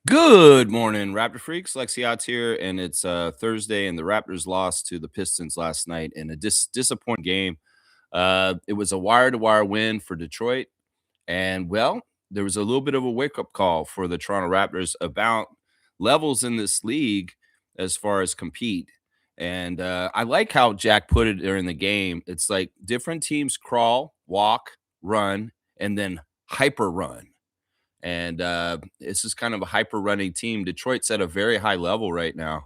Good morning, Raptor freaks. Lexi Odds here, and it's Thursday, and the Raptors lost to the Pistons last night in a disappointing game. It was a wire-to-wire win for Detroit, and well, there was a little bit of a wake-up call for the Toronto Raptors about levels in this league as far as compete. And I like how Jack put it during the game. It's like different teams crawl, walk, run, and then hyper run. And this is kind of a hyper running team. Detroit's at a very high level right now.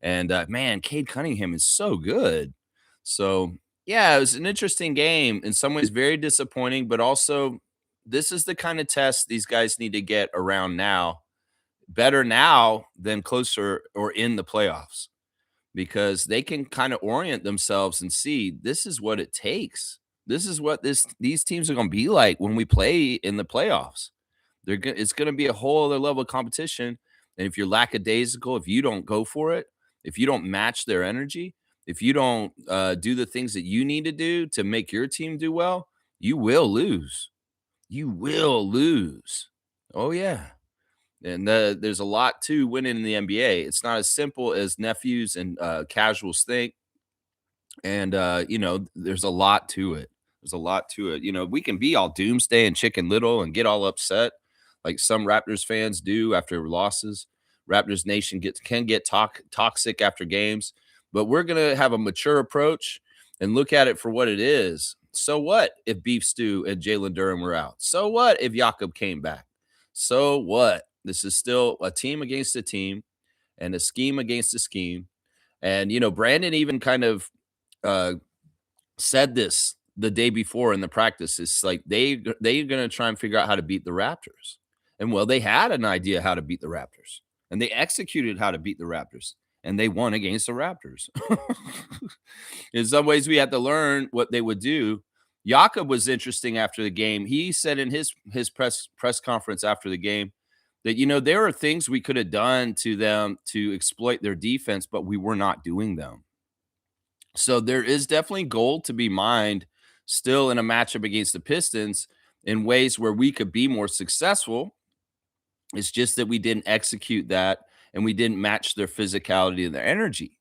And man, Cade Cunningham is so good. So, yeah, it was an interesting game. In some ways, very disappointing, but also this is the kind of test these guys need to get around now. Better now than closer or in the playoffs because they can kind of orient themselves and see this is what it takes. This is what these teams are going to be like when we play in the playoffs. It's going to be a whole other level of competition. And if you're lackadaisical, if you don't go for it, if you don't match their energy, if you don't do the things that you need to do to make your team do well, you will lose. You will lose. Oh yeah. And there's a lot to winning in the NBA. It's not as simple as nephews and casuals think. And there's a lot to it. There's a lot to it. We can be all doomsday and chicken little and get all upset like some Raptors fans do after losses. Raptors Nation can get toxic after games, but we're gonna have a mature approach and look at it for what it is. So what if Beef Stew and Jalen Durham were out? So what if Jakob came back? So what? This is still a team against a team and a scheme against a scheme. And Brandon even kind of uh, said this the day before in the practice. It's like they're gonna try and figure out how to beat the Raptors. And well, they had an idea how to beat the Raptors, and they executed how to beat the Raptors, and they won against the Raptors. In some ways, we had to learn what they would do. Jakob was interesting after the game. He said in his press conference after the game that there are things we could have done to them to exploit their defense, but we were not doing them. So there is definitely gold to be mined still in a matchup against the Pistons in ways where we could be more successful. It's just that we didn't execute that and we didn't match their physicality and their energy.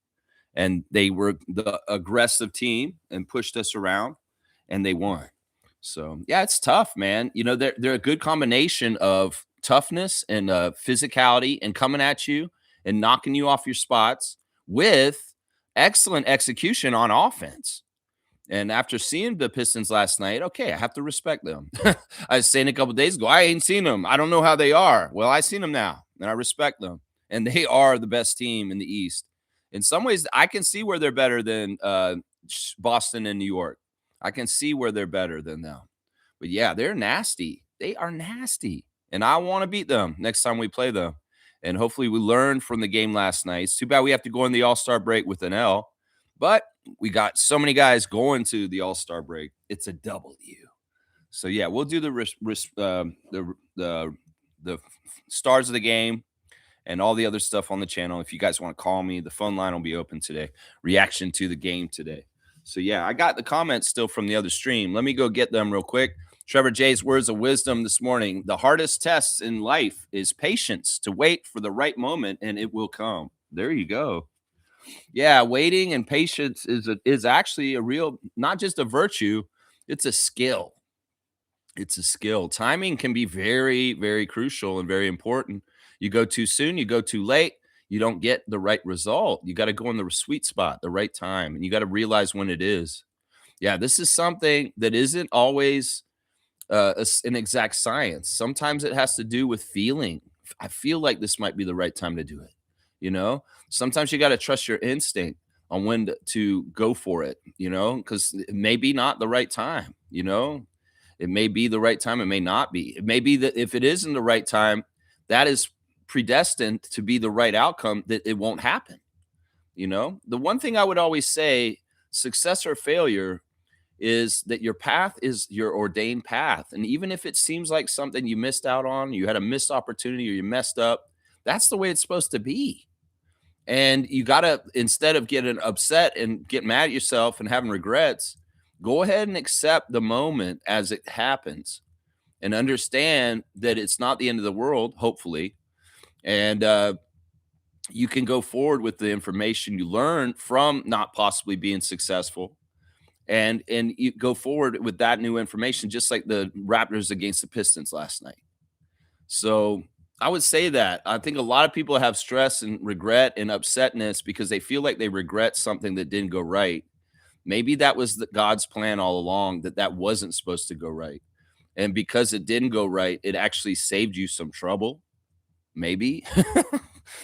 And they were the aggressive team and pushed us around and they won. So yeah, it's tough, man. They're a good combination of toughness and physicality and coming at you and knocking you off your spots with excellent execution on offense. And after seeing the Pistons last night, okay, I have to respect them. I was saying a couple days ago, I ain't seen them. I don't know how they are. Well, I seen them now, and I respect them. And they are the best team in the East. In some ways, I can see where they're better than Boston and New York. I can see where they're better than them. But yeah, they're nasty. They are nasty. And I want to beat them next time we play them. And hopefully we learn from the game last night. It's too bad we have to go in the All-Star break with an L. But we got so many guys going to the All-Star break. It's a W. So yeah, we'll do the stars of the game and all the other stuff on the channel. If you guys want to call me, the phone line will be open today. Reaction to the game today. So yeah, I got the comments still from the other stream. Let me go get them real quick. Trevor J's words of wisdom this morning. The hardest test in life is patience, to wait for the right moment and it will come. There you go. Yeah, waiting and patience is actually a real, not just a virtue, it's a skill. It's a skill. Timing can be very, very crucial and very important. You go too soon, you go too late, you don't get the right result. You got to go in the sweet spot, the right time, and you got to realize when it is. Yeah, this is something that isn't always an exact science. Sometimes it has to do with feeling. I feel like this might be the right time to do it. Sometimes you got to trust your instinct on when to go for it, because it may be not the right time. It may be the right time. It may not be. It may be that if it isn't the right time, that is predestined to be the right outcome, that it won't happen. The one thing I would always say, success or failure, is that your path is your ordained path. And even if it seems like something you missed out on, you had a missed opportunity or you messed up, that's the way it's supposed to be. And you got to, instead of getting upset and get mad at yourself and having regrets, go ahead and accept the moment as it happens and understand that it's not the end of the world, hopefully. And you can go forward with the information you learn from not possibly being successful, and you go forward with that new information, just like the Raptors against the Pistons last night. So I would say that I think a lot of people have stress and regret and upsetness because they feel like they regret something that didn't go right. Maybe that was God's plan all along, that that wasn't supposed to go right. And because it didn't go right, it actually saved you some trouble. Maybe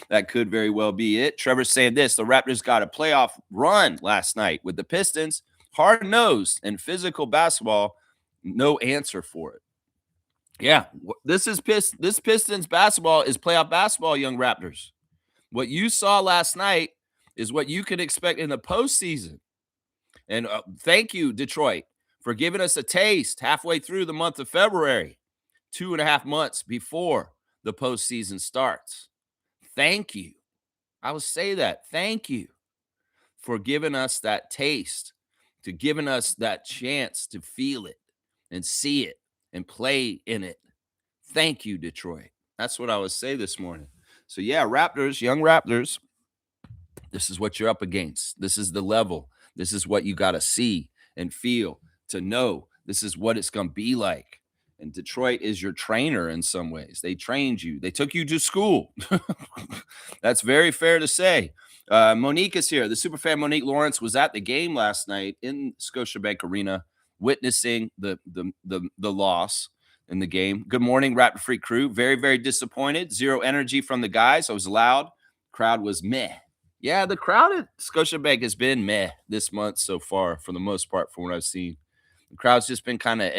that could very well be it. Trevor's saying this: the Raptors got a playoff run last night with the Pistons, hard nosed and physical basketball, no answer for it. Yeah, this Pistons basketball is playoff basketball, young Raptors. What you saw last night is what you can expect in the postseason. And thank you, Detroit, for giving us a taste halfway through the month of February, 2.5 months before the postseason starts. Thank you. I will say that. Thank you for giving us that taste, to giving us that chance to feel it and see it and play in it. Thank you, Detroit. That's what I would say this morning. So, yeah, Raptors, young Raptors, this is what you're up against. This is the level. This is what you got to see and feel to know. This is what it's going to be like. And Detroit is your trainer in some ways. They trained you. They took you to school. That's very fair to say. Monique is here. The superfan Monique Lawrence was at the game last night in Scotiabank Arena, witnessing the loss in the game. Good morning, Raptor Freak crew. Very, very disappointed. Zero energy from the guys. I was loud. Crowd was meh. Yeah, the crowd at Scotiabank has been meh this month so far, for the most part, from what I've seen. The crowd's just been kind of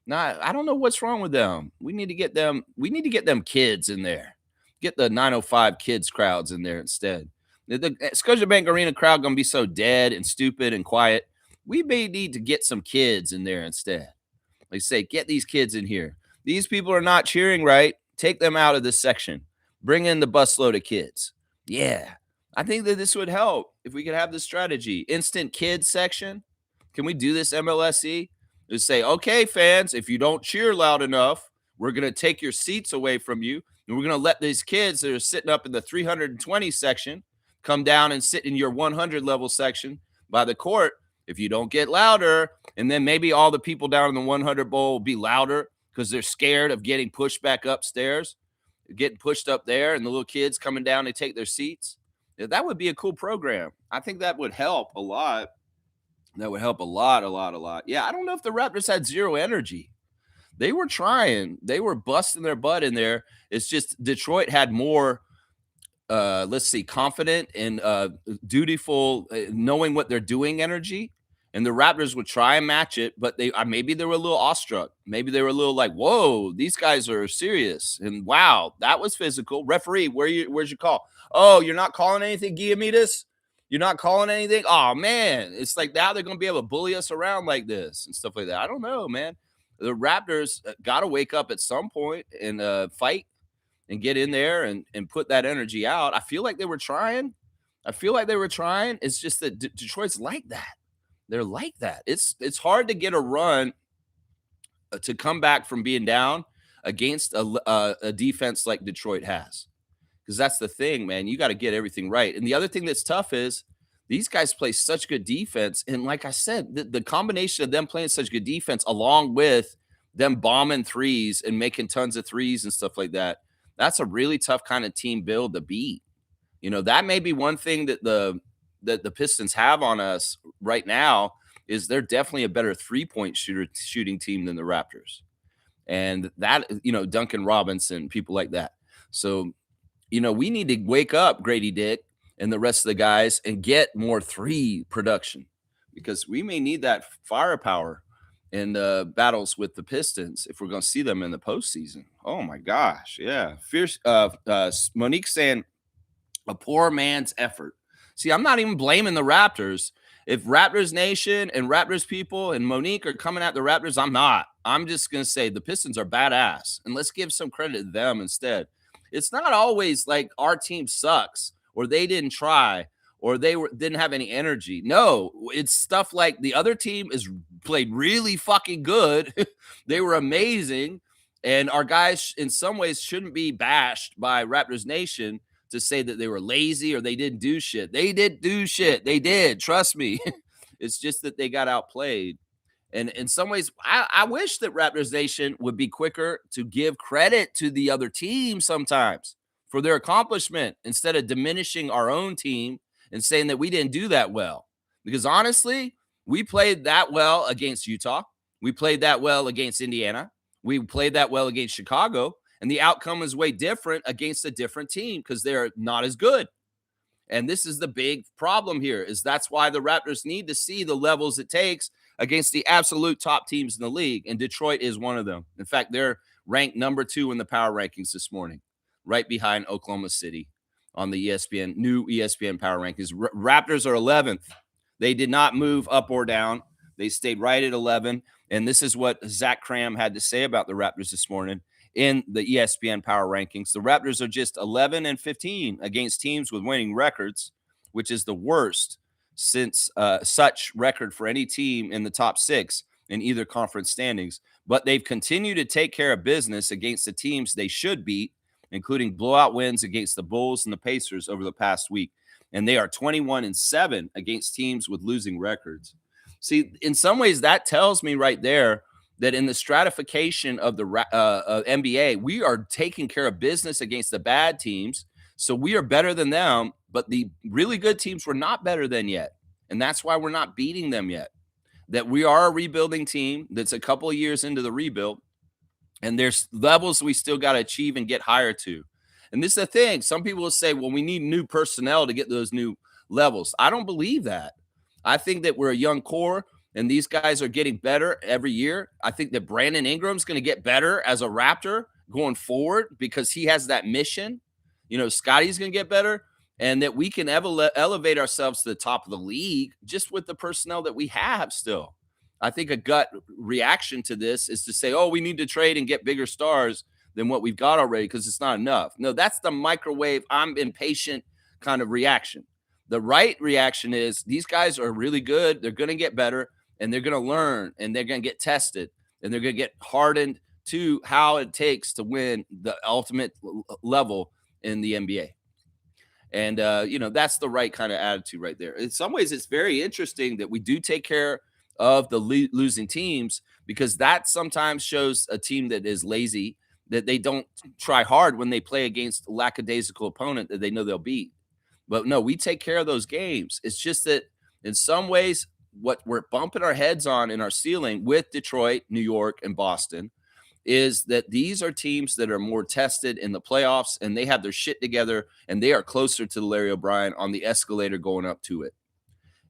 I don't know what's wrong with them. We need to get them kids in there. Get the 905 kids crowds in there instead. The Scotiabank Arena crowd gonna be so dead and stupid and quiet. We may need to get some kids in there instead. They say, get these kids in here. These people are not cheering right. Take them out of this section. Bring in the busload of kids. Yeah, I think that this would help if we could have this strategy. Instant kids section. Can we do this, MLSE? Just say, okay, fans, if you don't cheer loud enough, we're going to take your seats away from you. And we're going to let these kids that are sitting up in the 320 section come down and sit in your 100 level section by the court. If you don't get louder, and then maybe all the people down in the 100 bowl will be louder because they're scared of getting pushed back upstairs, getting pushed up there, and the little kids coming down to take their seats. That would be a cool program. I think that would help a lot. That would help a lot. Yeah, I don't know if the Raptors had zero energy. They were trying. They were busting their butt in there. It's just Detroit had more, confident and dutiful, knowing what they're doing energy. And the Raptors would try and match it, but maybe they were a little awestruck. Maybe they were a little like, whoa, these guys are serious. And wow, that was physical. Referee, where's your call? Oh, you're not calling anything, Guillemets? You're not calling anything? Oh, man. It's like now they're going to be able to bully us around like this and stuff like that. I don't know, man. The Raptors got to wake up at some point and fight and get in there and put that energy out. I feel like they were trying. It's just that Detroit's like that. They're like that. It's hard to get a run to come back from being down against a defense like Detroit has. Because that's the thing, man. You got to get everything right. And the other thing that's tough is these guys play such good defense. And like I said, the combination of them playing such good defense along with them bombing threes and making tons of threes and stuff like that, that's a really tough kind of team build to beat. You know, that may be one thing that the Pistons have on us right now is they're definitely a better three-point shooting team than the Raptors. And that, Duncan Robinson, people like that. So, we need to wake up, Grady Dick and the rest of the guys, and get more three production because we may need that firepower in battles with the Pistons if we're going to see them in the postseason. Oh, my gosh. Yeah. Fierce. Monique saying a poor man's effort. See, I'm not even blaming the Raptors. If Raptors Nation and Raptors people and Monique are coming at the Raptors, I'm not. I'm just going to say the Pistons are badass, and let's give some credit to them instead. It's not always like our team sucks or they didn't try or didn't have any energy. No, it's stuff like the other team played really fucking good. They were amazing. And our guys, in some ways, shouldn't be bashed by Raptors Nation to say that they were lazy or they didn't do shit. They did do shit. They did. Trust me. It's just that they got outplayed. And in some ways, I wish that Raptors Nation would be quicker to give credit to the other team sometimes for their accomplishment instead of diminishing our own team and saying that we didn't do that well. Because honestly, we played that well against Utah. We played that well against Indiana. We played that well against Chicago. And the outcome is way different against a different team because they're not as good. And this is the big problem here is that's why the Raptors need to see the levels it takes against the absolute top teams in the league. And Detroit is one of them. In fact, they're ranked number 2 in the power rankings this morning, right behind Oklahoma City on the ESPN, new ESPN power rankings. Raptors are 11th. They did not move up or down. They stayed right at 11. And this is what Zach Cram had to say about the Raptors this morning in the ESPN power rankings. The Raptors are just 11-15 against teams with winning records, which is the worst since such record for any team in the top 6 in either conference standings. But they've continued to take care of business against the teams they should beat, including blowout wins against the Bulls and the Pacers over the past week. And they are 21-7 against teams with losing records. See, in some ways, that tells me right there that in the stratification of the NBA, we are taking care of business against the bad teams. So we are better than them, but the really good teams we're not better than yet. And that's why we're not beating them yet. That we are a rebuilding team that's a couple of years into the rebuild. And there's levels we still got to achieve and get higher to. And this is the thing. Some people will say, well, we need new personnel to get those new levels. I don't believe that. I think that we're a young core and these guys are getting better every year. I think that Brandon Ingram's going to get better as a Raptor going forward because he has that mission. You know, Scotty's going to get better and that we can elevate ourselves to the top of the league just with the personnel that we have still. I think a gut reaction to this is to say, oh, we need to trade and get bigger stars than what we've got already because it's not enough. No, that's the microwave, I'm impatient kind of reaction. The right reaction is these guys are really good. They're going to get better and they're going to learn and they're going to get tested and they're going to get hardened to how it takes to win the ultimate level in the NBA. And, you know, that's the right kind of attitude right there. In some ways, it's very interesting that we do take care of the losing teams because that sometimes shows a team that is lazy, that they don't try hard when they play against a lackadaisical opponent that they know they'll beat. But no, we take care of those games. It's just that in some ways, what we're bumping our heads on in our ceiling with Detroit, New York, and Boston is that these are teams that are more tested in the playoffs and they have their shit together and they are closer to Larry O'Brien on the escalator going up to it.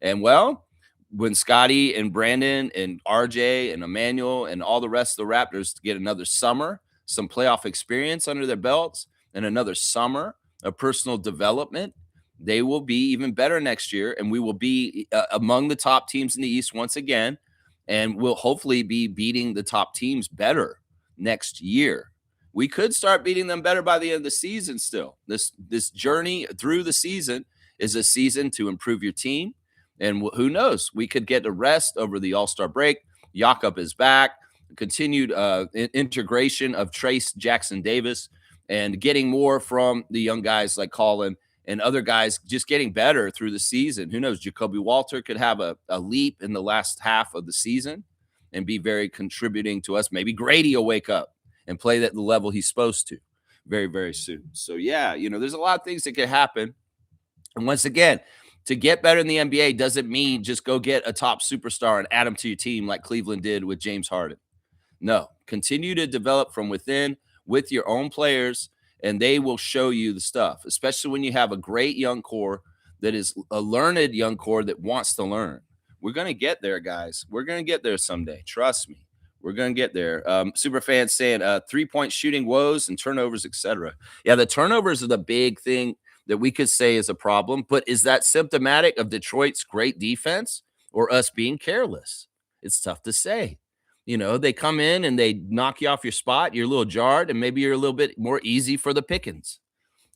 And well, when Scotty and Brandon and RJ and Emmanuel and all the rest of the Raptors get another summer, some playoff experience under their belts, and another summer of personal development, they will be even better next year. And we will be among the top teams in the East once again. And we'll hopefully be beating the top teams better next year. We could start beating them better by the end of the season still. This journey through the season is a season to improve your team. And who knows? We could get a rest over the All-Star break. Jakob is back. Continued integration of Trace Jackson-Davis and getting more from the young guys like Colin and other guys just getting better through the season. Who knows? Jacoby Walter could have a leap in the last half of the season and be very contributing to us. Maybe Grady will wake up and play at the level he's supposed to very, very soon. So, yeah, you know, there's a lot of things that could happen. And once again, to get better in the NBA doesn't mean just go get a top superstar and add him to your team like Cleveland did with James Harden. No, continue to develop from within with your own players, and they will show you the stuff, especially when you have a great young core that is a learned young core that wants to learn. We're going to get there, guys. We're going to get there someday. Trust me. We're going to get there. Super fans saying 3-point shooting woes and turnovers, etc. Yeah, the turnovers are the big thing that we could say is a problem, but is that symptomatic of Detroit's great defense or us being careless? It's tough to say. You know, they come in and they knock you off your spot. You're a little jarred and maybe you're a little bit more easy for the pickings.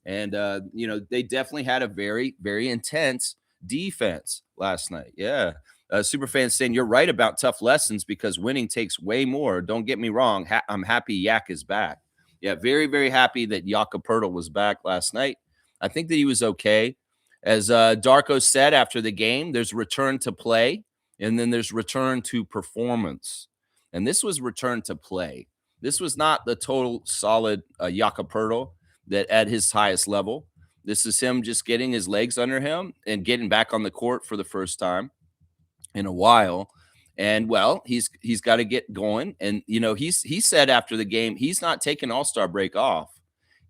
And, you know, they definitely had a very, very intense defense last night. Yeah. Superfan saying you're right about tough lessons because winning takes way more. Don't get me wrong. I'm happy Yak is back. Yeah, very, very happy that Jakob Poeltl was back last night. I think that he was okay. As Darko said after the game, there's return to play and then there's return to performance. And this was return to play. This was not the total solid Jakob Poeltl that at his highest level. This is him just getting his legs under him and getting back on the court for the first time in a while. And well, he's got to get going. And he said after the game, he's not taking All-Star break off.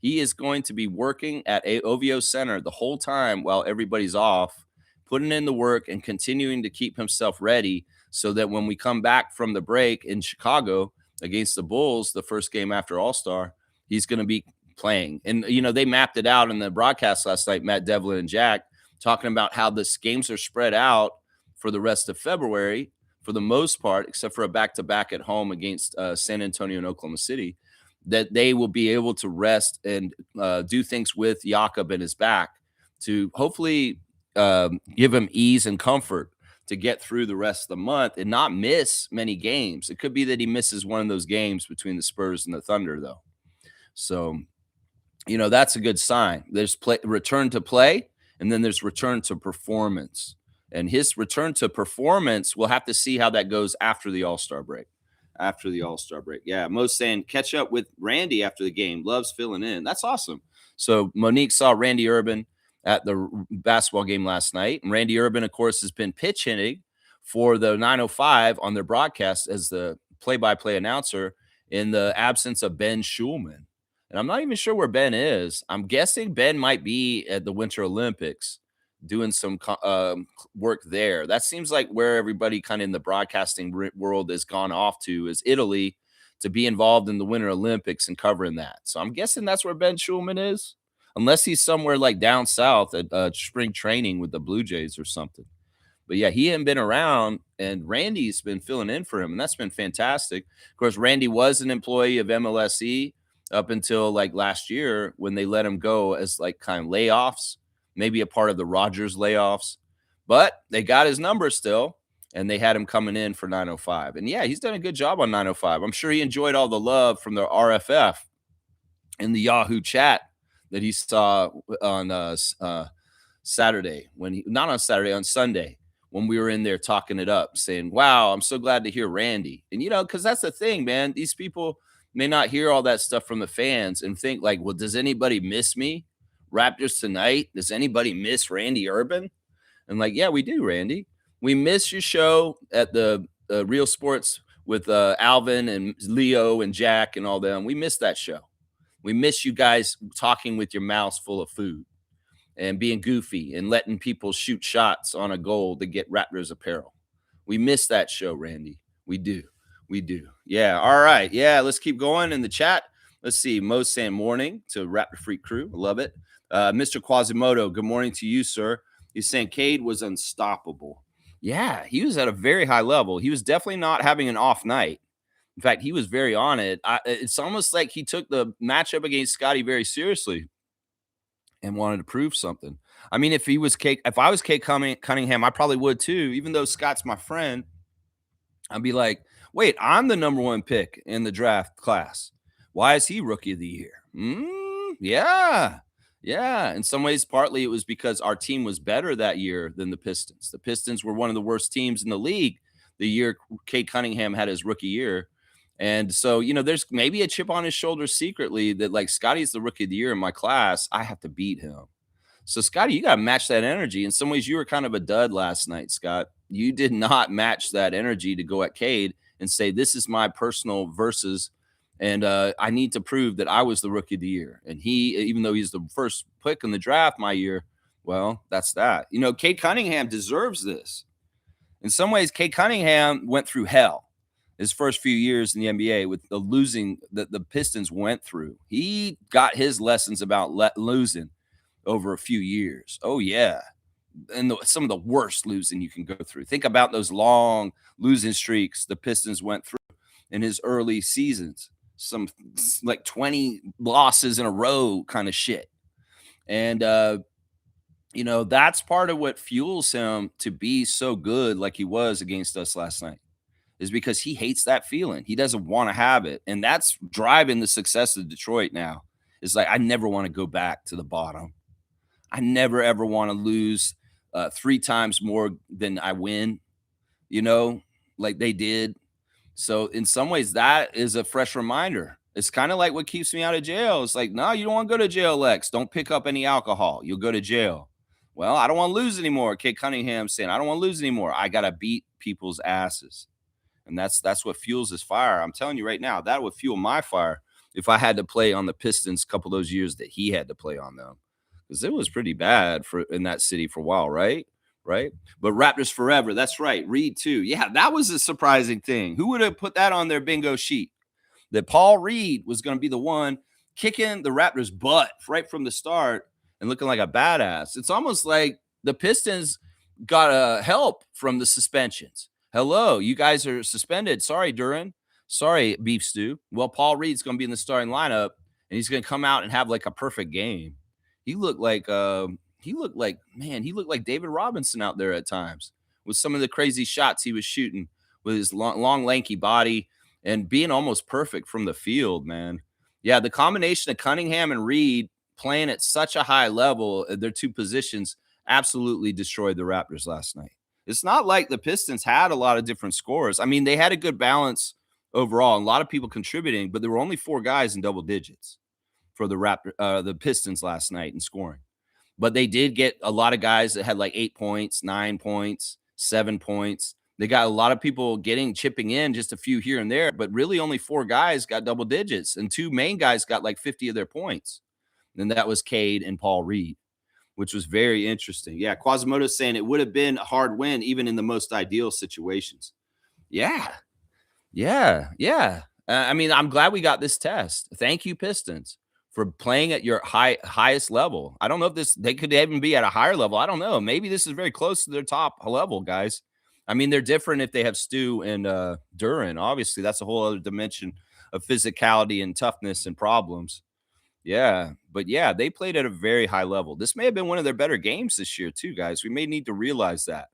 He is going to be working at OVO Center the whole time while everybody's off, putting in the work and continuing to keep himself ready so that when we come back from the break in Chicago against the Bulls, the first game after All-Star, he's going to be playing. And they mapped it out in the broadcast last night, Matt Devlin and Jack, talking about how the games are spread out for the rest of February for the most part, except for a back-to-back at home against San Antonio and Oklahoma City, that they will be able to rest and do things with Jakob and his back to hopefully give him ease and comfort to get through the rest of the month and not miss many games. It could be that he misses one of those games between the Spurs and the Thunder, though. So, that's a good sign. There's return to play, and then there's return to performance. And his return to performance, we'll have to see how that goes after the All-Star break. Yeah, Mo's saying catch up with Randy after the game. Loves filling in. That's awesome. So Monique saw Randy Urban at the basketball game last night. And Randy Urban, of course, has been pitch hitting for the 905 on their broadcast as the play-by-play announcer in the absence of Ben Schulman. And I'm not even sure where Ben is. I'm guessing Ben might be at the Winter Olympics doing some work there. That seems like where everybody kind of in the broadcasting world has gone off to is Italy to be involved in the Winter Olympics and covering that. So I'm guessing that's where Ben Schulman is, unless he's somewhere like down south at spring training with the Blue Jays or something. But yeah, he hadn't been around, and Randy's been filling in for him, and that's been fantastic. Of course, Randy was an employee of MLSE up until like last year when they let him go as like kind of layoffs, maybe a part of the Rogers layoffs, but they got his number still, and they had him coming in for 905. And yeah, he's done a good job on 905. I'm sure he enjoyed all the love from the RFF in the Yahoo chat that he saw on Saturday on Sunday when we were in there talking it up, saying, wow, I'm so glad to hear Randy. And, because that's the thing, man. These people may not hear all that stuff from the fans and think like, well, does anybody miss me? Raptors tonight. Does anybody miss Randy Urban? And like, yeah, we do, Randy. We miss your show at the Real Sports with Alvin and Leo and Jack and all them. We miss that show. We miss you guys talking with your mouths full of food and being goofy and letting people shoot shots on a goal to get Raptors apparel. We miss that show, Randy. We do. Yeah. All right. Yeah. Let's keep going in the chat. Let's see. Mo saying morning to Raptor Freak crew. I love it. Mr. Quasimodo, good morning to you, sir. He's saying Cade was unstoppable. Yeah, he was at a very high level. He was definitely not having an off night. In fact, he was very on it. It's almost like he took the matchup against Scotty very seriously and wanted to prove something. I mean, if I was Cade Cunningham, I probably would too. Even though Scott's my friend, I'd be like, wait, I'm the number one pick in the draft class. Why is he rookie of the year? Yeah. In some ways, partly it was because our team was better that year than the Pistons. The Pistons were one of the worst teams in the league the year Cade Cunningham had his rookie year. And so, there's maybe a chip on his shoulder secretly that like Scotty's the rookie of the year in my class. I have to beat him. So, Scotty, you got to match that energy. In some ways, you were kind of a dud last night, Scott. You did not match that energy to go at Cade and say, this is my personal versus, and I need to prove that I was the rookie of the year. And he, even though he's the first pick in the draft my year, well, that's that. Cade Cunningham deserves this. In some ways, Cade Cunningham went through hell his first few years in the NBA with the losing that the Pistons went through. He got his lessons about losing over a few years. Oh, yeah. And some of the worst losing you can go through. Think about those long losing streaks the Pistons went through in his early seasons. Some like 20 losses in a row kind of shit. And That's part of what fuels him to be so good like he was against us last night, is because he hates that feeling. He doesn't want to have it. And that's driving the success of Detroit now. It's like, I never want to go back to the bottom. I never ever want to lose 3 times more than I win, you know, like they did. So in some ways, that is a fresh reminder. It's kind of like what keeps me out of jail. It's like, no, you don't want to go to jail, Lex. Don't pick up any alcohol. You'll go to jail. Well, I don't want to lose anymore. Kate Cunningham saying, I don't want to lose anymore. I gotta beat people's asses. And that's what fuels his fire. I'm telling you right now, that would fuel my fire if I had to play on the Pistons a couple of those years that he had to play on them. Because it was pretty bad for in that city for a while, right? Right. But Raptors forever. That's right. Reed too. Yeah, that was a surprising thing. Who would have put that on their bingo sheet? That Paul Reed was going to be the one kicking the Raptors' butt right from the start and looking like a badass. It's almost like the Pistons got help from the suspensions. Hello, you guys are suspended. Sorry, Duran. Sorry, Beef Stew. Well, Paul Reed's going to be in the starting lineup, and he's going to come out and have like a perfect game. He looked like David Robinson out there at times with some of the crazy shots he was shooting with his long lanky body and being almost perfect from the field, man. Yeah, the combination of Cunningham and Reed playing at such a high level, their two positions absolutely destroyed the Raptors last night. It's not like the Pistons had a lot of different scores. I mean, they had a good balance overall, and a lot of people contributing, but there were only 4 guys in double digits for the Pistons last night in scoring. But they did get a lot of guys that had like 8 points, 9 points, 7 points. They got a lot of people chipping in, just a few here and there, but really only 4 guys got double digits, and 2 main guys got like 50 of their points. And that was Cade and Paul Reed, which was very interesting. Yeah, Quasimodo saying it would have been a hard win even in the most ideal situations. Yeah, yeah. I mean, I'm glad we got this test. Thank you, Pistons, for playing at your highest level. I don't know if they could even be at a higher level. I don't know. Maybe this is very close to their top level, guys. I mean, they're different if they have Stu and Duran. Obviously, that's a whole other dimension of physicality and toughness and problems. Yeah, but yeah, they played at a very high level. This may have been one of their better games this year, too, guys. We may need to realize that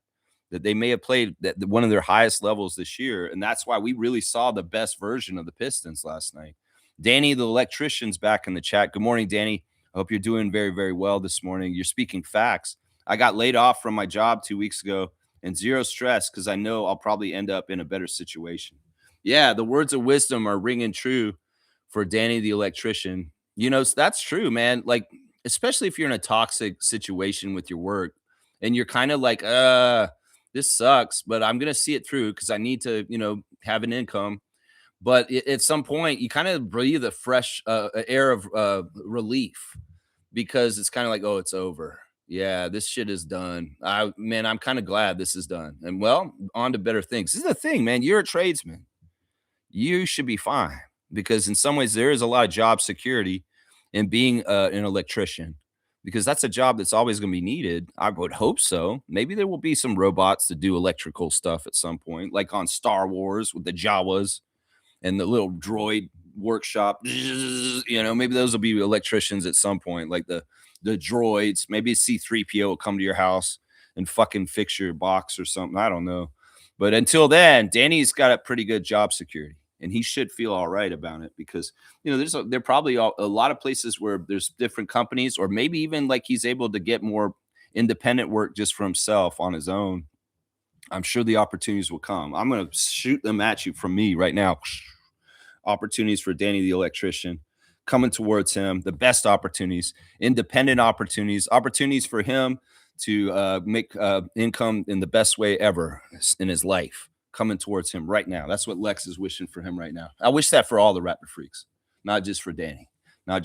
they may have played one of their highest levels this year, and that's why we really saw the best version of the Pistons last night. Danny, the electrician's back in the chat. Good morning, Danny. I hope you're doing very, very well this morning. You're speaking facts. I got laid off from my job 2 weeks ago, and zero stress because I know I'll probably end up in a better situation. Yeah, the words of wisdom are ringing true for Danny, the electrician. That's true, man. Like, especially if you're in a toxic situation with your work and you're kind of like, this sucks, but I'm going to see it through because I need to, have an income. But at some point, you kind of breathe a fresh air of relief because it's kind of like, oh, it's over. Yeah, this shit is done. I'm kind of glad this is done. And well, on to better things. This is the thing, man. You're a tradesman. You should be fine because in some ways there is a lot of job security in being an electrician because that's a job that's always going to be needed. I would hope so. Maybe there will be some robots to do electrical stuff at some point, like on Star Wars with the Jawas and the little droid workshop. Maybe those will be electricians at some point, like the droids. Maybe C-3PO will come to your house and fucking fix your box or something. I don't know. But until then, Danny's got a pretty good job security. And he should feel all right about it because, there are probably a lot of places where there's different companies, or maybe even like he's able to get more independent work just for himself on his own. I'm sure the opportunities will come. I'm going to shoot them at you from me right now. Opportunities for Danny the electrician coming towards him. The best opportunities, independent opportunities for him to make income in the best way ever in his life. Coming towards him right now. That's what Lex is wishing for him right now. I wish that for all the Raptor freaks, not just for Danny. I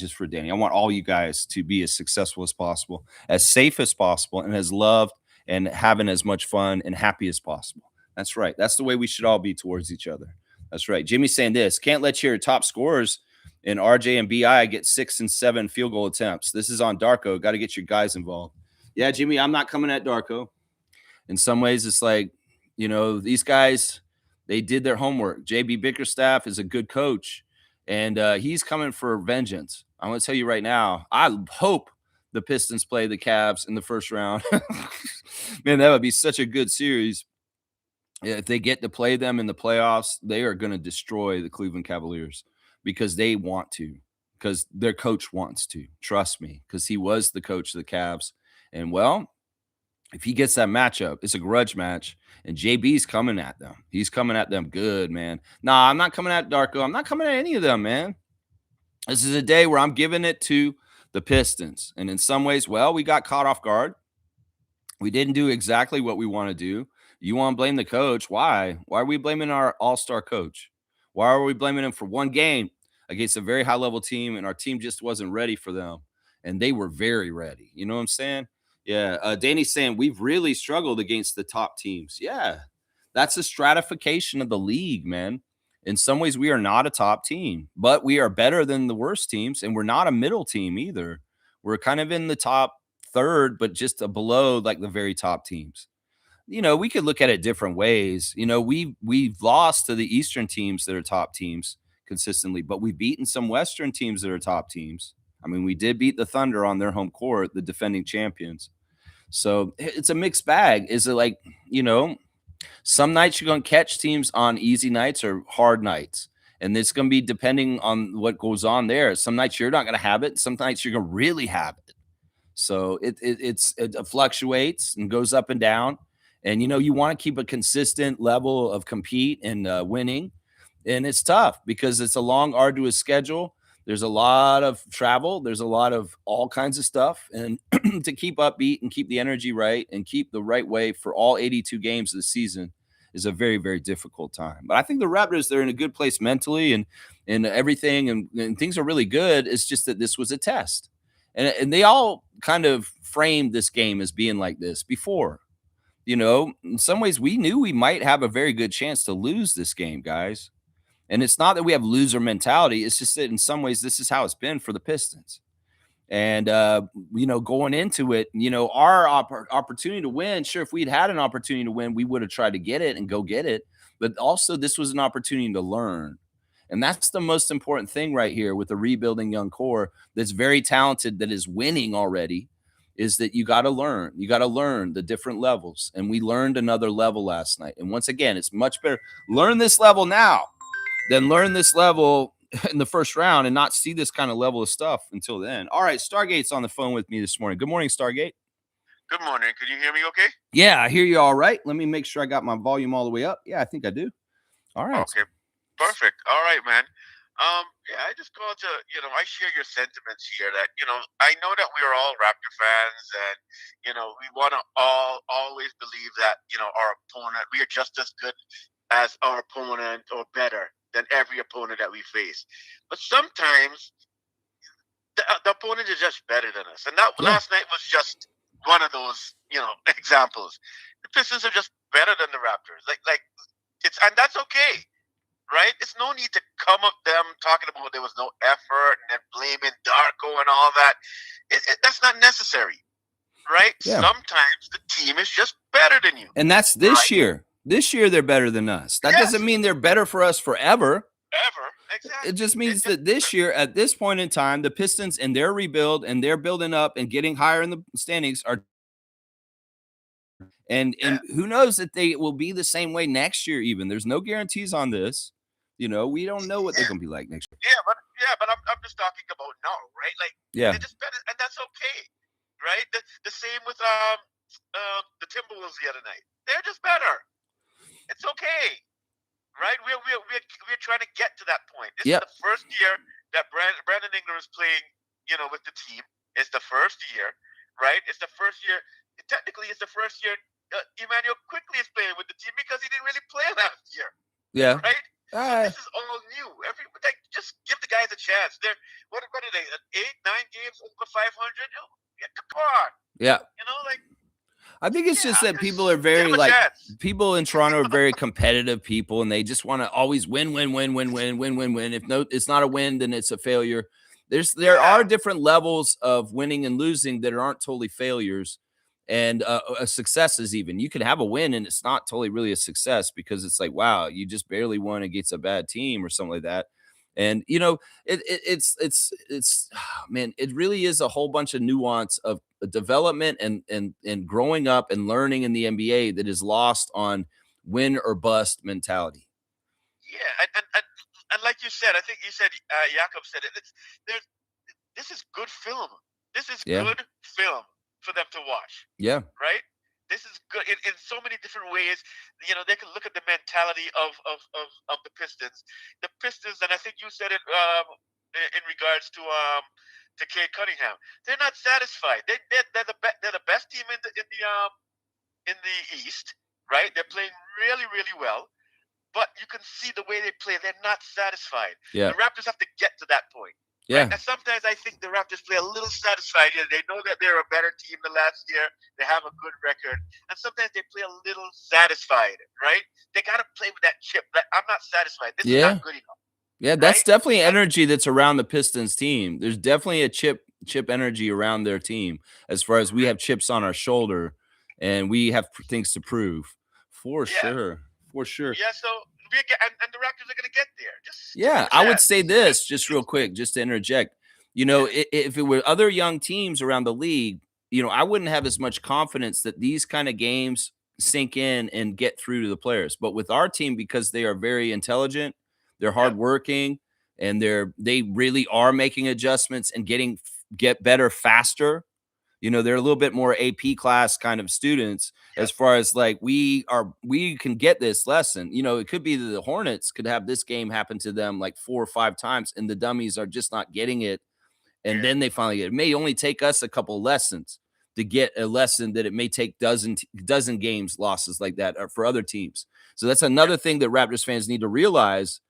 want all you guys to be as successful as possible, as safe as possible, and as loved and having as much fun and happy as possible. That's right. That's the way we should all be towards each other. That's right. Jimmy's saying this. Can't let your top scorers in RJ and BI get 6 and 7 field goal attempts. This is on Darko. Got to get your guys involved. Yeah, Jimmy, I'm not coming at Darko. In some ways, it's like, these guys, they did their homework. JB Bickerstaff is a good coach, and he's coming for vengeance. I'm going to tell you right now, I hope the Pistons play the Cavs in the first round. Man, that would be such a good series. If they get to play them in the playoffs, they are going to destroy the Cleveland Cavaliers because they want to, because their coach wants to. Trust me, because he was the coach of the Cavs. And well, if he gets that matchup, it's a grudge match, and JB's coming at them. He's coming at them good, man. Nah, I'm not coming at Darko. I'm not coming at any of them, man. This is a day where I'm giving it to the Pistons. And in some ways, well, we got caught off guard. We didn't do exactly what we want to do. You want to blame the coach? Why? Why are we blaming our all-star coach? Why are we blaming him for one game against a very high-level team, and our team just wasn't ready for them? And they were very ready. You know what I'm saying? Yeah. Danny's saying we've really struggled against the top teams. Yeah. That's a stratification of the league, man. In some ways, we are not a top team, but we are better than the worst teams, and we're not a middle team either. We're kind of in the top third, but just below like the very top teams. We could look at it different ways. We've lost to the Eastern teams that are top teams consistently, but we've beaten some Western teams that are top teams. I mean, we did beat the Thunder on their home court, the defending champions. So it's a mixed bag. Is it like, some nights you're going to catch teams on easy nights or hard nights. And it's going to be depending on what goes on there. Some nights you're not going to have it. Some nights you're going to really have it. So it fluctuates and goes up and down. And, you want to keep a consistent level of compete and winning. And it's tough because it's a long, arduous schedule. There's a lot of travel. There's a lot of all kinds of stuff. And to keep upbeat and keep the energy right and keep the right way for all 82 games of the season is a very, very difficult time. But I think the Raptors, they're in a good place mentally and everything. And things are really good. It's just that this was a test. And they all kind of framed this game as being like this before. In some ways, we knew we might have a very good chance to lose this game, guys. And it's not that we have loser mentality. It's just that in some ways, this is how it's been for the Pistons. And, going into it, our opportunity to win, sure, if we'd had an opportunity to win, we would have tried to get it and go get it. But also, this was an opportunity to learn. And that's the most important thing right here with the rebuilding young core that's very talented, that is winning already, is that you got to learn. You got to learn the different levels. And we learned another level last night. And once again, it's much better. Learn this level now than learn this level in the first round and not see this kind of level of stuff until then. All right, Stargate's on the phone with me this morning. Good morning, Stargate. Good morning. Can you hear me okay? Yeah, I hear you all right. Let me make sure I got my volume all the way up. Yeah, I think I do. All right. Okay, perfect. All right, man. Yeah, I just called to, I share your sentiments here that, I know that we are all Raptor fans and, we want to always believe that, our opponent, we are just as good as our opponent or better than every opponent that we face. But sometimes the opponent is just better than us. And that last night was just one of those, examples. The Pistons are just better than the Raptors. And that's okay. Right? It's no need to come up them talking about there was no effort and then blaming Darko and all that. That's not necessary. Right? Yeah. Sometimes the team is just better than you. And that's this year. This year they're better than us. That doesn't mean they're better for us forever. Exactly. It just means that this year, at this point in time, the Pistons and their rebuild and they're building up and getting higher in the standings are. And who knows that they will be the same way next year even. There's no guarantees on this. We don't know what they're going to be like next year. Yeah, but I'm just talking about now, right? They're just better, and that's okay, right? The same with the Timberwolves the other night. They're just better. It's okay, right? We're trying to get to that point. This is the first year that Brandon Ingram is playing, with the team. It's the first year, right? It's the first year. Technically, it's the first year Emmanuel Quickly is playing with the team because he didn't really play last year. Yeah. Right? This is all new. Just give the guys a chance. They're what are they? 8-9 games over 500? Yeah, come on. Yeah. I think it's just that people are very people in Toronto are very competitive people, and they just want to always win. If it's not a win, then it's a failure. There are different levels of winning and losing that aren't totally failures. And successes even. You could have a win and it's not totally really a success because it's like, wow, you just barely won against a bad team or something like that. And it's man, it really is a whole bunch of nuance of development and growing up and learning in the NBA that is lost on win or bust mentality. Yeah, and like you said, I think you said Jakob said it. There's this is good film. This is Yeah, good film for them to watch, yeah, right? This is good in so many different ways. They can look at the mentality of the Pistons. The Pistons, and I think you said it in regards to Cade Cunningham. They're not satisfied. They're the best team in the East, right? They're playing really really well, but you can see the way they play. They're not satisfied. yeah, The Raptors have to get to that point, right? yeah, And sometimes I think the Raptors play a little satisfied. They know that they're a better team than last year. They have a good record, and sometimes they play a little satisfied, right? They got to play with that chip. That I'm not satisfied. This is yeah. not good enough, Yeah, that's right? definitely And energy that's around the Pistons team. There's definitely a chip energy around their team as far as we have chips on our shoulder and we have things to prove. For yeah, sure. For sure. yeah. So and the Raptors are going to get there. Just give Yeah, me a I would chance. say this just real quick, just to interject. Yeah, If it were other young teams around the league, I wouldn't have as much confidence that these kind of games sink in and get through to the players. But with our team, because they are very intelligent, they're yeah, hardworking, and they really are making adjustments and get better faster. They're a little bit more AP class kind of students yeah, as far as like we can get this lesson. It could be that the Hornets could have this game happen to them like 4 or 5 times and the dummies are just not getting it. And yeah, then they finally get it. It may only take us a couple lessons to get a lesson that it may take dozen games losses like that for other teams. So that's yeah, another thing that Raptors fans need to realize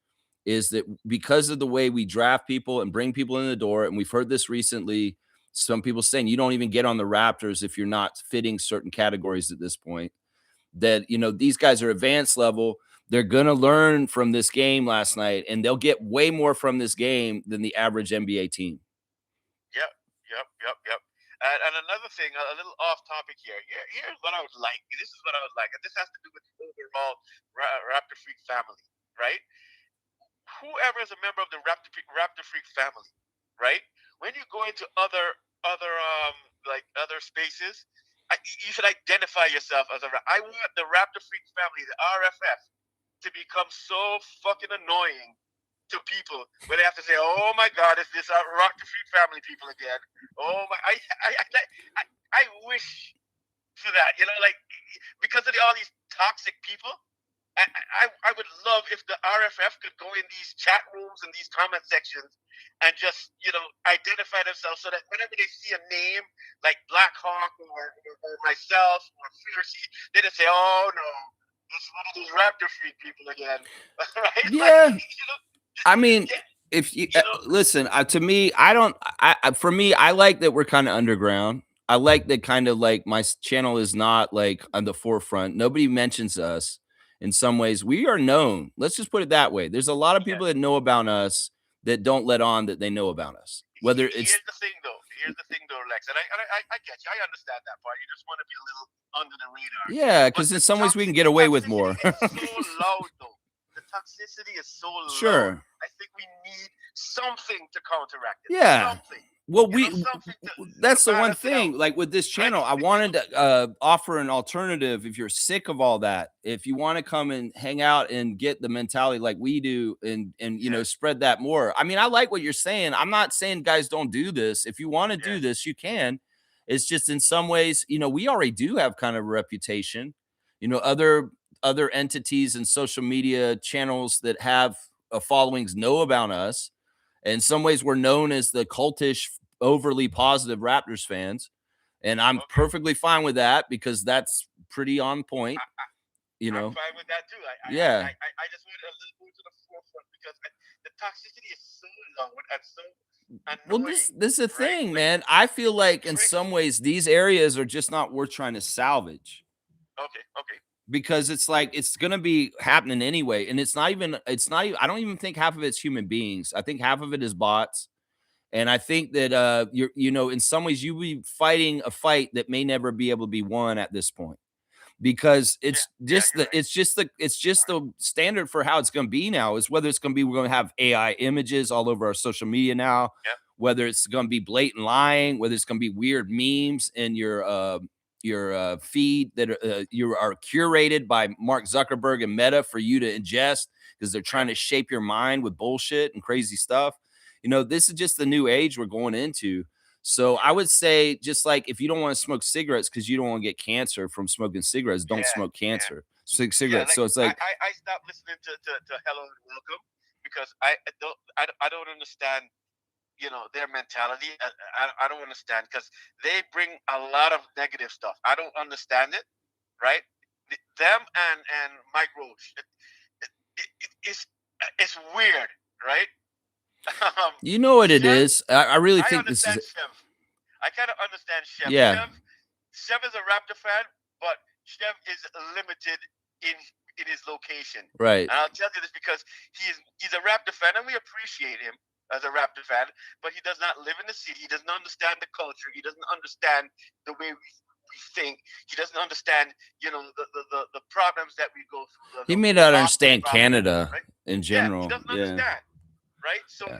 is that because of the way we draft people and bring people in the door, and we've heard this recently, some people saying you don't even get on the Raptors if you're not fitting certain categories at this point. That these guys are advanced level. They're gonna learn from this game last night, and they'll get way more from this game than the average NBA team. yep, yep. And another thing, a little off topic here. Here's what I would like. This is what I would like, and this has to do with the overall Raptor Freak family, right? Whoever is a member of the Raptor Freak family, right? When you go into other like other spaces, you should identify yourself as I want the Raptor Freak family, the RFF, to become so fucking annoying to people where they have to say, "Oh my God, is this Raptor Freak family people again?" Oh my, I wish for that, like because of all these toxic people. I would love if the RFF could go in these chat rooms and these comment sections and just identify themselves so that whenever they see a name like Black Hawk or myself or Fiercy, they just say, "Oh no, it's one of these Raptor Freak people again," right? Like Yeah, I mean, yeah, if you you know, listen, to me, I don't. For me, I like that we're kind of underground. I like that kind of like my channel is not like on the forefront. Nobody mentions us. In some ways, we are known. Let's just put it that way. There's a lot of yeah. people that know about us that don't let on that they know about us. Whether it's Here's the thing, though. Here's the thing, though, Lex. And I get you. I understand that part. You just want to be a little under the radar. yeah, But because in some ways we can get the away with toxicity more. is so loud, though. The toxicity is so loud. Sure. I think we need something to counteract it. Yeah. Something. Well, Something to that's the one balance it thing. out. Like with this Right? channel, I wanted to offer an alternative. If you're sick of all that, if you want to come and hang out and get the mentality like we do, and Yeah. spread that more. I mean, I like what you're saying. I'm not saying guys don't do this. If you want to Yeah. do this, you can. It's just in some ways, we already do have kind of a reputation. Other entities and social media channels that have followings know about us. In some ways, we're known as the cultish, overly positive Raptors fans, and I'm Okay. perfectly fine with that because that's pretty on point, you I'm know? fine with that too. Yeah. I just want a little more to the forefront because the toxicity is so loud and so Well, annoying, this is the right? thing, Like man. I feel like in right? some ways these areas are just not worth trying to salvage Okay, okay, because it's like it's going to be happening anyway, and I don't even think half of it's human beings. I think half of it is bots. And I think that in some ways you be fighting a fight that may never be able to be won at this point. because Yeah, it's yeah, just you're the right. it's just the standard for how it's going to be now, is whether it's going to be, we're going to have AI images all over our social media now, Yeah, whether it's going to be blatant lying, whether it's going to be weird memes in your feed that you are curated by Mark Zuckerberg and Meta for you to ingest, because they're yeah, trying to shape your mind with bullshit and crazy stuff. This is just the new age we're going into. So I yeah, would say, just like, if you don't want to smoke cigarettes because you don't want to get cancer from smoking cigarettes, don't yeah, smoke yeah. Yeah, cigarettes. like So it's like, I stopped listening to Hello and Welcome because I don't understand, their mentality. I don't understand because they bring a lot of negative stuff. I don't understand it, right? Them and Mike Roach, it's weird, right? um, you know what it Chef, is. I really I think this is understand it. Chef. I kind of understand Chef. Yeah, Chef is a Raptor fan, but Chef is limited in in his location. right. And I'll tell you this because he's a Raptor fan, and we appreciate him as a Raptor fan. But he does not live in the city. He doesn't understand the culture. He doesn't understand the way we think. He doesn't understand, the problems that we go through, He the may not losses understand from, Canada right? in Yeah, he general. doesn't Yeah, understand, right? So yeah,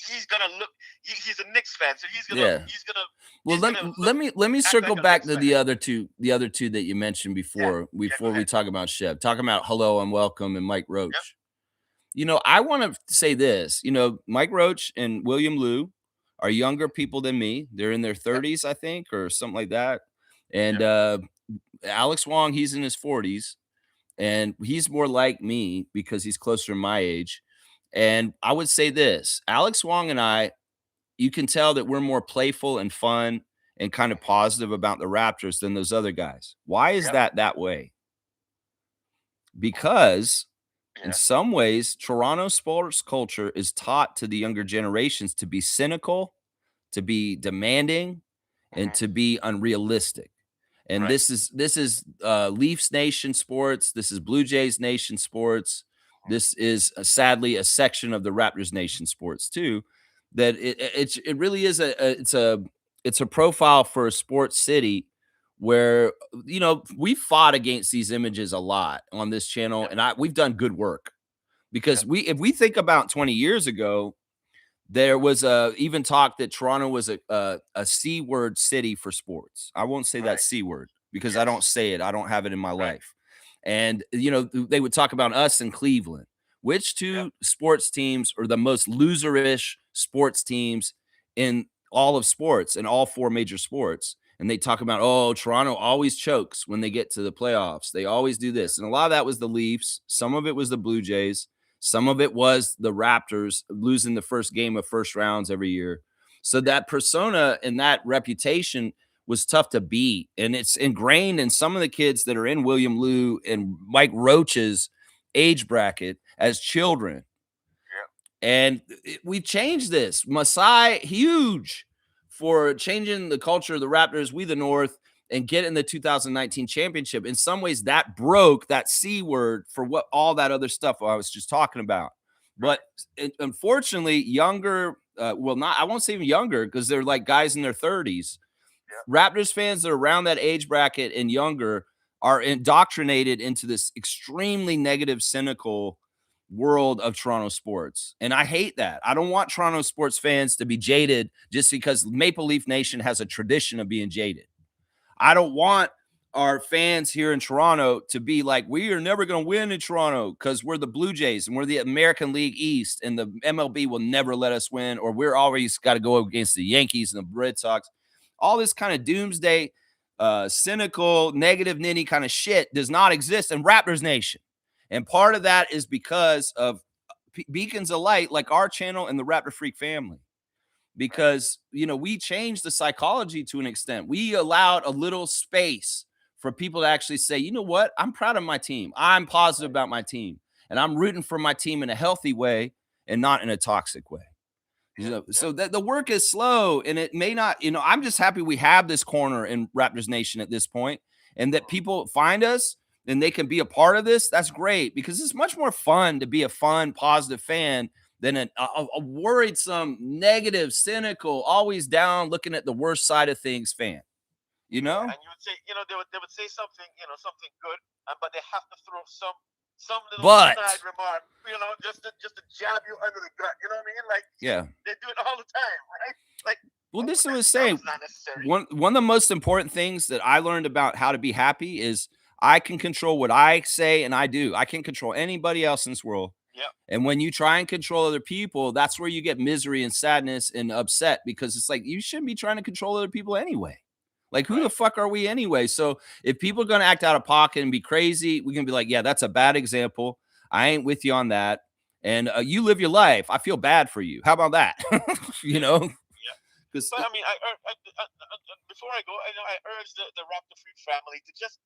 he's gonna look. He's a Knicks fan, so he's gonna yeah. he's gonna Well, he's let, gonna look let me let me act circle like a back Knicks to fan. the other two that you mentioned Yeah, before yeah. Go before we ahead. talk about Chev. Talking about Hello and Welcome and Mike Yep, Roach. I want to say this. Mike Roach and William Liu are younger people than me. They're in their yep, 30s, I think, or something like that. And yep. Alex Wong, he's in his 40s, and he's more like me because he's closer to my age. And I would say this: Alex Wong and I, you can tell that we're more playful and fun and kind of Hmm. positive about the Raptors than those other guys. Why is Yep. that way? Because in Yeah. some ways, Toronto sports culture is taught to the younger generations to be cynical, to be demanding, and Hmm. to be unrealistic. And Right. this is Leafs Nation sports. This is Blue Jays Nation sports. This is sadly a section of the Raptors Nation sports too. That it really is it's a profile for a sports city where we fought against these images a lot on this channel, Yep. and we've done good work, because Yep. if we think about 20 years ago, there was even talk that Toronto was a C word city for sports. I won't say that Right. C word because I don't Yes. say it. I don't have it in my Right. life. And they would talk about us in Cleveland. Which Yep. two sports teams are the most loserish sports teams in all of sports, in all four major sports? And they talk about, oh, Toronto always chokes when they get to the playoffs. They always do Yep. this. And a lot of that was the Leafs. Some of it was the Blue Jays. Some of it was the Raptors losing the first game of first rounds every year. So Yep. that persona and that reputation was tough to beat. And it's ingrained in some of the kids that are in William Liu and Mike Roach's age bracket as children. Yep. And we changed this. Masai, huge for changing the culture of the Raptors, we the North, and getting the 2019 championship. In some ways, that broke that C word for what all that other stuff I was just talking about. But Right. unfortunately, younger, not, I won't say even younger, because they're like guys in their 30s. Yep. Raptors fans that are around that age bracket and younger are indoctrinated into this extremely negative, cynical world of Toronto sports. And I hate that. I don't want Toronto sports fans to be jaded just because Maple Leaf Nation has a tradition of being jaded. I don't want our fans here in Toronto to be like, we are never going to win in Toronto because we're the Blue Jays and we're the American League East and the MLB will never let us win, or we're always got to go against the Yankees and the Red Sox. All this kind of doomsday, cynical, negative ninny kind of shit does not exist in Raptors Nation. And part of that is because of beacons of light like our channel and the Raptor Freak family, Right. because we changed the psychology to an extent. We allowed a little space for people to actually say, you know what, I'm proud of my team, I'm positive Right. about my team, and I'm rooting for my team in a healthy way and not in a toxic way. Yep. Yep. So that the work is slow, and it may not, I'm just happy we have this corner in Raptors Nation at this point, and that Mhm. people find us and they can be a part of this. That's great, because it's much more fun to be a fun, positive fan than a worried, some negative, cynical, always down, looking at the worst side of things fan. You Yeah, know? and you would say, they would say something, something good, but they have to throw some little snide But remark, just to jab you under the gut. You know what I mean? Like yeah. they do it all the time, right? Like, Well, oh, this that was that saying was not necessary. one of the most important things that I learned about how to be happy is I can control what I say and I do. I can't control anybody else in this world. Yep. And when you try and control other people, that's where you get misery and sadness and upset because it's like you shouldn't be trying to control other people anyway. Like, who the Right. fuck are we anyway? So, if people are going to act out of pocket and be crazy, we can be like, yeah, that's a bad example. I ain't with you on that. And you live your life. I feel bad for you. How about that? you Yeah. know, Yeah. because, But I mean, before I go, I urge the Raptor Freak family to just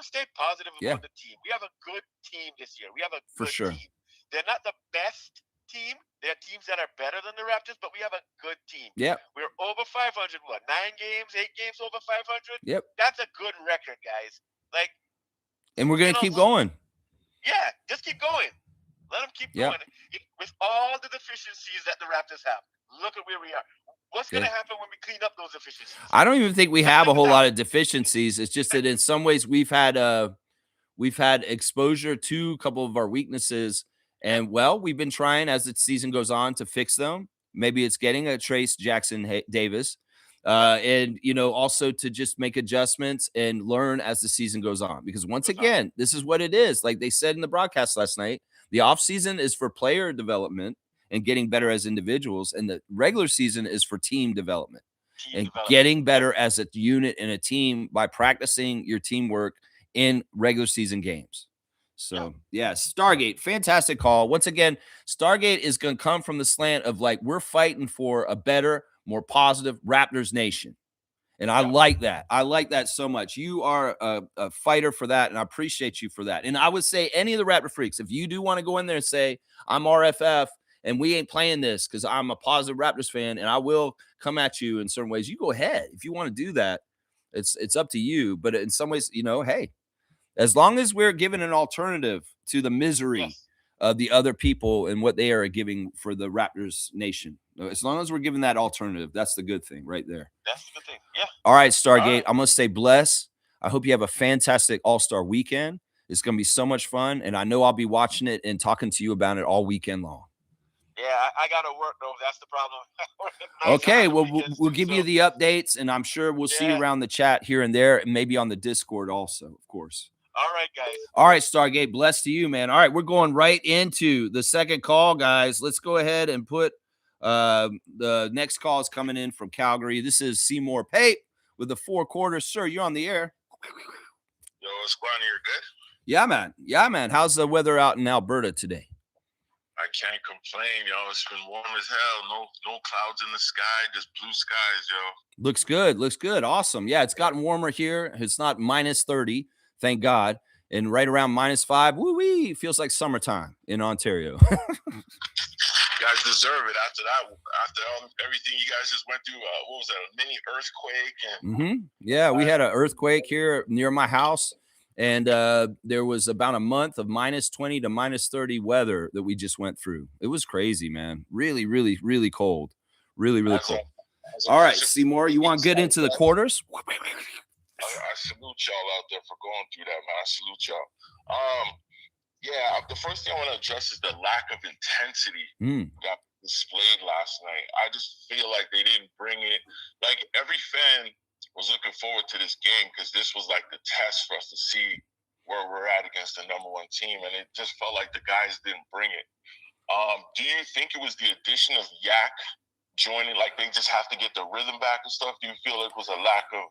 stay positive yeah, about the team. We have a good team this year. We have a for good sure. team. They're not the best team. There are teams that are better than the Raptors, but we have a good team. Yep. We're over 500. What? 9 games, 8 games over 500. Yep. That's a good record, guys. Like, And we're going to keep going. Yeah, just keep going. Let them keep Yep. going. With all the deficiencies that the Raptors have, look at where we are. What's going to happen when we clean up those deficiencies? I don't even think we Just have a look at whole that. lot of deficiencies. It's just that in some ways we've had exposure to a couple of our weaknesses, Yep. and well, we've been trying as the season goes on to fix them. Maybe it's getting a Trace Jackson Davis, Yep. and also to just make adjustments and learn as the season goes on. Because once Goes on. again, this is what it is. Like they said in the broadcast last night, the off season is for player development and getting better as individuals, and the regular season is for team development Team and development. getting better as a unit and a team by practicing your teamwork in regular season games. So, yeah, Stargate, fantastic call. Once again, Stargate is going to come from the slant of like, we're fighting for a better, more positive Raptors nation. And I like that. I like that so much. You are a fighter for that, and I appreciate you for that. And I would say any of the Raptor freaks, if you do want to go in there and say, I'm RFF and we ain't playing this because I'm a positive Raptors fan and I will come at you in certain ways, you go ahead. If you want to do that, it's up to you. But in some ways, hey, as long as we're given an alternative to the misery of the other people and what they are giving for the Raptors nation, as long as we're given that alternative, that's the good thing right there. That's the good thing. Yeah. All right, Stargate. I'm going to say bless. I hope you have a fantastic All-Star weekend. It's going to be so much fun, and I know I'll be watching it and talking to you about it all weekend long. Yeah, I got to work, though. That's the problem. Okay, well, we'll give you the updates, and I'm sure we'll see you around the chat here and there, and maybe on the Discord also, of course. All right, guys. All right, Stargate, bless to you, man. All right, we're going right into the second call, guys. Let's go ahead and put the next call is coming in from Calgary. This is Seymour Pape with the 4 quarters. Sir, you're on the air. Yo, what's going on? You're good? Yeah, man. Yeah, man. How's the weather out in Alberta today? I can't complain, yo. It's been warm as hell. No clouds in the sky, just blue skies, yo. Looks good. Looks good. Awesome. Yeah, it's gotten warmer here. It's not minus 30, thank God. And right around minus 5, woo-wee, feels like summertime in Ontario. You guys deserve it after that. After everything you guys just went through, what was that, a mini earthquake? And Yeah, we had an earthquake here near my house. And there was about a month of minus 20 to minus 30 weather that we just went through. It was crazy, man. Really, really, really cold. Really, really cold. All right, Seymour, you want to get into the quarters? I salute y'all out there for going through that, man. I salute y'all. Yeah, the first thing I want to address is the lack of intensity that displayed last night. I just feel like they didn't bring it. Like every fan was looking forward to this game because this was like the test for us to see where we're at against the number 1 team, and it just felt like the guys didn't bring it. Do you think it was the addition of Yak joining, like they just have to get the rhythm back and stuff? Do you feel it was a lack of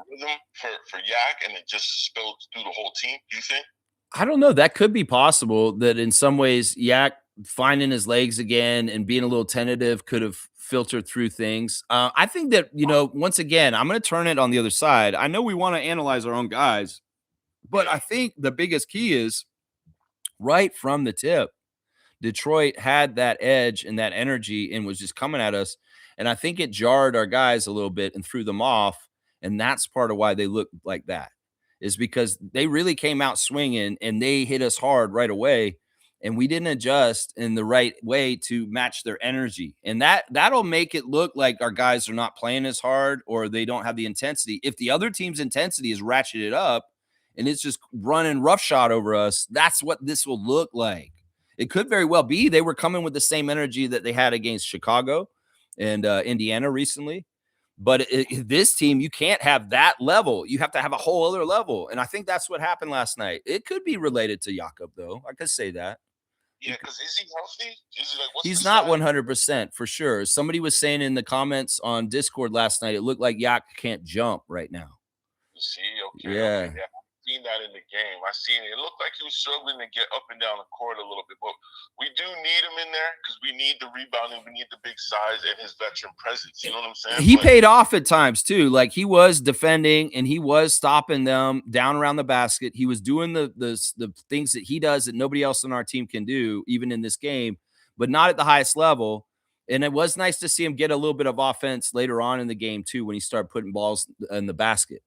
rhythm for Yak and it just spilled through the whole team, do you think? I don't know. That could be possible that in some ways Yak finding his legs again and being a little tentative could have filtered through things. I think that, once again, I'm going to turn it on the other side. I know we want to analyze our own guys, but I think the biggest key is right from the tip. Detroit had that edge and that energy and was just coming at us. And I think it jarred our guys a little bit and threw them off. And that's part of why they looked like that, is because they really came out swinging and they hit us hard right away. and we didn't adjust in the right way to match their energy. And that'll make it look like our guys are not playing as hard or they don't have the intensity. If the other team's intensity is ratcheted up and it's just running roughshod over us, that's what this will look like. It could very well be they were coming with the same energy that they had against Chicago and Indiana recently. But this team, you can't have that level. You have to have a whole other level. And I think that's what happened last night. It could be related to Jakob, though. I could say that. Yeah, because is he healthy? Is he like, he's not 100% for sure. Somebody was saying in the comments on Discord last night, it looked like Yak can't jump right now. You see? Okay. Yeah. Okay, yeah. Seen that in the game. I seen it. It looked like he was struggling to get up and down the court a little bit, but we do need him in there because we need the rebounding, we need the big size and his veteran presence. You know what I'm saying? He paid off at times too. Like he was defending and he was stopping them down around the basket. He was doing the things that he does that nobody else on our team can do, even in this game, but not at the highest level. And it was nice to see him get a little bit of offense later on in the game too, when he started putting balls in the basket.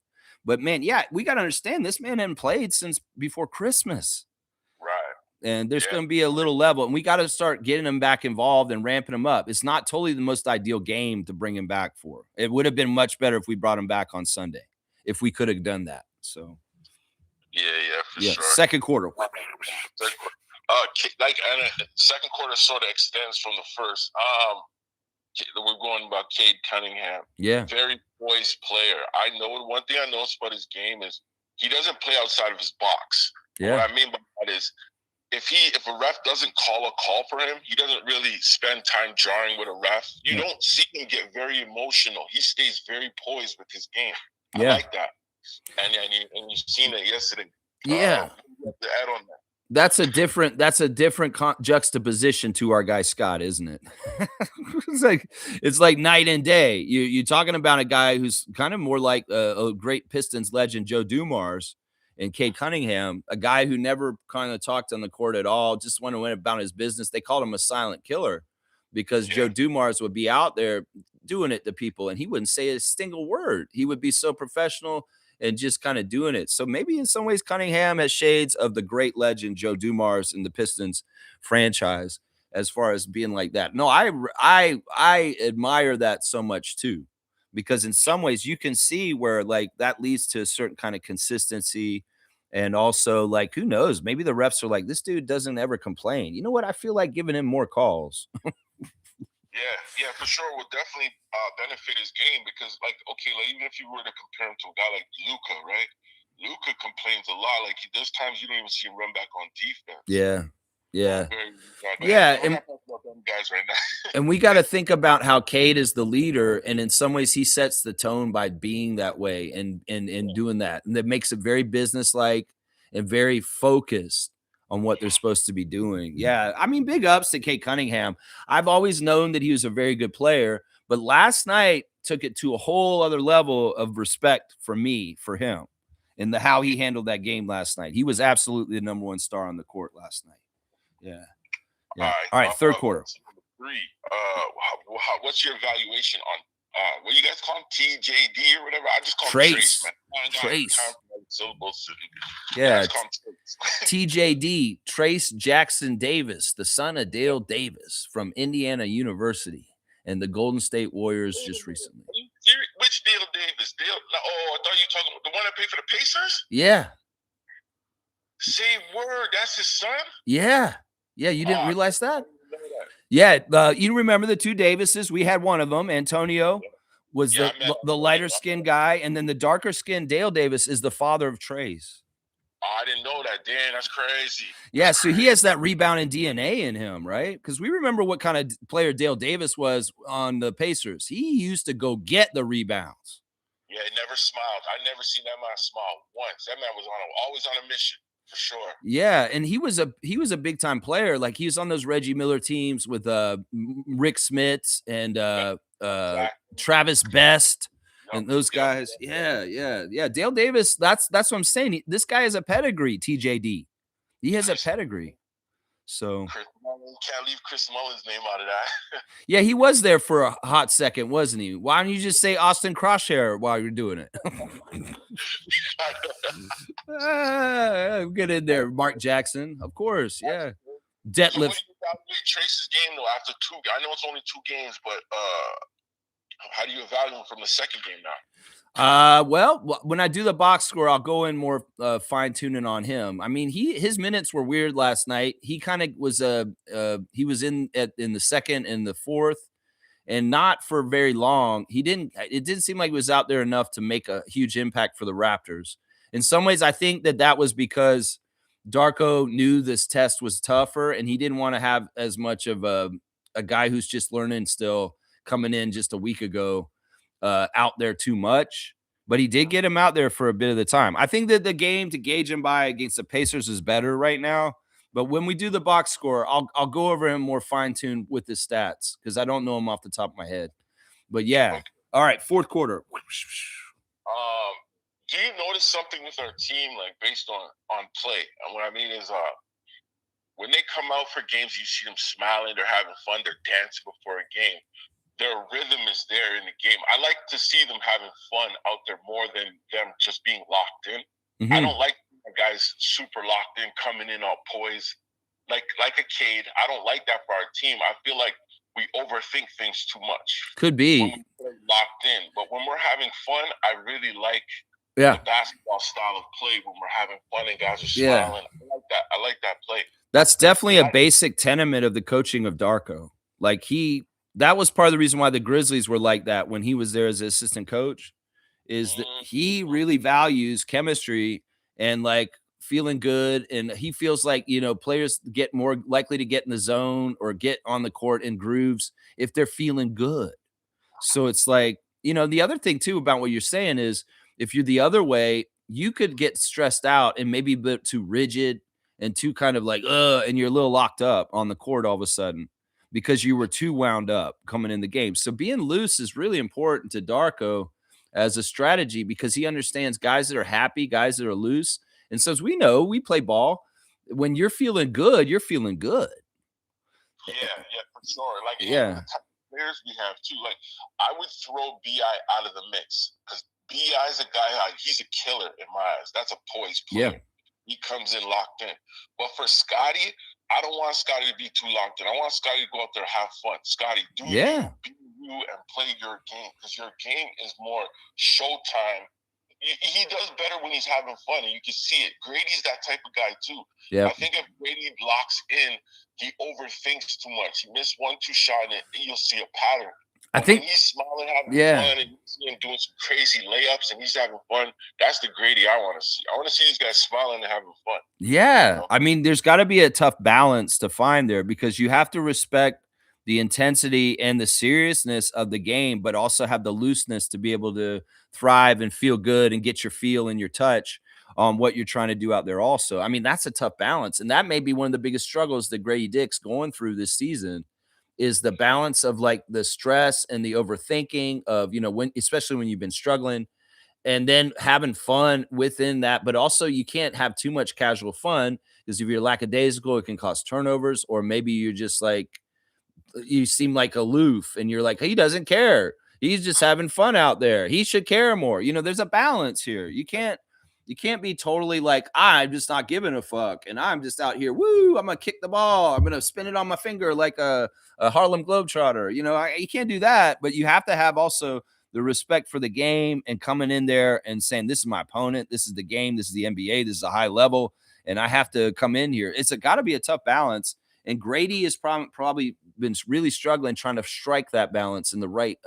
But man, yeah, we got to understand this man hadn't played since before Christmas. Right. And there's going to be a little level, and we got to start getting him back involved and ramping him up. It's not totally the most ideal game to bring him back for. It would have been much better if we brought him back on Sunday, if we could have done that. So, yeah, for sure. Second quarter. Second quarter sort of extends from the first. We're going about Cade Cunningham. Yeah. Very poised player. I know one thing I noticed about his game is he doesn't play outside of his box. Yeah. What I mean by that is if a ref doesn't call a call for him, he doesn't really spend time jarring with a ref. You don't see him get very emotional. He stays very poised with his game. I like that. And you've seen it yesterday. Yeah. To add on that. That's a different juxtaposition to our guy Scott, isn't it? it's like night and day. You're talking about a guy who's kind of more like a great Pistons legend, Joe Dumars, and Cade Cunningham, a guy who never kind of talked on the court at all, just went about his business. They called him a silent killer because Joe Dumars would be out there doing it to people, and he wouldn't say a single word. He would be so professional and just kind of doing it. So maybe in some ways Cunningham has shades of the great legend Joe Dumars in the Pistons franchise as far as being like that. No, I admire that so much too, because in some ways you can see where like that leads to a certain kind of consistency. And also like, who knows, maybe the refs are like, this dude doesn't ever complain. You know what? I feel like giving him more calls. Yeah, for sure. Will definitely benefit his game because, like, okay, like even if you were to compare him to a guy like Luka, right? Luka complains a lot. Like, there's times you don't even see him run back on defense. Yeah. And guys right now. And we got to think about how Cade is the leader, and in some ways he sets the tone by being that way and doing that, and that makes it very businesslike and very focused on what they're supposed to be doing. Yeah, I mean, big ups to Cade Cunningham. I've always known that he was a very good player, but last night took it to a whole other level of respect for me, for him, and how he handled that game last night. He was absolutely the number one star on the court last night. Yeah. All right, third quarter. What's your evaluation on what you guys call him? TJD or whatever? I just call him Trace. Trace. Yeah. TJD, Trace Jackson Davis, the son of Dale Davis from Indiana University and the Golden State Warriors just recently. Which Dale Davis? I thought you were talking about the one that paid for the Pacers? Yeah. Say word, that's his son? Yeah. Yeah, you didn't realize that? Yeah, you remember the two Davises. We had one of them. Antonio was the lighter-skinned guy, and then the darker-skinned Dale Davis is the father of Trace. I didn't know that, Dan. That's crazy. Yeah, so he has that rebounding DNA in him, right? Because we remember what kind of player Dale Davis was on the Pacers. He used to go get the rebounds. Yeah, he never smiled. I never seen that man smile once. That man was always on a mission. For sure. Yeah, and he was a big time player. Like he was on those Reggie Miller teams with Rick Smits and Travis Best and those guys. Yeah. Dale Davis. That's what I'm saying. This guy has a pedigree. TJD. He has a pedigree. So can't leave Chris Mullin's name out of that. Yeah, he was there for a hot second, wasn't he? Why don't you just say Austin Crosshair while you're doing it? Get in there, Mark Jackson, of course. Yeah. deadlift. So what do you evaluate Trace's game though after 2? I know it's only 2 games, but how do you evaluate him from the second game now? Well, when I do the box score, I'll go in more fine tuning on him. I mean, his minutes were weird last night. He kind of was he was in the second and the fourth, and not for very long. It didn't seem like he was out there enough to make a huge impact for the Raptors. In some ways, I think that was because Darko knew this test was tougher, and he didn't want to have as much of a guy who's just learning still coming in just a week ago out there too much. But he did get him out there for a bit of the time. I think that the game to gauge him by against the Pacers is better right now. But when we do the box score, I'll go over him more fine-tuned with his stats because I don't know him off the top of my head. But yeah. Okay. All right, fourth quarter. Do you notice something with our team, like based on play? And what I mean is, when they come out for games, you see them smiling, they're having fun, they're dancing before a game. Their rhythm is there in the game. I like to see them having fun out there more than them just being locked in. I don't like guys super locked in, coming in all poised, like a Cade. I don't like that for our team. I feel like we overthink things too much. Could be when we're locked in, but when we're having fun, I really like the basketball style of play when we're having fun and guys are smiling. I like that play. That's definitely a basic tenement of the coaching of Darko. Like that was part of the reason why the Grizzlies were like that when he was there as an assistant coach, is that he really values chemistry and like feeling good. And he feels like, players get more likely to get in the zone or get on the court in grooves if they're feeling good. So it's like, the other thing too about what you're saying is if you're the other way, you could get stressed out and maybe a bit too rigid and too kind of like, and you're a little locked up on the court all of a sudden because you were too wound up coming in the game. So being loose is really important to Darko as a strategy because he understands guys that are happy, guys that are loose. And so as we know, we play ball. When you're feeling good, you're feeling good. Yeah, for sure. Like, the type of players we have too. Like, I would throw BI out of the mix because BI is a guy, he's a killer in my eyes. That's a poised player. Yeah. He comes in locked in. But for Scotty, I don't want Scotty to be too locked in. I want Scotty to go out there and have fun. Scotty, do you, be you, and play your game because your game is more showtime. He does better when he's having fun, and you can see it. Grady's that type of guy too. Yeah. I think if Grady locks in, he overthinks too much. He missed 1-2 shot, and you'll see a pattern. I think when he's smiling, having fun, and you see him doing some crazy layups, and he's having fun. That's the Grady I want to see. I want to see these guys smiling and having fun. Yeah, I mean, there's got to be a tough balance to find there because you have to respect the intensity and the seriousness of the game, but also have the looseness to be able to thrive and feel good and get your feel and your touch on what you're trying to do out there also. I mean, that's a tough balance, and that may be one of the biggest struggles that Grady Dick's going through this season is the balance of like the stress and the overthinking of, especially when you've been struggling and then having fun within that. But also you can't have too much casual fun because if you're lackadaisical, it can cause turnovers, or maybe you're just like, you seem like aloof and you're like, he doesn't care. He's just having fun out there. He should care more. There's a balance here. You can't be totally like, I'm just not giving a fuck. And I'm just out here. Woo, I'm going to kick the ball. I'm going to spin it on my finger like a Harlem Globetrotter. You can't do that, but you have to have also the respect for the game and coming in there and saying, this is my opponent. This is the game. This is the NBA. This is a high level. And I have to come in here. It's got to be a tough balance. And Grady has probably been really struggling trying to strike that balance in the right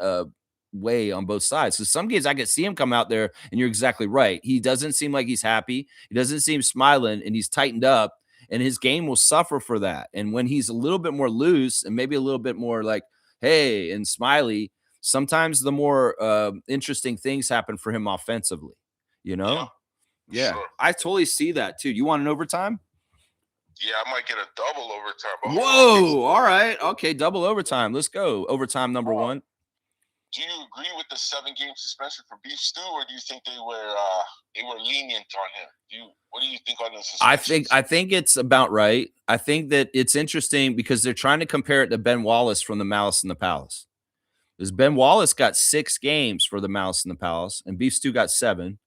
way on both sides. So some games I could see him come out there and you're exactly right. He doesn't seem like he's happy. He doesn't seem smiling and he's tightened up and his game will suffer for that. And when he's a little bit more loose and maybe a little bit more like, hey, and smiley, sometimes the more interesting things happen for him offensively, Yeah. Sure. I totally see that too. You want an overtime? Yeah, I might get a double overtime. Whoa. All right. Okay. Double overtime. Let's go. Overtime number one. Do you agree with the 7-game suspension for Beef Stew, or do you think they were lenient on him? What do you think on this? I think it's about right. I think that it's interesting because they're trying to compare it to Ben Wallace from the Malice in the Palace. Because Ben Wallace got 6 games for the Malice in the Palace, and Beef Stew got 7.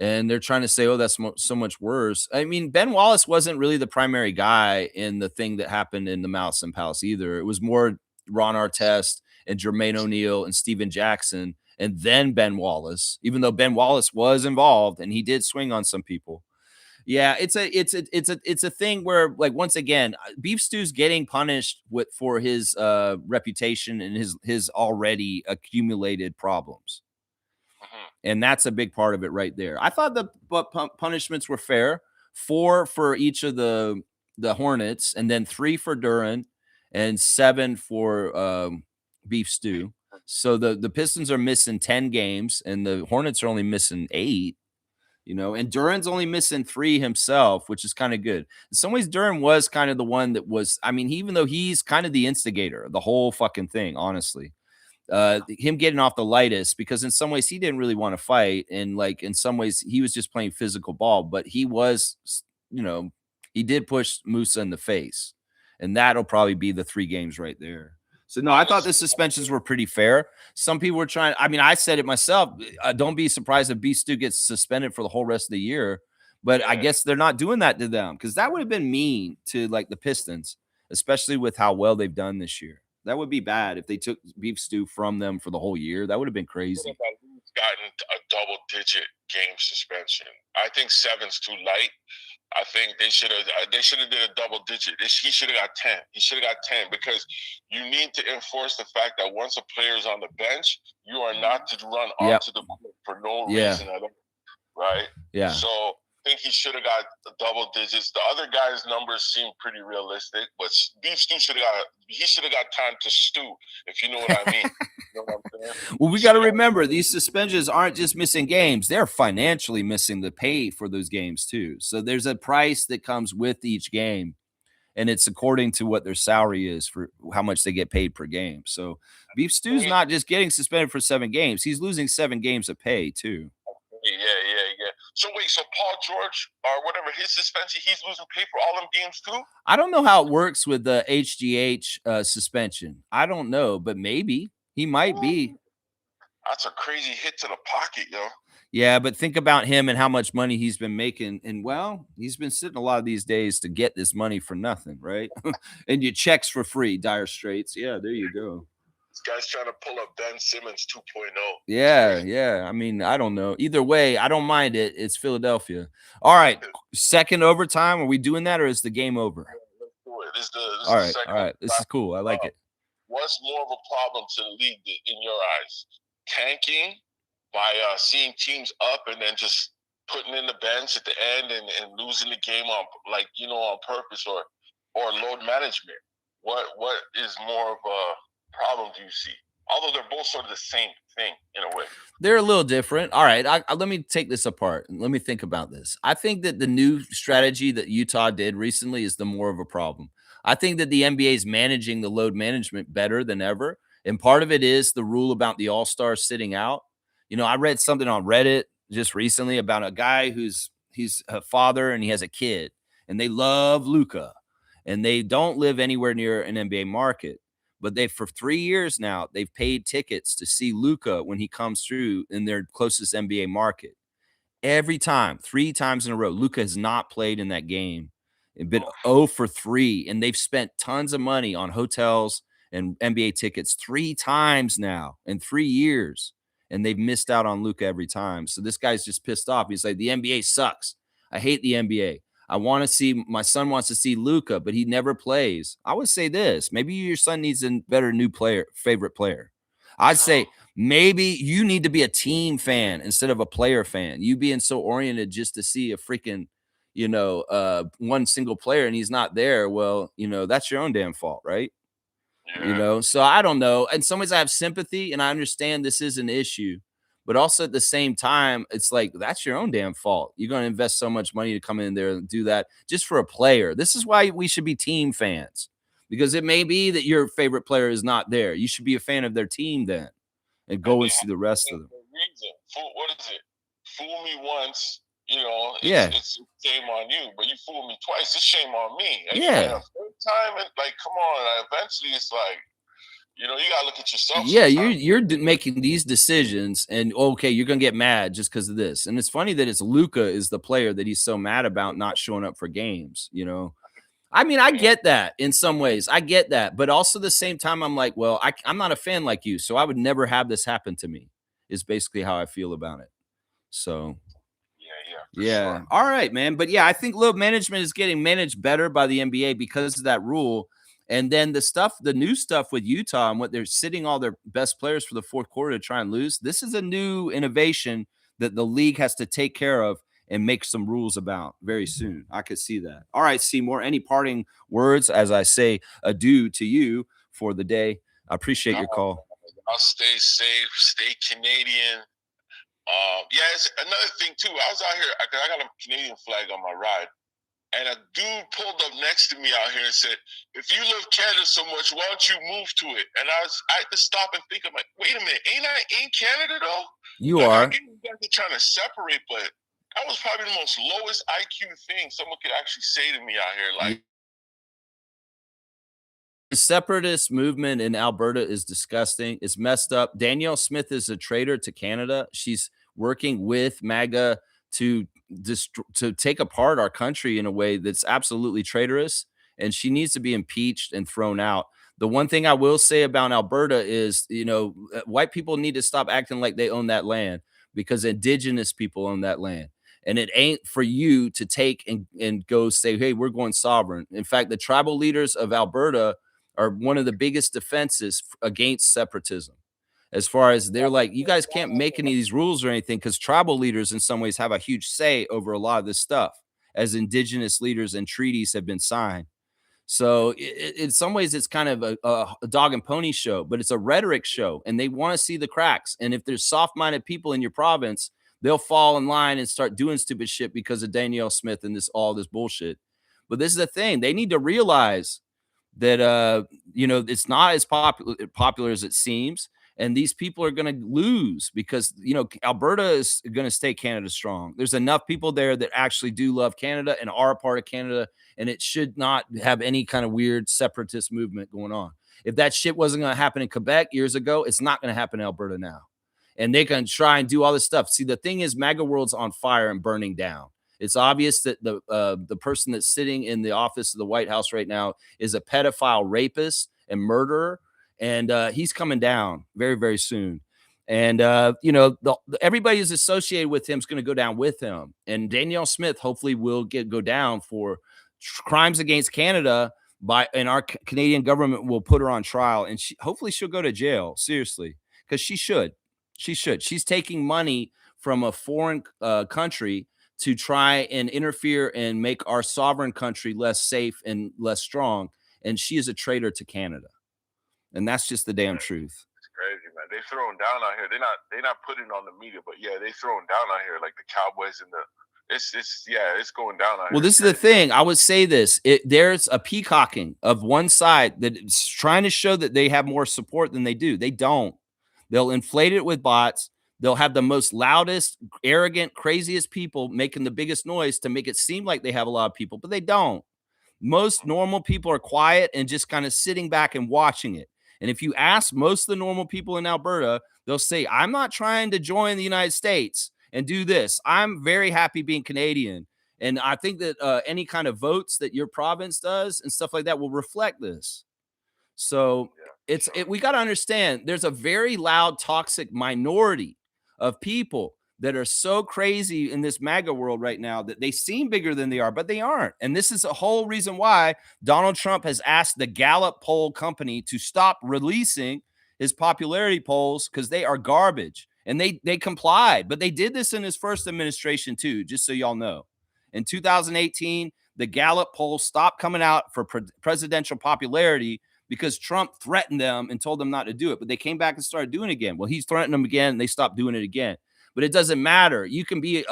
And they're trying to say, oh, that's so much worse. I mean, Ben Wallace wasn't really the primary guy in the thing that happened in the Mouse and Palace either. It was more Ron Artest and Jermaine O'Neal and Steven Jackson, and then Ben Wallace, even though Ben Wallace was involved and he did swing on some people. Yeah, it's a thing where, like, once again, Beef Stew's getting punished for his reputation and his already accumulated problems. And that's a big part of it right there. I thought the punishments were fair. 4 for each of the Hornets, and then 3 for Duran, and 7 for Beef Stew. So the Pistons are missing 10 games, and the Hornets are only missing 8. And Duran's only missing 3 himself, which is kind of good. In some ways, Duran was kind of the one that was, I mean, even though he's kind of the instigator of the whole fucking thing, honestly. Him getting off the lightest, because in some ways he didn't really want to fight, and like in some ways he was just playing physical ball, but he was, he did push Musa in the face, and that'll probably be the 3 games right there. So no, I thought the suspensions were pretty fair. Some people were trying, I mean, I said it myself, don't be surprised if Beast Stew gets suspended for the whole rest of the year, but I guess they're not doing that to them, because that would have been mean to like the Pistons, especially with how well they've done this year. That would be bad if they took Beef Stew from them for the whole year. That would have been crazy. Gotten a double-digit game suspension. I think 7's too light. I think they should have did a double-digit. He should have got 10. He should have got 10, because you need to enforce the fact that once a player is on the bench, you are not to run onto the court for no reason at all. Right? Yeah. So I think he should have got double digits. The other guys' numbers seem pretty realistic, but Beef Stew should have got time to stew, if you know what I mean. You know what I'm saying? Well, we got to remember, these suspensions aren't just missing games; they're financially missing the pay for those games too. So there's a price that comes with each game, and it's according to what their salary is for how much they get paid per game. So Beef Stew's not just getting suspended for 7 games; he's losing 7 games of pay too. Yeah. So wait, so Paul George or whatever, his suspension, he's losing pay for all them games too? I don't know how it works with the HGH suspension. I don't know, but maybe he might be. That's a crazy hit to the pocket, yo. Yeah, but think about him and how much money he's been making. And well, he's been sitting a lot of these days to get this money for nothing, right? And your checks for free, Dire Straits. Yeah, there you go. This guy's trying to pull up Ben Simmons 2.0. Yeah. I mean, I don't know. Either way, I don't mind it. It's Philadelphia. All right. Second overtime. Are we doing that, or is the game over? Let's do it. This is all the right. second All right. This is cool. I like it. What's more of a problem to the league in your eyes? Tanking by seeing teams up and then just putting in the bench at the end and losing the game on purpose, or load management? What is more of a problem do you see? Although they're both sort of the same thing in a way. They're a little different. All right, let me take this apart and let me think about this. I think that the new strategy that Utah did recently is the more of a problem. I think that the NBA is managing the load management better than ever, and part of it is the rule about the All-Stars sitting out. I read something on Reddit just recently about a guy he's a father and he has a kid, and they love Luka, and they don't live anywhere near an NBA market. But for 3 years now, they've paid tickets to see Luka when he comes through in their closest NBA market. Every time, 3 times in a row, Luka has not played in that game. It's been 0 for 3, and they've spent tons of money on hotels and NBA tickets 3 times now in 3 years, and they've missed out on Luka every time. So this guy's just pissed off. He's like, the NBA sucks. I hate the NBA. My son wants to see Luka, but he never plays. I would say this, maybe your son needs a better favorite player. I'd say maybe you need to be a team fan instead of a player fan. You being so oriented just to see a freaking, one single player and he's not there. Well, that's your own damn fault, right? Yeah. So I don't know. In some ways I have sympathy and I understand this is an issue. But also at the same time, it's like, that's your own damn fault. You're going to invest so much money to come in there and do that just for a player. This is why we should be team fans, because it may be that your favorite player is not there. You should be a fan of their team then and go and see the rest of them. What is it? Fool me once, it's shame on you, but you fool me twice, it's shame on me. And yeah. The third time, come on, eventually it's like, You know, you gotta look at yourself. Yeah, sometimes. you're making these decisions, and okay, you're gonna get mad just because of this. And it's funny that it's Luka is the player that he's so mad about not showing up for games. You know, I mean, I get that in some ways, I get that, but also the same time, I'm like, well, I'm not a fan like you, so I would never have this happen to me. Is basically how I feel about it. So. Yeah. Sure. All right, man. But yeah, I think load management is getting managed better by the NBA because of that rule. And then the new stuff with Utah and what they're sitting all their best players for the fourth quarter to try and lose. This is a new innovation that the league has to take care of and make some rules about very soon. I could see that. All right, Seymour, any parting words as I say adieu to you for the day? I appreciate your call. I'll stay safe, stay Canadian. Yeah, it's another thing too. I was out here, I got a Canadian flag on my ride, and a dude pulled up next to me out here and said, "If you love Canada so much, why don't you move to it?" And I had to stop and think. I'm like, wait a minute, ain't I in Canada though? You like, are. I get you guys are trying to separate, but that was probably the most lowest IQ thing someone could actually say to me out here. Like, the separatist movement in Alberta is disgusting. It's messed up. Danielle Smith is a traitor to Canada. She's working with MAGA to take apart our country in a way that's absolutely traitorous, and she needs to be impeached and thrown out. The one thing I will say about Alberta is, white people need to stop acting like they own that land, because Indigenous people own that land. And it ain't for you to take and go say, hey, we're going sovereign. In fact, the tribal leaders of Alberta are one of the biggest defenses against separatism. As far as they're like, you guys can't make any of these rules or anything, because tribal leaders in some ways have a huge say over a lot of this stuff as Indigenous leaders and treaties have been signed. So in some ways, it's kind of a dog and pony show, but it's a rhetoric show, and they want to see the cracks. And if there's soft-minded people in your province, they'll fall in line and start doing stupid shit because of Danielle Smith and all this bullshit. But this is the thing. They need to realize that it's not as popular as it seems, and these people are going to lose because Alberta is going to stay Canada strong. There's enough people there that actually do love Canada and are a part of Canada, and it should not have any kind of weird separatist movement going on. If that shit wasn't going to happen in Quebec years ago, it's not going to happen in Alberta now. And they can try and do all this stuff. See, the thing is, MAGA world's on fire and burning down. It's obvious that the person that's sitting in the office of the White House right now is a pedophile rapist and murderer, and he's coming down very, very soon. And everybody who's associated with him is going to go down with him. And Danielle Smith hopefully will go down for crimes against Canada and our Canadian government will put her on trial, and hopefully she'll go to jail. Seriously, because she should. She should. She's taking money from a foreign country to try and interfere and make our sovereign country less safe and less strong. And she is a traitor to Canada. And that's just the damn truth. It's crazy, man. They throwing down out here. They're not putting on the media, but yeah, they throwing down out here like the Cowboys and it's going down out here. Well, this is the thing. I would say this. There's a peacocking of one side that's trying to show that they have more support than they do. They don't. They'll inflate it with bots. They'll have the most loudest, arrogant, craziest people making the biggest noise to make it seem like they have a lot of people, but they don't. Most normal people are quiet and just kind of sitting back and watching it. And if you ask most of the normal people in Alberta, they'll say, I'm not trying to join the United States and do this. I'm very happy being Canadian. And I think that any kind of votes that your province does and stuff like that will reflect this. So we got to understand there's a very loud, toxic minority of people that are so crazy in this MAGA world right now that they seem bigger than they are, but they aren't. And this is a whole reason why Donald Trump has asked the Gallup poll company to stop releasing his popularity polls because they are garbage. And they complied, but they did this in his first administration too, just so y'all know. In 2018, the Gallup poll stopped coming out for presidential popularity because Trump threatened them and told them not to do it, but they came back and started doing it again. Well, he's threatened them again, and they stopped doing it again. But it doesn't matter. You can be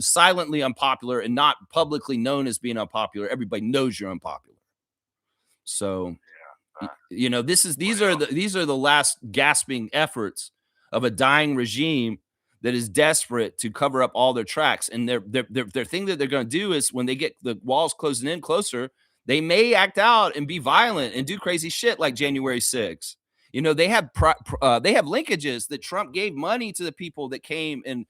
silently unpopular and not publicly known as being unpopular. Everybody knows you're unpopular. So, these are the last gasping efforts of a dying regime that is desperate to cover up all their tracks. And their thing that they're going to do is when they get the walls closing in closer, they may act out and be violent and do crazy shit like January 6th. You know, they have linkages that Trump gave money to the people that came and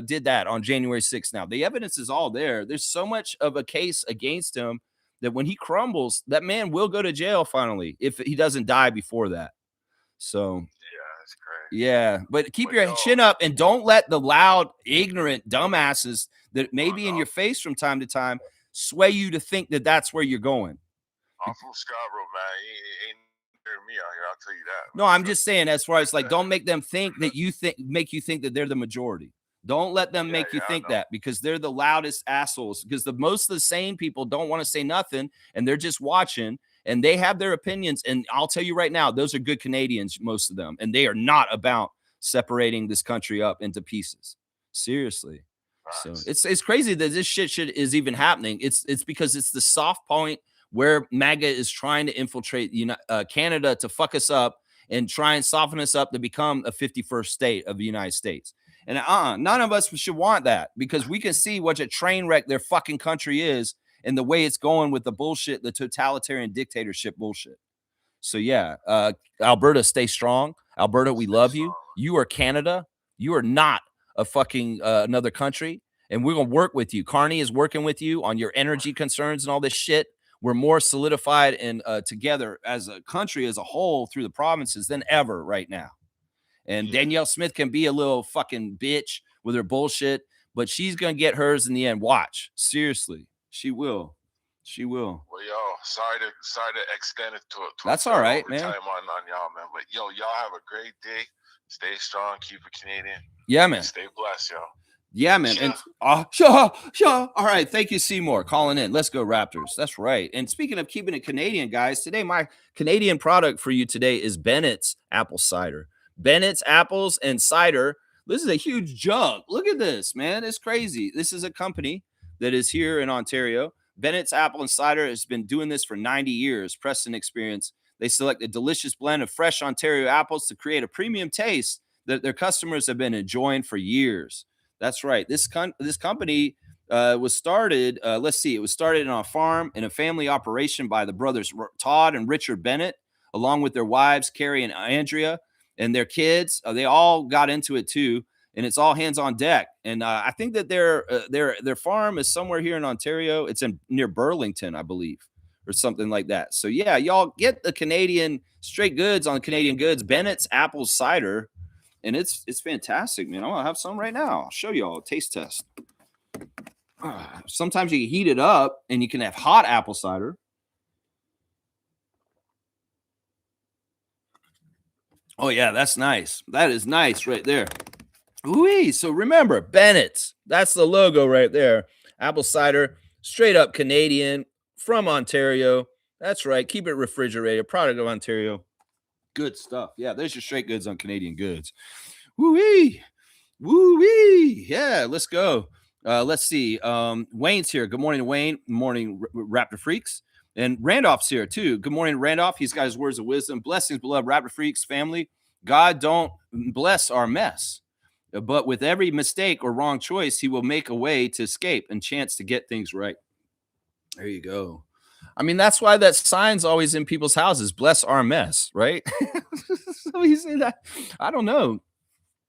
did that on January 6th. Now, the evidence is all there. There's so much of a case against him that when he crumbles, that man will go to jail finally if he doesn't die before that. So, yeah, that's great. Yeah, but keep your chin up and don't let the loud, ignorant dumbasses that may be in your face from time to time sway you to think that that's where you're going. I'm from Scarborough, man. Ain't near me out here. I'll tell you that. No, I'm just saying, as far as like, don't make them think that make you think that they're the majority. Don't let them make you think that, because they're the loudest assholes. Because most of the sane people don't want to say nothing, and they're just watching, and they have their opinions. And I'll tell you right now, those are good Canadians, most of them, and they are not about separating this country up into pieces. Seriously. Nice. So it's crazy that this shit is even happening. It's because it's the soft point where MAGA is trying to infiltrate Canada to fuck us up and try and soften us up to become a 51st state of the United States. And none of us should want that, because we can see what a train wreck their fucking country is and the way it's going with the bullshit, the totalitarian dictatorship bullshit. So yeah, Alberta, stay strong. Alberta, we love you. You are Canada. You are not a fucking another country. And we're going to work with you. Carney is working with you on your energy concerns and all this shit. We're more solidified and together as a country as a whole through the provinces than ever right now. And Danielle Smith can be a little fucking bitch with her bullshit, but she's going to get hers in the end. Watch. Seriously. She will. She will. Well, yo, sorry to extend it to that's all right, man. Time on y'all, man. But yo, y'all have a great day. Stay strong. Keep it Canadian. Yeah, man. Stay blessed, yo. Yeah, man. And sure. All right. Thank you, Seymour, calling in. Let's go, Raptors. That's right. And speaking of keeping it Canadian, guys, today my Canadian product for you today is Bennett's apple cider. Bennett's apples and cider. This is a huge jug. Look at this, man. It's crazy. This is a company that is here in Ontario. Bennett's Apple and Cider has been doing this for 90 years. Preston experience. They select a delicious blend of fresh Ontario apples to create a premium taste that their customers have been enjoying for years. That's right. This company was started, it was started on a farm in a family operation by the brothers Todd and Richard Bennett, along with their wives, Carrie and Andrea, and their kids. They all got into it too, and it's all hands on deck. And I think that their farm is somewhere here in Ontario. It's near Burlington, I believe, or something like that. So yeah, y'all get the Canadian straight goods on Canadian Goods, Bennett's apple cider. And it's fantastic, man. I'm gonna have some right now. I'll show y'all a taste test. Sometimes you can heat it up and you can have hot apple cider. Oh yeah, that's nice. That is nice right there. Ooh, so remember, Bennett's. That's the logo right there. Apple cider, straight up Canadian from Ontario. That's right. Keep it refrigerated. Product of Ontario. Good stuff. Yeah, there's your straight goods on Canadian Goods. Woo-wee. Woo-wee. Yeah, let's go. Let's see. Wayne's here. Good morning, Wayne. Good morning, Raptor Freaks. And Randolph's here, too. Good morning, Randolph. He's got his words of wisdom. Blessings, beloved Raptor Freaks family. God don't bless our mess, but with every mistake or wrong choice, he will make a way to escape and chance to get things right. There you go. I mean, that's why that sign's always in people's houses. Bless our mess, right? So you say that. I don't know.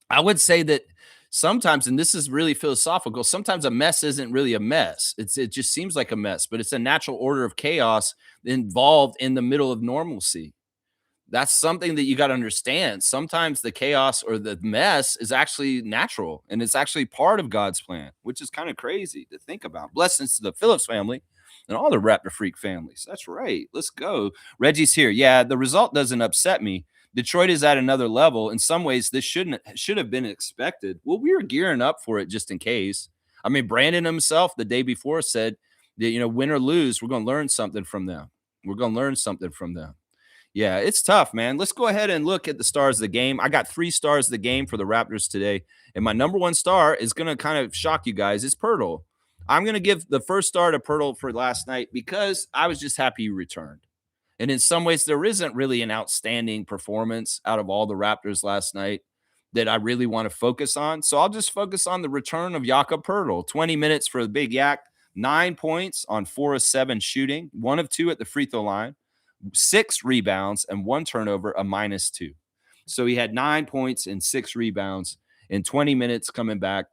I would say that sometimes, and this is really philosophical, sometimes a mess isn't really a mess. It just seems like a mess, but it's a natural order of chaos involved in the middle of normalcy. That's something that you got to understand. Sometimes the chaos or the mess is actually natural, and it's actually part of God's plan, which is kind of crazy to think about. Blessings to the Phillips family and all the Raptor Freak families. That's right. Let's go. Reggie's here. Yeah, the result doesn't upset me. Detroit is at another level. In some ways, this should have been expected. Well, we were gearing up for it just in case. I mean, Brandon himself the day before said that, win or lose, we're going to learn something from them. We're going to learn something from them. Yeah, it's tough, man. Let's go ahead and look at the stars of the game. I got 3 stars of the game for the Raptors today. And my number 1 star is going to kind of shock you guys. It's Pirtle. I'm going to give the first star to Pirtle for last night because I was just happy he returned. And in some ways, there isn't really an outstanding performance out of all the Raptors last night that I really want to focus on. So I'll just focus on the return of Jakob Pirtle. 20 minutes for the Big Yak, 9 points on 4 of 7 shooting, 1 of 2 at the free throw line. 6 rebounds, and 1 turnover, a -2. So he had 9 points and 6 rebounds in 20 minutes coming back.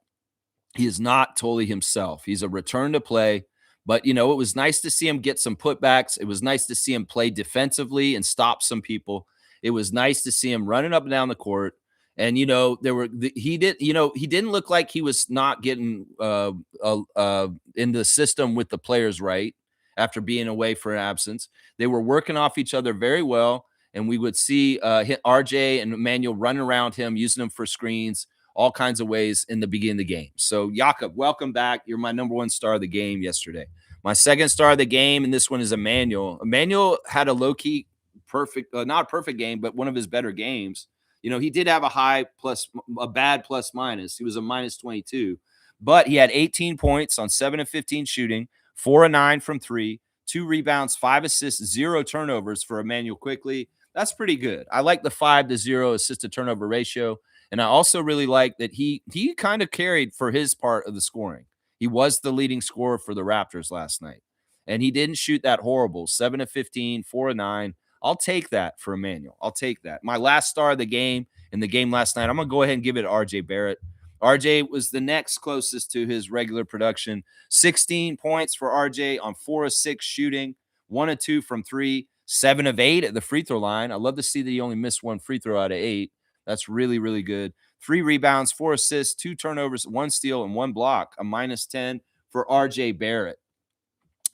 He is not totally himself. He's a return to play. But, it was nice to see him get some putbacks. It was nice to see him play defensively and stop some people. It was nice to see him running up and down the court. And, he didn't look like he was not getting in the system with the players right after being away for an absence. They were working off each other very well. And we would see RJ and Emmanuel running around him, using him for screens, all kinds of ways in the beginning of the game. So, Jakob, welcome back. You're my number 1 star of the game yesterday. My second star of the game, and this one is Emmanuel. Emmanuel had a low-key perfect, not a perfect game, but one of his better games. He did have a bad plus minus. He was a -22, but he had 18 points on 7 of 15 shooting, 4 of 9 from 3, 2 rebounds, 5 assists, 0 turnovers for Emmanuel Quickly. That's pretty good. I like the 5-0 assist to turnover ratio. And I also really like that he kind of carried for his part of the scoring. He was the leading scorer for the Raptors last night. And he didn't shoot that horrible. 7 of 15, 4 of 9. I'll take that for Emmanuel. I'll take that. My last star of the game in the game last night, I'm going to go ahead and give it to RJ Barrett. RJ was the next closest to his regular production. 16 points for RJ on 4 of 6 shooting, 1 of 2 from 3, 7 of 8 at the free throw line. I love to see that he only missed 1 free throw out of 8. That's really, really good. 3 rebounds, 4 assists, 2 turnovers, 1 steal, and 1 block, a -10 for RJ Barrett.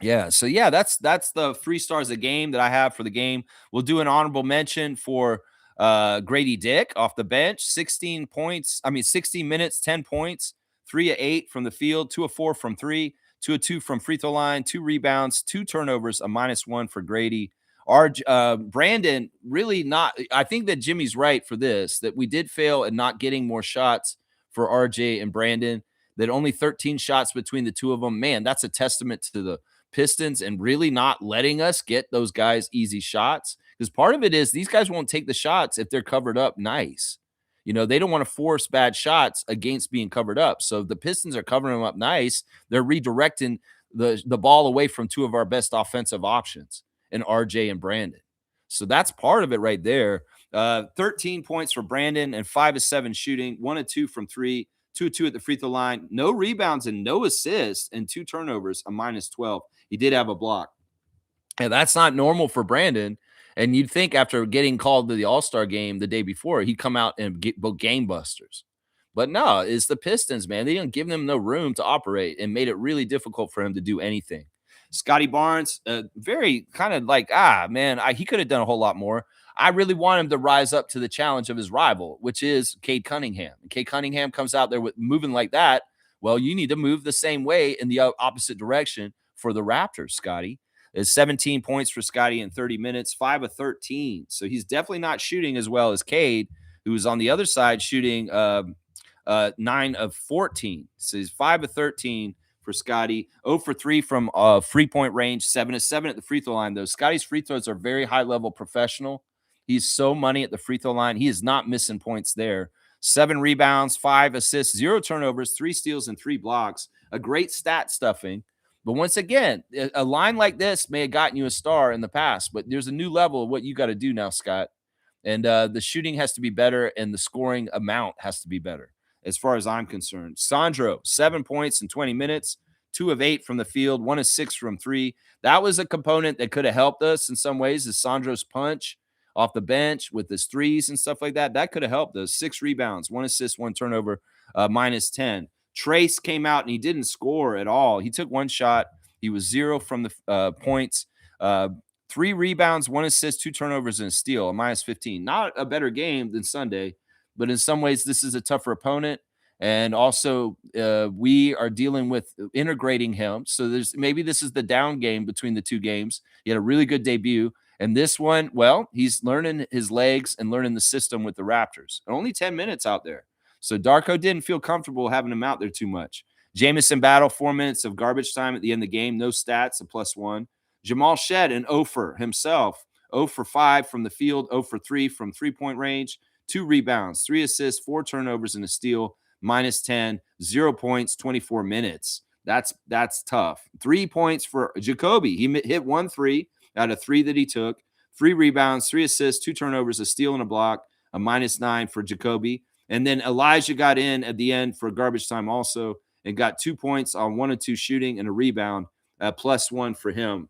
Yeah, so that's the 3 stars a game that I have for the game. We'll do an honorable mention for Grady Dick off the bench, 16 minutes, 10 points, 3 of 8 from the field, 2 of 4 from 3, 2 of 2 from free throw line, 2 rebounds, 2 turnovers, a -1 for Grady. Brandon, really not. I think that Jimmy's right for this, that we did fail at not getting more shots for RJ and Brandon, that only 13 shots between the two of them. Man, that's a testament to the Pistons and really not letting us get those guys easy shots. Because part of it is these guys won't take the shots if they're covered up nice. They don't want to force bad shots against being covered up. So the Pistons are covering them up nice. They're redirecting the ball away from 2 of our best offensive options, and RJ and Brandon. So that's part of it right there. 13 points for Brandon and 5 of 7 shooting, 1 of 2 from 3, 2 of 2 at the free throw line, no rebounds and no assists, and 2 turnovers, a -12. He did have a block. And that's not normal for Brandon. And you'd think after getting called to the All-Star game the day before, he'd come out and get both game busters. But no, it's the Pistons, man. They didn't give them no room to operate and made it really difficult for him to do anything. Scotty Barnes, very kind of like, he could have done a whole lot more. I really want him to rise up to the challenge of his rival, which is Cade Cunningham. And Cade Cunningham comes out there with moving like that. Well, you need to move the same way in the opposite direction for the Raptors, Scotty. Is 17 points for Scotty in 30 minutes, 5 of 13. So he's definitely not shooting as well as Cade, who was on the other side shooting 9 of 14. So he's 5 of 13 for Scotty. 0 for 3 from free-point range, 7 of 7 at the free throw line, though. Scotty's free throws are very high-level professional. He's so money at the free throw line. He is not missing points there. 7 rebounds, 5 assists, 0 turnovers, 3 steals, and 3 blocks. A great stat stuffing. But once again, a line like this may have gotten you a star in the past, but there's a new level of what you got to do now, Scott. And the shooting has to be better, and the scoring amount has to be better, as far as I'm concerned. Sandro, 7 points in 20 minutes, 2 of 8 from the field, 1 of 6 from 3. That was a component that could have helped us in some ways, is Sandro's punch off the bench with his threes and stuff like that. That could have helped us. 6 rebounds, 1 assist, 1 turnover, -10. Trace came out and he didn't score at all. He took 1 shot. He was 0 from the points. 3 rebounds, 1 assist, 2 turnovers, and a steal, a -15. Not a better game than Sunday, but in some ways this is a tougher opponent. And also we are dealing with integrating him. So maybe this is the down game between the 2 games. He had a really good debut. And this one, well, he's learning his legs and learning the system with the Raptors. Only 10 minutes out there. So Darko didn't feel comfortable having him out there too much. Jamison Battle, 4 minutes of garbage time at the end of the game. No stats, a +1. Jamal Shed, an Ofer himself. 0 for 5 from the field, 0 for 3 from three-point range. 2 rebounds, 3 assists, 4 turnovers, and a steal. -10, 0 points, 24 minutes. That's tough. 3 points for Jacoby. He hit 1 3 out of 3 that he took. 3 rebounds, 3 assists, 2 turnovers, a steal and a block, a -9 for Jacoby. And then Elijah got in at the end for garbage time also and got 2 points on 1 and 2 shooting and a rebound, +1 for him.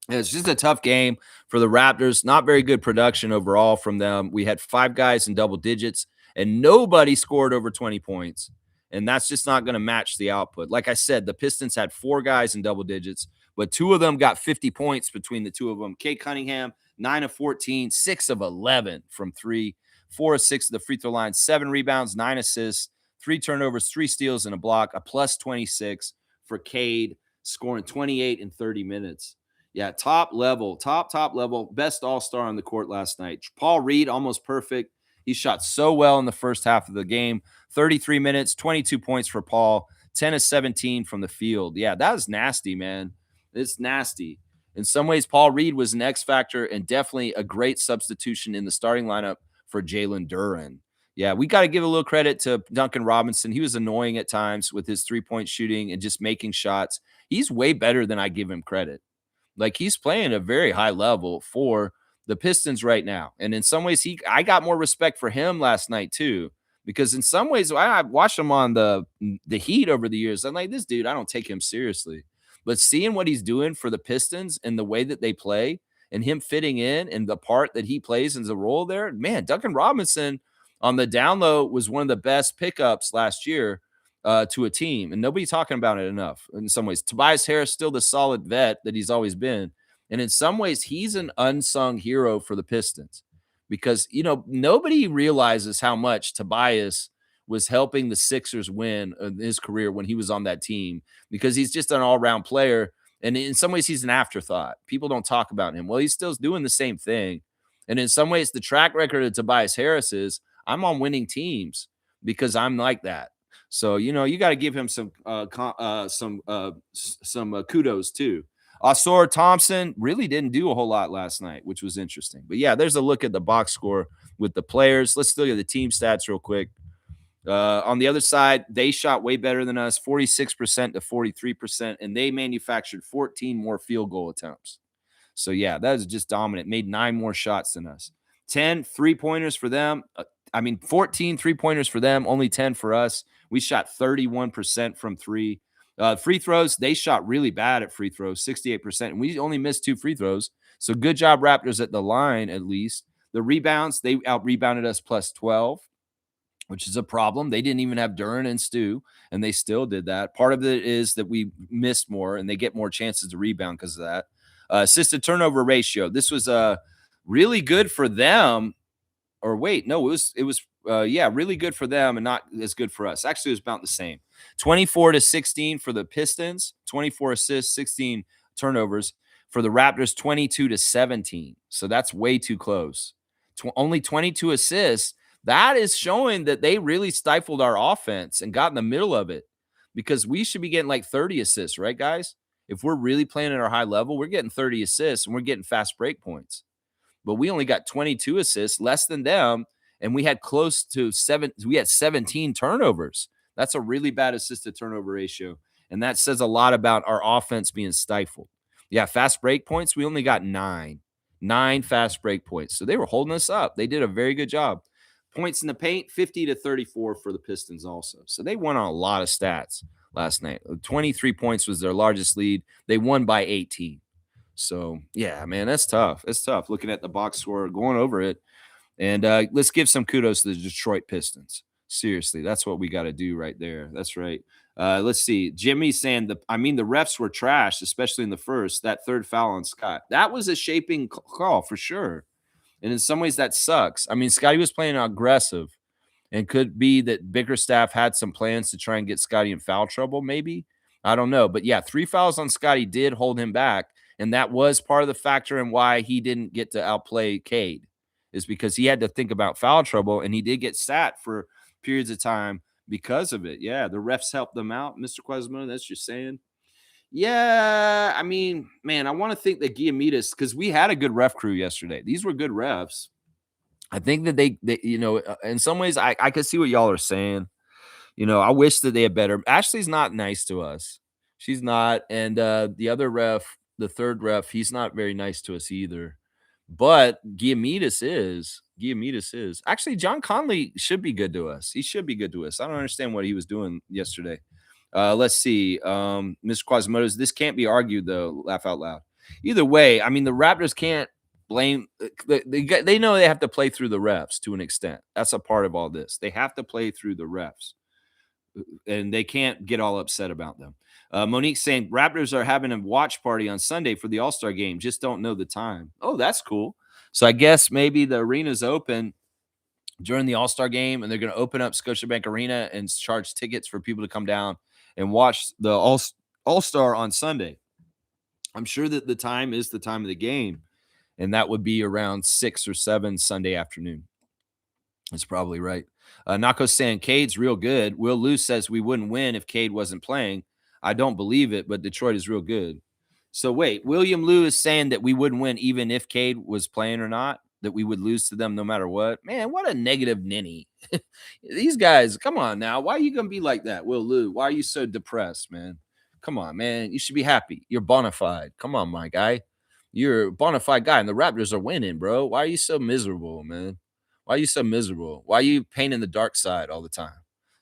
It's just a tough game for the Raptors. Not very good production overall from them. We had 5 guys in double digits, and nobody scored over 20 points. And that's just not going to match the output. Like I said, the Pistons had 4 guys in double digits, but 2 of them got 50 points between the 2 of them. Kate Cunningham, 9 of 14, 6 of 11 from 3, 4 of 6 at the free throw line, 7 rebounds, 9 assists, 3 turnovers, 3 steals, and a block, a +26 for Cade, scoring 28 in 30 minutes. Yeah, top level, best all-star on the court last night. Paul Reed, almost perfect. He shot so well in the first half of the game. 33 minutes, 22 points for Paul, 10 of 17 from the field. Yeah, that was nasty, man. It's nasty. In some ways, Paul Reed was an X factor and definitely a great substitution in the starting lineup for Jalen Duren. Yeah, we got to give a little credit to Duncan Robinson. He was annoying at times with his three-point shooting and just making shots. He's way better than I give him credit. Like, he's playing a very high level for the Pistons right now. And in some ways, I got more respect for him last night too, because in some ways I watched him on the Heat over the years. I'm like, this dude, I don't take him seriously. But seeing what he's doing for the Pistons and the way that they play and him fitting in and the part that he plays in the role there, man, Duncan Robinson on the down low was one of the best pickups last year to a team, and nobody's talking about it enough. In some ways, Tobias Harris still the solid vet that he's always been, and in some ways, he's an unsung hero for the Pistons because nobody realizes how much Tobias was helping the Sixers win in his career when he was on that team because he's just an all-around player, and in some ways, he's an afterthought. People don't talk about him. Well, he's still doing the same thing, and in some ways, the track record of Tobias Harris is I'm on winning teams because I'm like that. So, you got to give him some kudos too. Ausar Thompson really didn't do a whole lot last night, which was interesting. But yeah, there's a look at the box score with the players. Let's look at the team stats real quick. On the other side, they shot way better than us, 46% to 43%, and they manufactured 14 more field goal attempts. So yeah, that is just dominant. Made 9 more shots than us. 10 3-pointers for them. 14 3-pointers for them, only 10 for us. We shot 31% from 3. Free throws, they shot really bad at free throws, 68%. And we only missed 2 free throws. So good job, Raptors, at the line, at least. The rebounds, they out-rebounded us +12, which is a problem. They didn't even have Duren and Stu, and they still did that. Part of it is that we missed more, and they get more chances to rebound because of that. Assisted turnover ratio. This was really good for them. Or wait, no, it was really good for them and not as good for us. Actually, it was about the same. 24-16 for the Pistons, 24 assists, 16 turnovers. For the Raptors, 22-17. So that's way too close. Only 22 assists. That is showing that they really stifled our offense and got in the middle of it because we should be getting like 30 assists, right, guys? If we're really playing at our high level, we're getting 30 assists and we're getting fast break points. But we only got 22 assists, less than them, and we had close to 17 turnovers. That's a really bad assist to turnover ratio, and that says a lot about our offense being stifled. Yeah, fast break points, we only got 9 fast break points. So they were holding us up. They did a very good job. Points in the paint, 50-34 for the Pistons also. So they won on a lot of stats last night. 23 points was their largest lead. They won by 18. So, yeah, man, that's tough. It's tough looking at the box score, going over it. And let's give some kudos to the Detroit Pistons. Seriously, that's what we got to do right there. That's right. Let's see. Jimmy's saying the refs were trash, especially in the first. That third foul on Scott. That was a shaping call for sure. And in some ways, that sucks. I mean, Scotty was playing aggressive, and could be that Bickerstaff had some plans to try and get Scotty in foul trouble, maybe. I don't know. But yeah, 3 fouls on Scotty did hold him back. And that was part of the factor in why he didn't get to outplay Cade, is because he had to think about foul trouble, and he did get sat for periods of time because of it. Yeah, the refs helped them out, Mr. Quasimodo. That's just saying. Yeah, I mean, man, I want to think that Giammitas, because we had a good ref crew yesterday. These were good refs. I think that they in some ways, I could see what y'all are saying. I wish that they had better. Ashley's not nice to us. She's not. And the other ref, the third ref, he's not very nice to us either. But Giamidis is actually John Conley should be good to us. He should be good to us. I don't understand what he was doing yesterday. Let's see. Mr. Quasimodo's, this can't be argued though. Laugh out loud. Either way, I mean the Raptors can't blame they know they have to play through the refs to an extent. That's a part of all this. They have to play through the refs and they can't get all upset about them. Monique saying Raptors are having a watch party on Sunday for the All-Star game. Just don't know the time. Oh, that's cool. So I guess maybe the arena's open during the All-Star game and they're going to open up Scotiabank Arena and charge tickets for people to come down and watch the All-Star on Sunday. I'm sure that the time is the time of the game, and that would be around 6 or 7 Sunday afternoon. That's probably right. Nako's saying Cade's real good. Will Lou says we wouldn't win if Cade wasn't playing. I don't believe it, but Detroit is real good. So wait, William Lou is saying that we wouldn't win even if Cade was playing or not, that we would lose to them no matter what. Man, what a negative ninny. These guys, come on now. Why are you going to be like that, Will Lou? Why are you so depressed, man? Come on, man. You should be happy. You're bona fide. Come on, my guy. You're a bona fide guy, and the Raptors are winning, bro. Why are you so miserable, man? Why are you so miserable? Why are you painting the dark side all the time?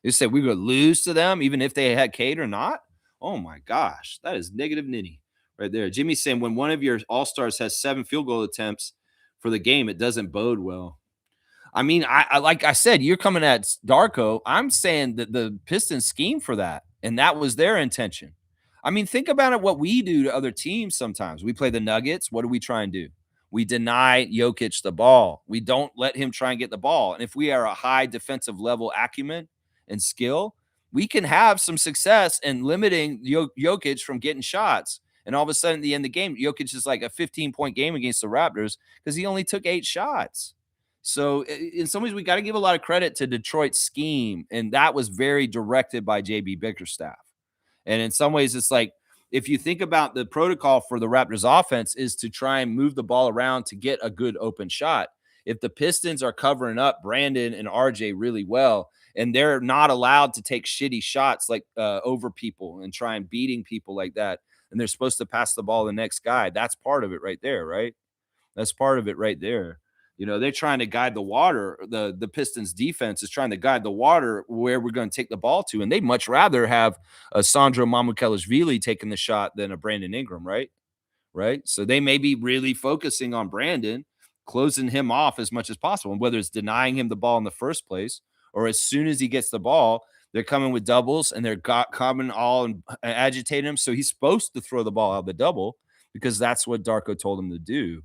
You said we would lose to them even if they had Cade or not? Oh my gosh, that is negative ninny right there. Jimmy's saying when one of your all-stars has 7 field goal attempts for the game, it doesn't bode well. I mean, I like I said, you're coming at Darko. I'm saying that the Pistons scheme for that, and that was their intention. I mean, think about it, what we do to other teams sometimes. We play the Nuggets. What do we try and do? We deny Jokic the ball. We don't let him try and get the ball. And if we are a high defensive level acumen and skill, we can have some success in limiting Jokic from getting shots. And all of a sudden, at the end of the game, Jokic is like a 15-point game against the Raptors because he only took 8 shots. So in some ways, we got to give a lot of credit to Detroit's scheme. And that was very directed by JB Bickerstaff. And in some ways, it's like, if you think about the protocol for the Raptors offense is to try and move the ball around to get a good open shot. If the Pistons are covering up Brandon and RJ really well, and they're not allowed to take shitty shots like over people and try and beating people like that, and they're supposed to pass the ball to the next guy, that's part of it right there, right? That's part of it right there. You know, they're trying to guide the water. The Pistons defense is trying to guide the water where we're going to take the ball to. And they'd much rather have a Sandro Mamukelashvili taking the shot than a Brandon Ingram, right? Right. So they may be really focusing on Brandon, closing him off as much as possible. And whether it's denying him the ball in the first place or as soon as he gets the ball, they're coming with doubles and they're coming all and agitating him. So he's supposed to throw the ball out of the double because that's what Darko told him to do.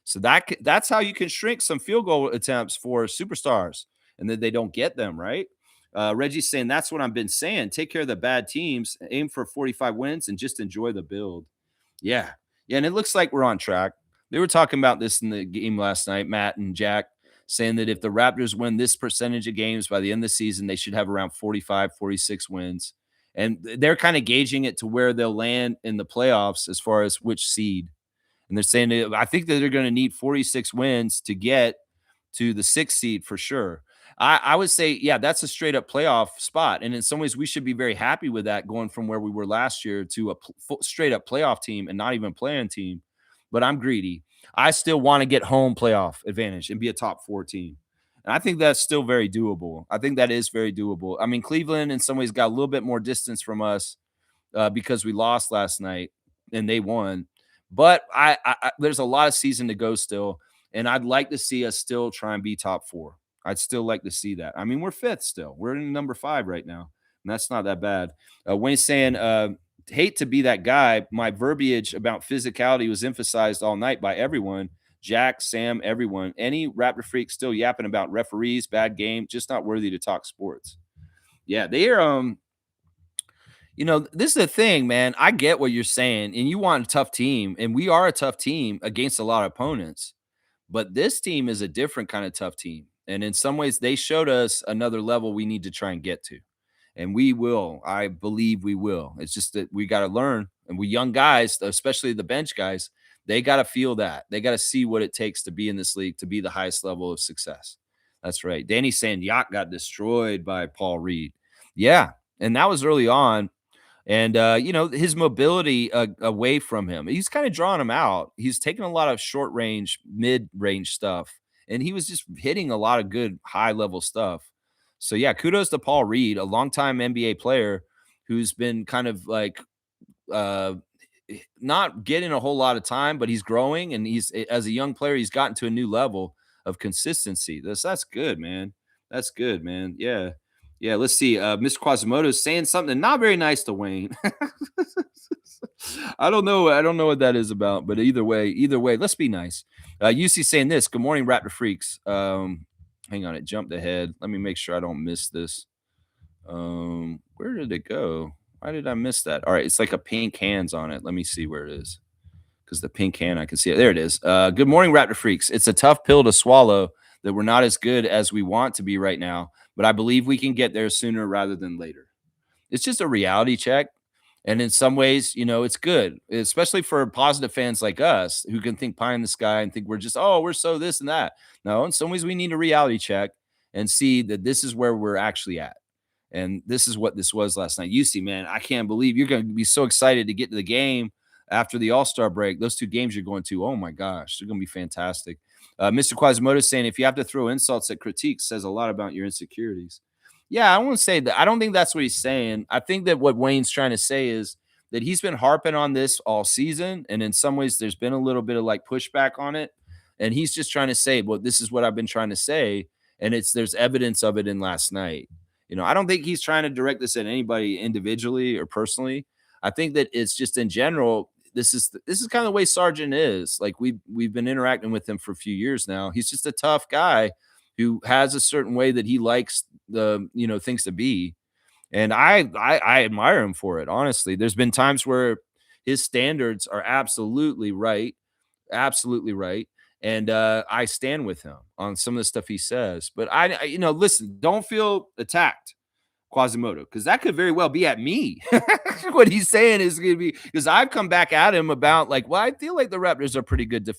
So that's how you can shrink some field goal attempts for superstars and then they don't get them, right? Reggie's saying that's what I've been saying. Take care of the bad teams, aim for 45 wins, and just enjoy the build. Yeah. Yeah, and it looks like we're on track. They were talking about this in the game last night, Matt and Jack, saying that if the Raptors win this percentage of games by the end of the season, they should have around 45, 46 wins. And they're kind of gauging it to where they'll land in the playoffs as far as which seed. And they're saying that I think that they're going to need 46 wins to get to the 6th seed for sure. I would say, yeah, that's a straight up playoff spot. And in some ways, we should be very happy with that going from where we were last year to a straight up playoff team and not even playing team. But I'm greedy. I still want to get home playoff advantage and be a top 4 team. And I think that's still very doable. I think that is very doable. I mean, Cleveland in some ways got a little bit more distance from us because we lost last night and they won. But I there's a lot of season to go still. And I'd like to see us still try and be top 4. I'd still like to see that. I mean, we're 5th still. We're in number 5 right now. And that's not that bad. Wayne's saying, hate to be that guy. My verbiage about physicality was emphasized all night by everyone. Jack, Sam, everyone. Any Raptor freak still yapping about referees, bad game, just not worthy to talk sports. Yeah, they are you know, this is the thing, man. I get what you're saying, and you want a tough team, and we are a tough team against a lot of opponents. But this team is a different kind of tough team. And in some ways, they showed us another level we need to try and get to. And we will. I believe we will. It's just that we got to learn. And we young guys, especially the bench guys, they got to feel that. They got to see what it takes to be in this league, to be the highest level of success. That's right. Danny's saying Yacht got destroyed by Paul Reed. Yeah. And that was early on. And, his mobility away from him, he's kind of drawing him out. He's taking a lot of short range, mid range stuff, and he was just hitting a lot of good high level stuff. So, yeah, kudos to Paul Reed, a longtime NBA player who's been kind of like uh, not getting a whole lot of time, but he's growing. And as a young player, he's gotten to a new level of consistency. That's good, man. That's good, man. Yeah. Yeah, let's see. Mr. Quasimodo is saying something not very nice to Wayne. I don't know. I don't know what that is about, but either way, let's be nice. UC saying this. Good morning, Raptor Freaks. Hang on, it jumped ahead. Let me make sure I don't miss this. Where did it go? Why did I miss that? All right, it's like a pink hands on it. Let me see where it is. Because the pink hand, I can see it. There it is. Good morning, Raptor Freaks. It's a tough pill to swallow that we're not as good as we want to be right now, but I believe we can get there sooner rather than later. It's just a reality check. And in some ways, it's good, especially for positive fans like us who can think pie in the sky and think we're just, oh, we're so this and that. No, in some ways, we need a reality check and see that this is where we're actually at. And this is what this was last night. You see, man, I can't believe you're going to be so excited to get to the game after the All-Star break. Those 2 games you're going to, oh my gosh, they're going to be fantastic. Mr. Quasimodo saying, if you have to throw insults at critiques, says a lot about your insecurities. Yeah, I won't say that. I don't think that's what he's saying. I think that what Wayne's trying to say is that he's been harping on this all season. And in some ways, there's been a little bit of like pushback on it. And he's just trying to say, well, this is what I've been trying to say. And there's evidence of it in last night. I don't think he's trying to direct this at anybody individually or personally. I think that it's just in general. This is kind of the way Sargent is. Like we've been interacting with him for a few years now. He's just a tough guy who has a certain way that he likes the things to be, and I admire him for it. Honestly, there's been times where his standards are absolutely right, and I stand with him on some of the stuff he says. But I listen, don't feel attacked, Quasimodo, because that could very well be at me. What he's saying is going to be, because I've come back at him about like, well, I feel like the Raptors are pretty good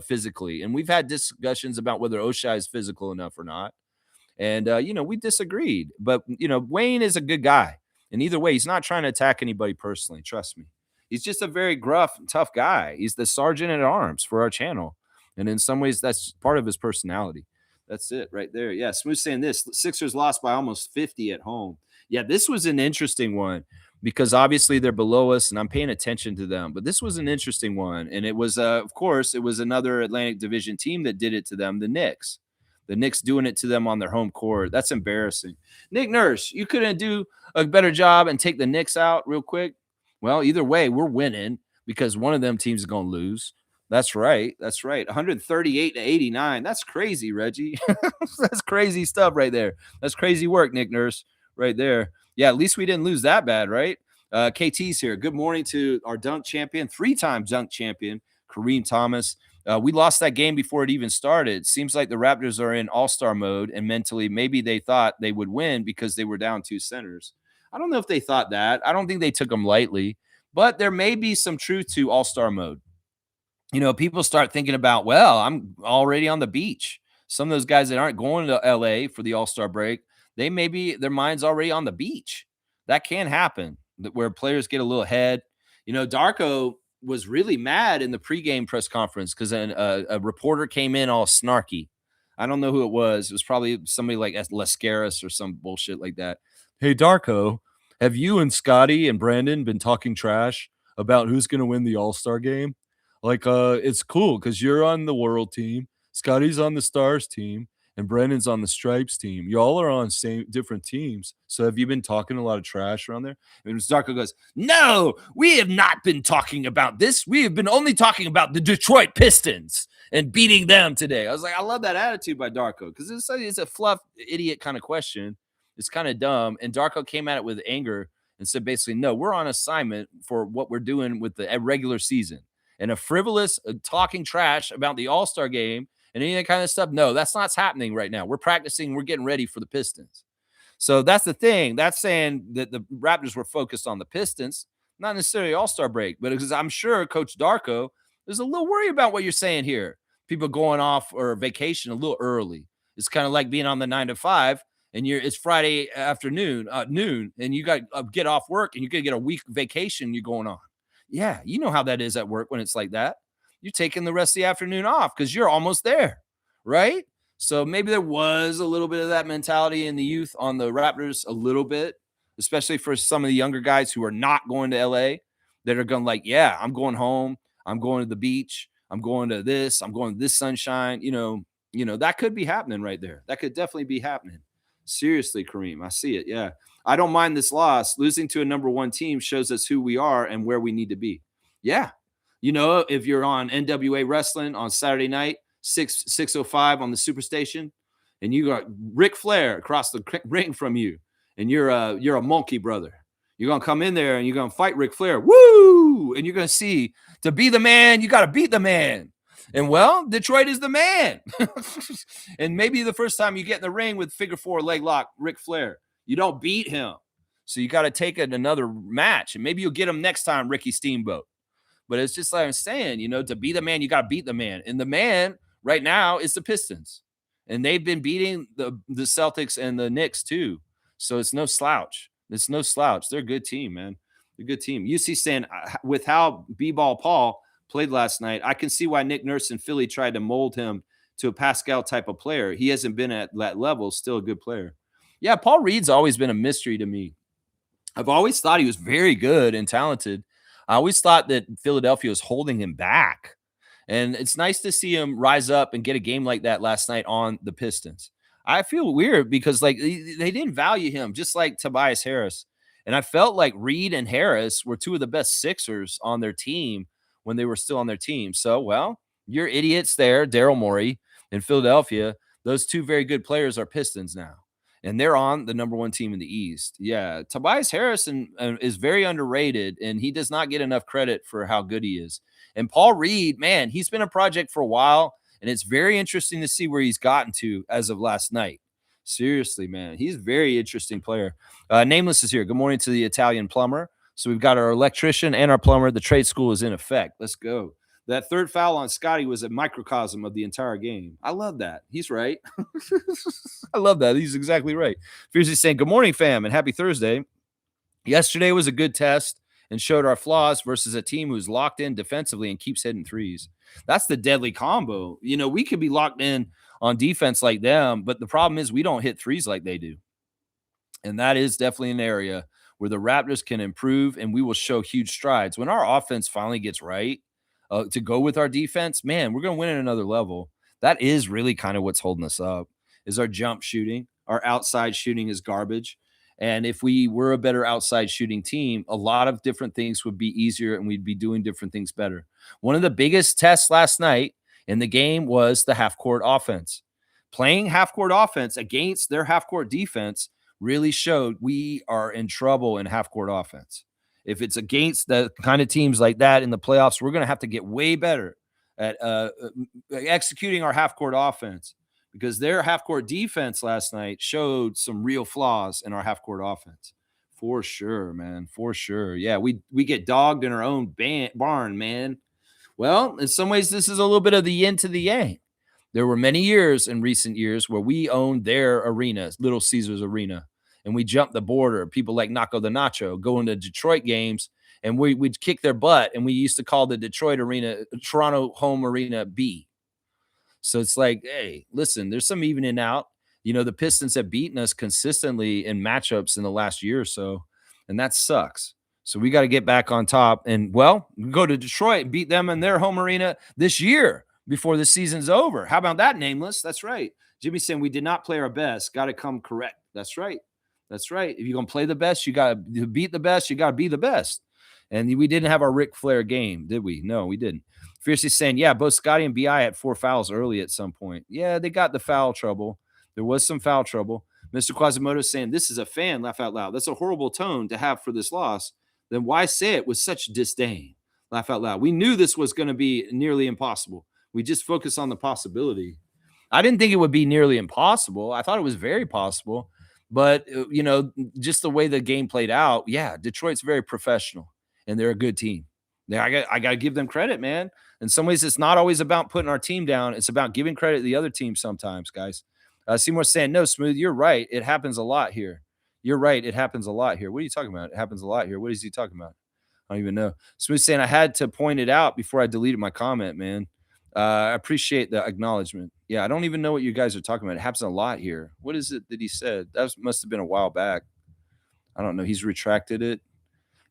physically, and we've had discussions about whether Oshai is physical enough or not. And we disagreed, but Wayne is a good guy, and either way, he's not trying to attack anybody personally. Trust me, he's just a very gruff, tough guy. He's the sergeant at arms for our channel, and in some ways, that's part of his personality. That's it right there. Yeah, Smooth saying this: Sixers lost by almost 50 at home. Yeah, this was an interesting one because obviously they're below us, and I'm paying attention to them. But this was an interesting one, and it was, of course, it was another Atlantic Division team that did it to them, the Knicks. The Knicks doing it to them on their home court. That's embarrassing. Nick Nurse, you couldn't do a better job and take the Knicks out real quick? Well, either way, we're winning because one of them teams is going to lose. That's right. That's right. 138 to 89. That's crazy, Reggie. That's crazy stuff right there. That's crazy work, Nick Nurse, right there. Yeah, at least we didn't lose that bad, right? KT's here. Good morning to our dunk champion, 3-time dunk champion, Kareem Thomas. We lost that game before it even started. Seems like the Raptors are in all-star mode, and mentally maybe they thought they would win because they were down 2 centers. I don't know if they thought that. I don't think they took them lightly, but there may be some truth to all-star mode. People start thinking about, well, I'm already on the beach. Some of those guys that aren't going to LA for the all-star break, they may be, their mind's already on the beach. That can happen, where players get a little ahead. Darko was really mad in the pregame press conference because a reporter came in all snarky. I don't know who it was. It was probably somebody like Lascaris or some bullshit like that. Hey, Darko, have you and Scotty and Brandon been talking trash about who's going to win the All-Star game? Like, it's cool because you're on the World team, Scotty's on the Stars team, and Brandon's on the Stripes team. Y'all are on different teams. So have you been talking a lot of trash around there? And Darko goes, no, we have not been talking about this. We have been only talking about the Detroit Pistons and beating them today. I was like, I love that attitude by Darko because it's a fluff, idiot kind of question. It's kind of dumb. And Darko came at it with anger and said basically, no, we're on assignment for what we're doing with the regular season. And a frivolous talking trash about the All-Star game and any of that kind of stuff. No, that's not happening right now. We're practicing. We're getting ready for the Pistons. So that's the thing. That's saying that the Raptors were focused on the Pistons, not necessarily All-Star break, but because I'm sure Coach Darko is a little worried about what you're saying here. People going off or vacation a little early. It's kind of like being on the 9 to 5 and it's Friday afternoon, noon, and you got to get off work and you're going to get a week vacation you're going on. Yeah, you know how that is at work when it's like that. You're taking the rest of the afternoon off because you're almost there, right? So maybe there was a little bit of that mentality in the youth on the Raptors, a little bit, especially for some of the younger guys who are not going to LA that are going like, yeah, I'm going home. I'm going to the beach. I'm going to this. I'm going to this sunshine. That could be happening right there. That could definitely be happening. Seriously, Kareem, I see it. Yeah. I don't mind this loss. Losing to a number one team shows us who we are and where we need to be. Yeah. If you're on NWA Wrestling on Saturday night, 605 on the Superstation, and you got Ric Flair across the ring from you, and you're a monkey brother. You're going to come in there and you're going to fight Ric Flair. Woo! And you're going to see, to be the man, you got to beat the man. And well, Detroit is the man. And maybe the first time you get in the ring with figure four leg lock Ric Flair, you don't beat him. So you got to take it another match. And maybe you'll get him next time, Ricky Steamboat. But it's just like I'm saying, to be the man, you got to beat the man. And the man right now is the Pistons. And they've been beating the Celtics and the Knicks too. So it's no slouch. It's no slouch. They're a good team, man. They're a good team. UC saying, with how B-Ball Paul played last night, I can see why Nick Nurse in Philly tried to mold him to a Pascal type of player. He hasn't been at that level, still a good player. Yeah, Paul Reed's always been a mystery to me. I've always thought he was very good and talented. I always thought that Philadelphia was holding him back. And it's nice to see him rise up and get a game like that last night on the Pistons. I feel weird because they didn't value him, just like Tobias Harris. And I felt like Reed and Harris were two of the best Sixers on their team when they were still on their team. So, well, you're idiots there, Daryl Morey in Philadelphia. Those two very good players are Pistons now. And they're on the number one team in the East. Yeah, Tobias Harris is very underrated, and he does not get enough credit for how good he is. And Paul Reed, man, he's been a project for a while, and it's very interesting to see where he's gotten to as of last night. Seriously, man, he's a very interesting player. Nameless is here. Good morning to the Italian plumber. So we've got our electrician and our plumber. The trade school is in effect. Let's go. That third foul on Scotty was a microcosm of the entire game. I love that. He's right. I love that. He's exactly right. Fiercely saying, good morning, fam, and happy Thursday. Yesterday was a good test and showed our flaws versus a team who's locked in defensively and keeps hitting threes. That's the deadly combo. We could be locked in on defense like them, but the problem is we don't hit threes like they do. And that is definitely an area where the Raptors can improve, and we will show huge strides. When our offense finally gets right, to go with our defense, man, we're going to win at another level. That is really kind of what's holding us up, is our jump shooting. Our outside shooting is garbage. And if we were a better outside shooting team, a lot of different things would be easier and we'd be doing different things better. One of the biggest tests last night in the game was the half-court offense. Playing half-court offense against their half-court defense really showed we are in trouble in half-court offense. If it's against the kind of teams like that in the playoffs, we're going to have to get way better at executing our half-court offense, because their half-court defense last night showed some real flaws in our half-court offense. For sure, man. For sure. Yeah, we get dogged in our own barn, man. Well, in some ways, this is a little bit of the yin to the yang. There were many years in recent years where we owned their arenas, Little Caesars Arena, and we jumped the border. People like Naco the Nacho going to Detroit games, and we'd kick their butt, and we used to call the Detroit arena, Toronto home arena B. So it's like, hey, listen, there's some evening out. The Pistons have beaten us consistently in matchups in the last year or so, and that sucks. So we got to get back on top, and, well, go to Detroit and beat them in their home arena this year before the season's over. How about that, Nameless? That's right. Jimmy saying we did not play our best. Got to come correct. That's right. That's right. If you're going to play the best, you got to beat the best. You got to be the best. And we didn't have our Ric Flair game, did we? No, we didn't. Fiercely saying, yeah, both Scotty and B.I. had 4 fouls early at some point. Yeah, they got the foul trouble. There was some foul trouble. Mr. Quasimodo saying, this is a fan, laugh out loud. That's a horrible tone to have for this loss. Then why say it with such disdain? Laugh out loud. We knew this was going to be nearly impossible. We just focus on the possibility. I didn't think it would be nearly impossible. I thought it was very possible. But, just the way the game played out, yeah, Detroit's very professional, and they're a good team. I got to give them credit, man. In some ways, it's not always about putting our team down. It's about giving credit to the other team sometimes, guys. Seymour saying, no, Smooth, you're right. It happens a lot here. You're right. It happens a lot here. What are you talking about? It happens a lot here. What is he talking about? I don't even know. Smooth saying, I had to point it out before I deleted my comment, man. I appreciate the acknowledgement. Yeah, I don't even know what you guys are talking about. It happens a lot here. What is it that he said? Must have been a while back. I don't know. He's retracted it.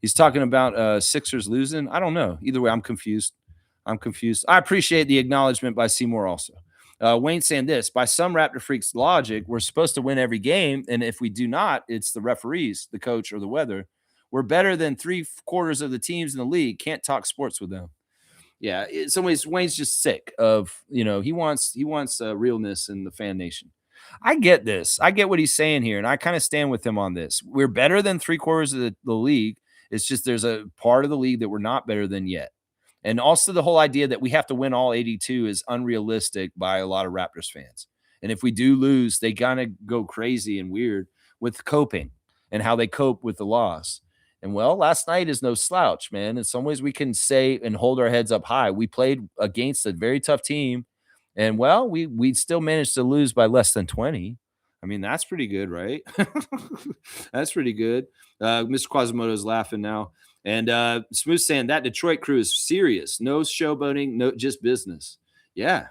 He's talking about Sixers losing. I don't know. Either way, I'm confused. I appreciate the acknowledgement by Seymour also. Wayne saying this, by some Raptor Freaks logic, we're supposed to win every game. And if we do not, it's the referees, the coach, or the weather. We're better than 3/4 of the teams in the league. Can't talk sports with them. Yeah, in some ways, Wayne's just sick of, he wants realness in the fan nation. I get this. I get what he's saying here, and I kind of stand with him on this. We're better than 3/4 of the league. It's just there's a part of the league that we're not better than yet. And also the whole idea that we have to win all 82 is unrealistic by a lot of Raptors fans. And if we do lose, they kind of go crazy and weird with coping and how they cope with the loss. And well, last night is no slouch, man. In some ways, we can say and hold our heads up high. We played against a very tough team, and well, we still managed to lose by less than 20. I mean, that's pretty good, right? That's pretty good. Mr. Quasimodo's laughing now. And Smooth saying that Detroit crew is serious. No showboating, no just business. Yeah.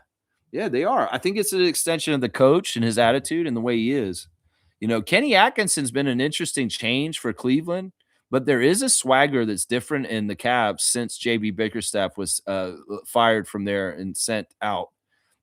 Yeah, they are. I think it's an extension of the coach and his attitude and the way he is. Kenny Atkinson's been an interesting change for Cleveland, but there is a swagger that's different in the Cavs since JB Bickerstaff was fired from there and sent out.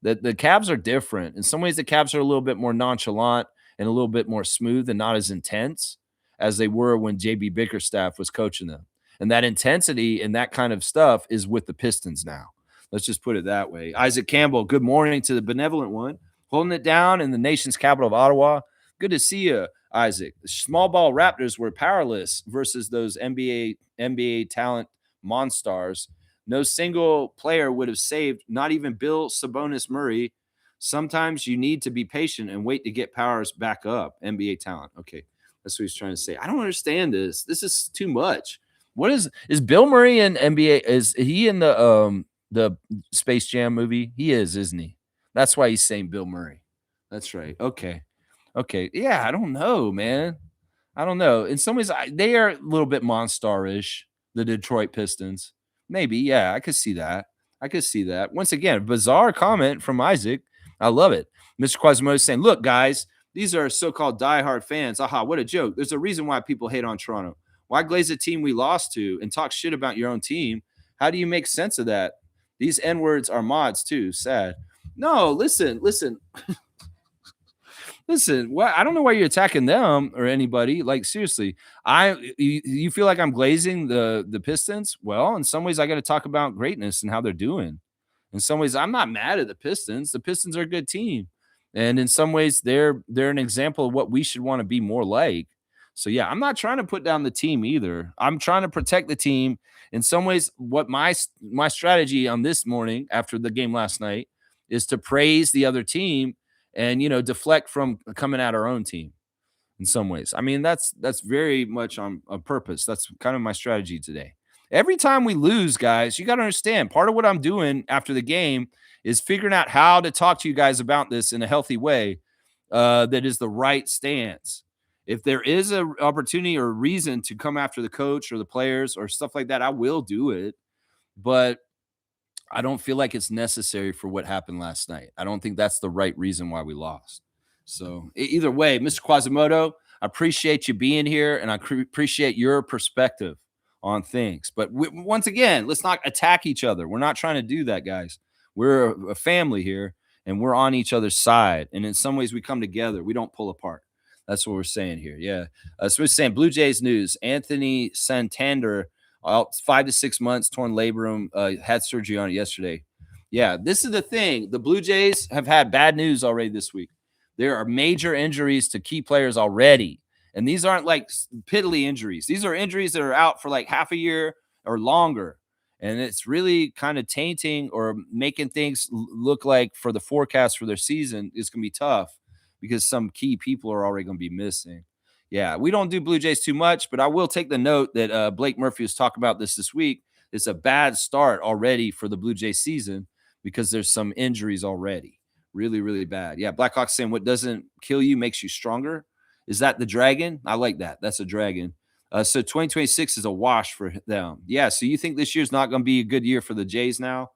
The Cavs are different. In some ways, the Cavs are a little bit more nonchalant and a little bit more smooth and not as intense as they were when JB Bickerstaff was coaching them. And that intensity and that kind of stuff is with the Pistons now. Let's just put it that way. Isaac Campbell, good morning to the benevolent one. Holding it down in the nation's capital of Ottawa. Good to see you, Isaac. The small ball Raptors were powerless versus those NBA talent monsters. No single player would have saved, not even Bill Sabonis Murray. Sometimes you need to be patient and wait to get powers back up. NBA talent. Okay, that's what he's trying to say. I don't understand this. This is too much. What is Bill Murray in NBA? Is he in the Space Jam movie? He is, isn't he? That's why he's saying Bill Murray. That's right. Okay. Yeah, I don't know, man. I don't know. In some ways, they are a little bit monster-ish, the Detroit Pistons. Maybe, yeah, I could see that. Once again, bizarre comment from Isaac. I love it. Mr. Quasimodo is saying, look, guys, these are so-called diehard fans. Aha, what a joke. There's a reason why people hate on Toronto. Why glaze a team we lost to and talk shit about your own team? How do you make sense of that? These N-words are mods too. Sad. No, listen. Listen, I don't know why you're attacking them or anybody. Like, seriously, you feel like I'm glazing the Pistons? Well, in some ways, I got to talk about greatness and how they're doing. In some ways, I'm not mad at the Pistons. The Pistons are a good team, and in some ways, they're an example of what we should want to be more like. So yeah, I'm not trying to put down the team either. I'm trying to protect the team. In some ways, what my strategy on this morning after the game last night is to praise the other team and deflect from coming at our own team in some ways. I mean, that's very much on purpose. That's kind of my strategy today. Every time we lose, guys, you got to understand, part of what I'm doing after the game is figuring out how to talk to you guys about this in a healthy way that is the right stance. If there is an opportunity or reason to come after the coach or the players or stuff like that, I will do it. But I don't feel like it's necessary for what happened last night. I don't think that's the right reason why we lost. So either way, Mr. Quasimodo, I appreciate you being here, and I appreciate your perspective on things. But once again, let's not attack each other. We're not trying to do that, guys. We're a family here, and we're on each other's side. And in some ways, we come together. We don't pull apart. That's what we're saying here. Yeah. So we're saying Blue Jays news. Anthony Santander, 5 to 6 months, torn labrum, had surgery on it yesterday. Yeah, this is the thing. The Blue Jays have had bad news already this week. There are major injuries to key players already. And these aren't like piddly injuries. These are injuries that are out for like half a year or longer. And it's really kind of tainting or making things look like for the forecast for their season is going to be tough because some key people are already going to be missing. Yeah, we don't do Blue Jays too much, but I will take the note that Blake Murphy was talking about this week. It's a bad start already for the Blue Jays season because there's some injuries already, Really, really bad. Yeah, Blackhawk saying what doesn't kill you makes you stronger. Is that the dragon? I like that. That's a dragon. So 2026 is a wash for them. Yeah. So you think this year's not going to be a good year for the Jays now?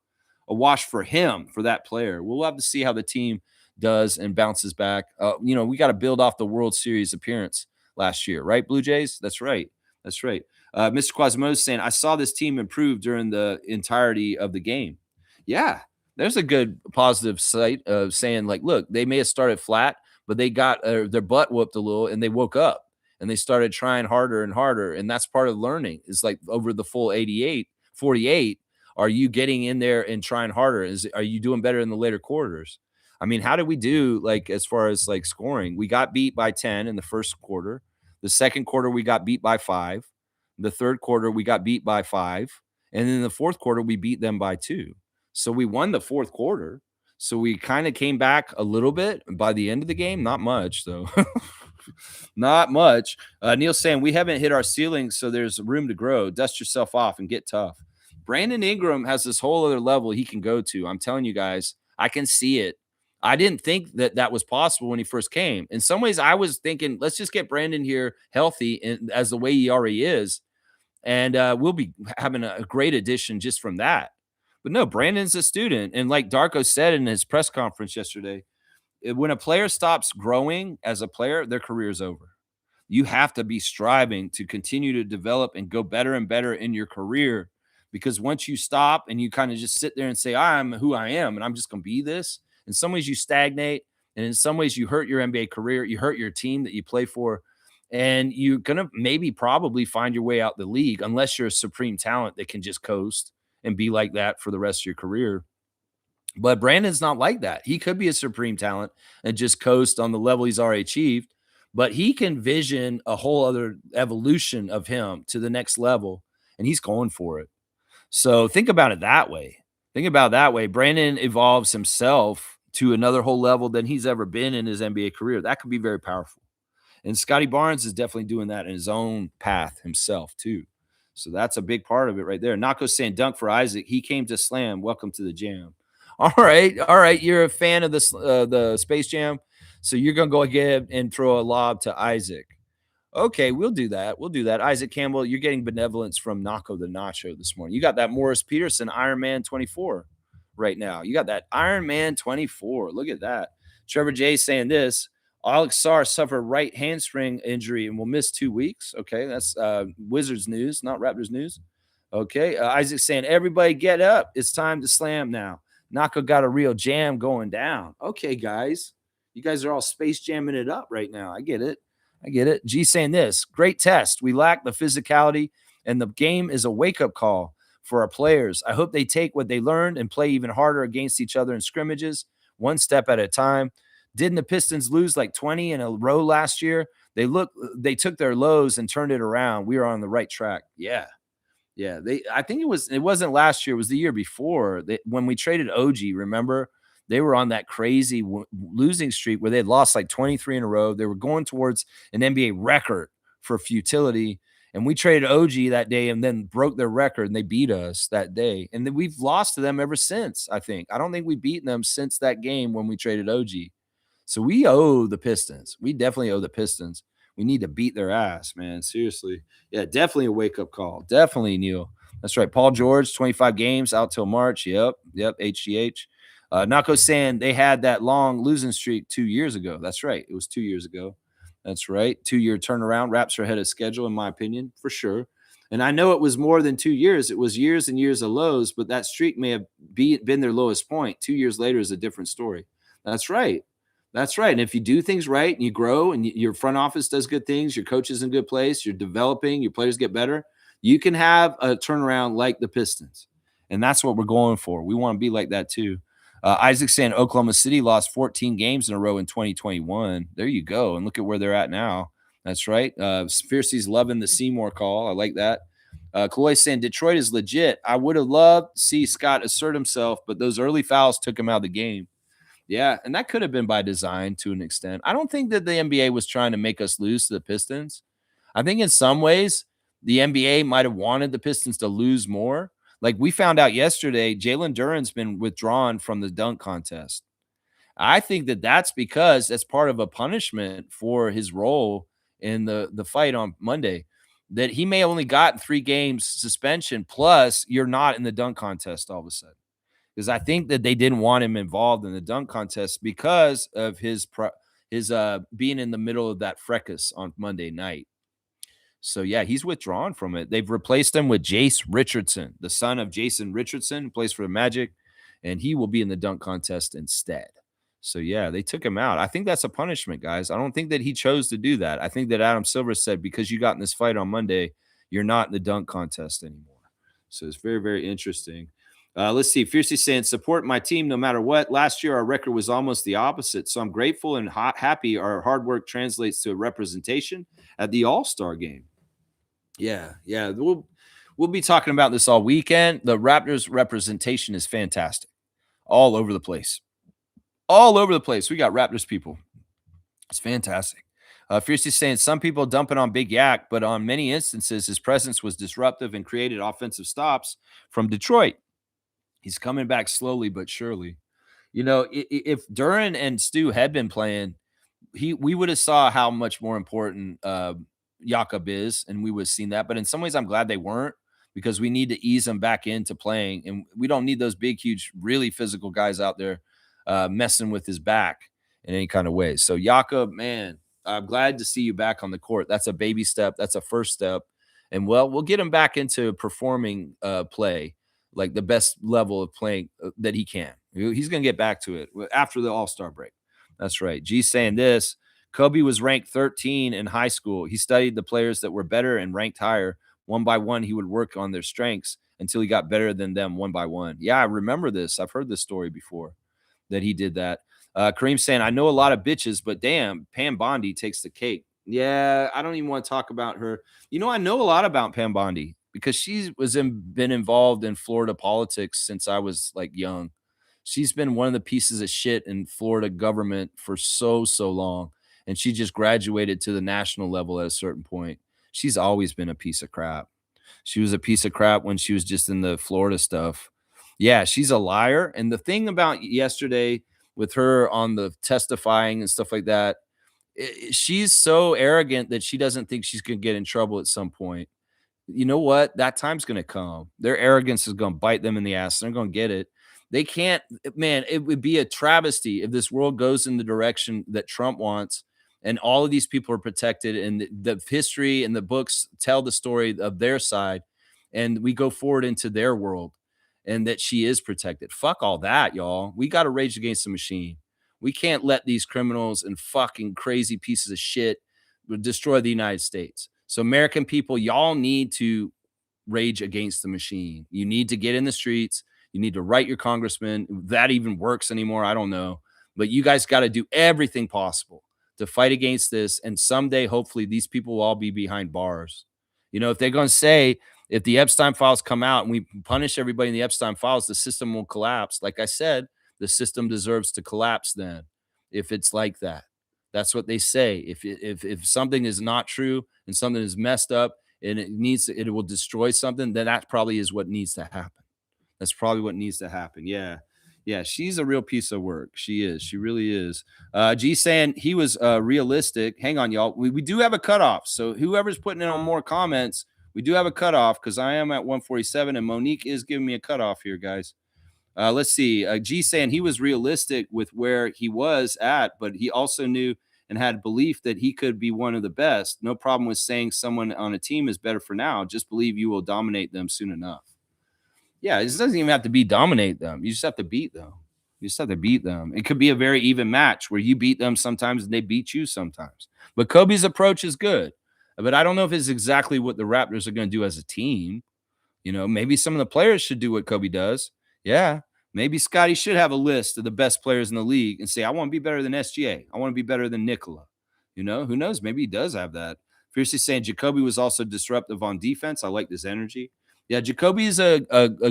A wash for him, for that player. We'll have to see how the team does and bounces back. We got to build off the World Series appearance last year, right? Blue Jays. That's right. That's right. Mr. Quasimodo saying, I saw this team improve during the entirety of the game. Yeah, there's a good positive site of saying, like, look, they may have started flat, but they got their butt whooped a little and they woke up and they started trying harder and harder. And that's part of learning is like over the full 48, are you getting in there and trying harder? Are you doing better in the later quarters? I mean, how did we do like as far as like scoring? We got beat by 10 in the first quarter. The second quarter, we got beat by 5. The third quarter, we got beat by 5. And then the fourth quarter, we beat them by 2. So we won the fourth quarter. So we kind of came back a little bit by the end of the game. Not much, though. Not much. Neil's saying we haven't hit our ceiling, so there's room to grow. Dust yourself off and get tough. Brandon Ingram has this whole other level he can go to. I'm telling you guys, I can see it. I didn't think that that was possible when he first came. In some ways, I was thinking, let's just get Brandon here healthy and as the way he already is. And we'll be having a great addition just from that. But no, Brandon's a student. And like Darko said in his press conference yesterday, when a player stops growing as a player, their career is over. You have to be striving to continue to develop and go better and better in your career. Because once you stop and you kind of just sit there and say, I'm who I am and I'm just going to be this, in some ways you stagnate. And in some ways you hurt your NBA career. You hurt your team that you play for. And you're going to maybe probably find your way out the league unless you're a supreme talent that can just coast and be like that for the rest of your career. But Brandon's not like that. He could be a supreme talent and just coast on the level he's already achieved, but he can vision a whole other evolution of him to the next level, and he's going for it. So think about it that way. Think about it that way. Brandon evolves himself to another whole level than he's ever been in his NBA career. That could be very powerful. And Scotty Barnes is definitely doing that in his own path himself, too. So that's a big part of it right there. Nako's saying dunk for Isaac. He came to slam. Welcome to the jam. All right. You're a fan of the Space Jam, so you're gonna go ahead and throw a lob to Isaac. Okay, we'll do that. Isaac Campbell, you're getting benevolence from Nako the Nacho this morning. You got that Morris Peterson Iron Man 24 right now. You got that Iron Man 24. Look at that. Trevor J saying this. Alex Sarr suffered right hamstring injury and will miss 2 weeks. Okay, that's Wizards news, not Raptors news. Okay, Isaac saying, everybody get up. It's time to slam now. Nako got a real jam going down. Okay, guys. You guys are all space jamming it up right now. I get it. G saying this. Great test. We lack the physicality, and the game is a wake-up call for our players. I hope they take what they learned and play even harder against each other in scrimmages, one step at a time. Didn't the Pistons lose like 20 in a row last year? They took their lows and turned it around. We are on the right track. Yeah. I think it wasn't last year. It was the year before when we traded OG. Remember, they were on that crazy losing streak where they had lost like 23 in a row. They were going towards an NBA record for futility. And we traded OG that day and then broke their record and they beat us that day. And then we've lost to them ever since, I think. I don't think we've beaten them since that game when we traded OG. So we owe the Pistons. We definitely owe the Pistons. We need to beat their ass, man. Seriously. Yeah, definitely a wake-up call. Definitely, Neil. That's right. Paul George, 25 games out till March. Yep, HGH. Nako saying they had that long losing streak 2 years ago. That's right. It was 2 years ago. That's right. 2-year turnaround. Raps are ahead of schedule, in my opinion, for sure. And I know it was more than 2 years. It was years and years of lows, but that streak may have been their lowest point. 2 years later is a different story. That's right. And if you do things right and you grow and your front office does good things, your coach is in a good place, you're developing, your players get better, you can have a turnaround like the Pistons. And that's what we're going for. We want to be like that too. Isaac saying Oklahoma City lost 14 games in a row in 2021. There you go. And look at where they're at now. That's right. Fiercey's loving the Seymour call. I like that. Kaloy saying Detroit is legit. I would have loved to see Scott assert himself, but those early fouls took him out of the game. Yeah, and that could have been by design to an extent. I don't think that the NBA was trying to make us lose to the Pistons. I think in some ways, the NBA might have wanted the Pistons to lose more. Like we found out yesterday, Jalen Duren's been withdrawn from the dunk contest. I think that that's because that's part of a punishment for his role in the fight on Monday, that he may only got 3 games suspension, plus you're not in the dunk contest all of a sudden. Because I think that they didn't want him involved in the dunk contest because of his being in the middle of that fracas on Monday night. So yeah, he's withdrawn from it. They've replaced him with Jace Richardson, the son of Jason Richardson, who plays for the Magic, and he will be in the dunk contest instead. So yeah, they took him out. I think that's a punishment, guys. I don't think that he chose to do that. I think that Adam Silver said, because you got in this fight on Monday, you're not in the dunk contest anymore. So it's very, very interesting. Let's see. Fiercely saying, support my team no matter what. Last year, our record was almost the opposite. So I'm grateful and happy our hard work translates to a representation at the All-Star game. Yeah. We'll be talking about this all weekend. The Raptors representation is fantastic. All over the place. All over the place. We got Raptors people. It's fantastic. Fiercely saying, some people dumping on Big Yak, but on many instances, his presence was disruptive and created offensive stops from Detroit. He's coming back slowly but surely. You know, if Duran and Stu had been playing, we would have saw how much more important Jakob is, and we would have seen that. But in some ways, I'm glad they weren't, because we need to ease them back into playing, and we don't need those big, huge, really physical guys out there messing with his back in any kind of way. So Jakob, man, I'm glad to see you back on the court. That's a baby step. That's a first step. And we'll get him back into performing play, like the best level of playing that he can. He's going to get back to it after the All-Star break. That's right. G's saying this. Kobe was ranked 13 in high school. He studied the players that were better and ranked higher. One by one, he would work on their strengths until he got better than them one by one. Yeah, I remember this. I've heard this story before, that he did that. Kareem saying, I know a lot of bitches, but damn, Pam Bondi takes the cake. Yeah, I don't even want to talk about her. You know, I know a lot about Pam Bondi because she's been involved in Florida politics since I was like young. She's been one of the pieces of shit in Florida government for so long. And she just graduated to the national level at a certain point. She's always been a piece of crap. She was a piece of crap when she was just in the Florida stuff. Yeah, she's a liar. And the thing about yesterday with her on the testifying and stuff like that, she's so arrogant that she doesn't think she's going to get in trouble at some point. You know what? That time's going to come. Their arrogance is going to bite them in the ass. They're going to get it. They can't, man, it would be a travesty if this world goes in the direction that Trump wants and all of these people are protected and the history and the books tell the story of their side and we go forward into their world and that she is protected. Fuck all that, y'all. We got to rage against the machine. We can't let these criminals and fucking crazy pieces of shit destroy the United States. So American people, y'all need to rage against the machine. You need to get in the streets. You need to write your congressman. If that even works anymore, I don't know. But you guys got to do everything possible to fight against this. And someday, hopefully, these people will all be behind bars. You know, if they're going to say, if the Epstein files come out and we punish everybody in the Epstein files, the system will collapse. Like I said, the system deserves to collapse then if it's like that. That's what they say. If something is not true and something is messed up and it will destroy something, then that probably is what needs to happen. That's probably what needs to happen. Yeah. Yeah, she's a real piece of work. She is. She really is. G saying he was realistic. Hang on, y'all. We do have a cutoff. So whoever's putting in on more comments, we do have a cutoff because I am at 147 and Monique is giving me a cutoff here, guys. Let's see. G saying he was realistic with where he was at, but he also knew and had belief that he could be one of the best. No problem with saying someone on a team is better for now. Just believe you will dominate them soon enough. Yeah, it doesn't even have to be dominate them. You just have to beat them. You just have to beat them. It could be a very even match where you beat them sometimes and they beat you sometimes. But Kobe's approach is good. But I don't know if it's exactly what the Raptors are going to do as a team. You know, maybe some of the players should do what Kobe does. Yeah, maybe Scotty should have a list of the best players in the league and say, I want to be better than SGA. I want to be better than Nikola. You know, who knows? Maybe he does have that. Fiercely saying Jacoby was also disruptive on defense. I like this energy. Yeah, Jacoby is a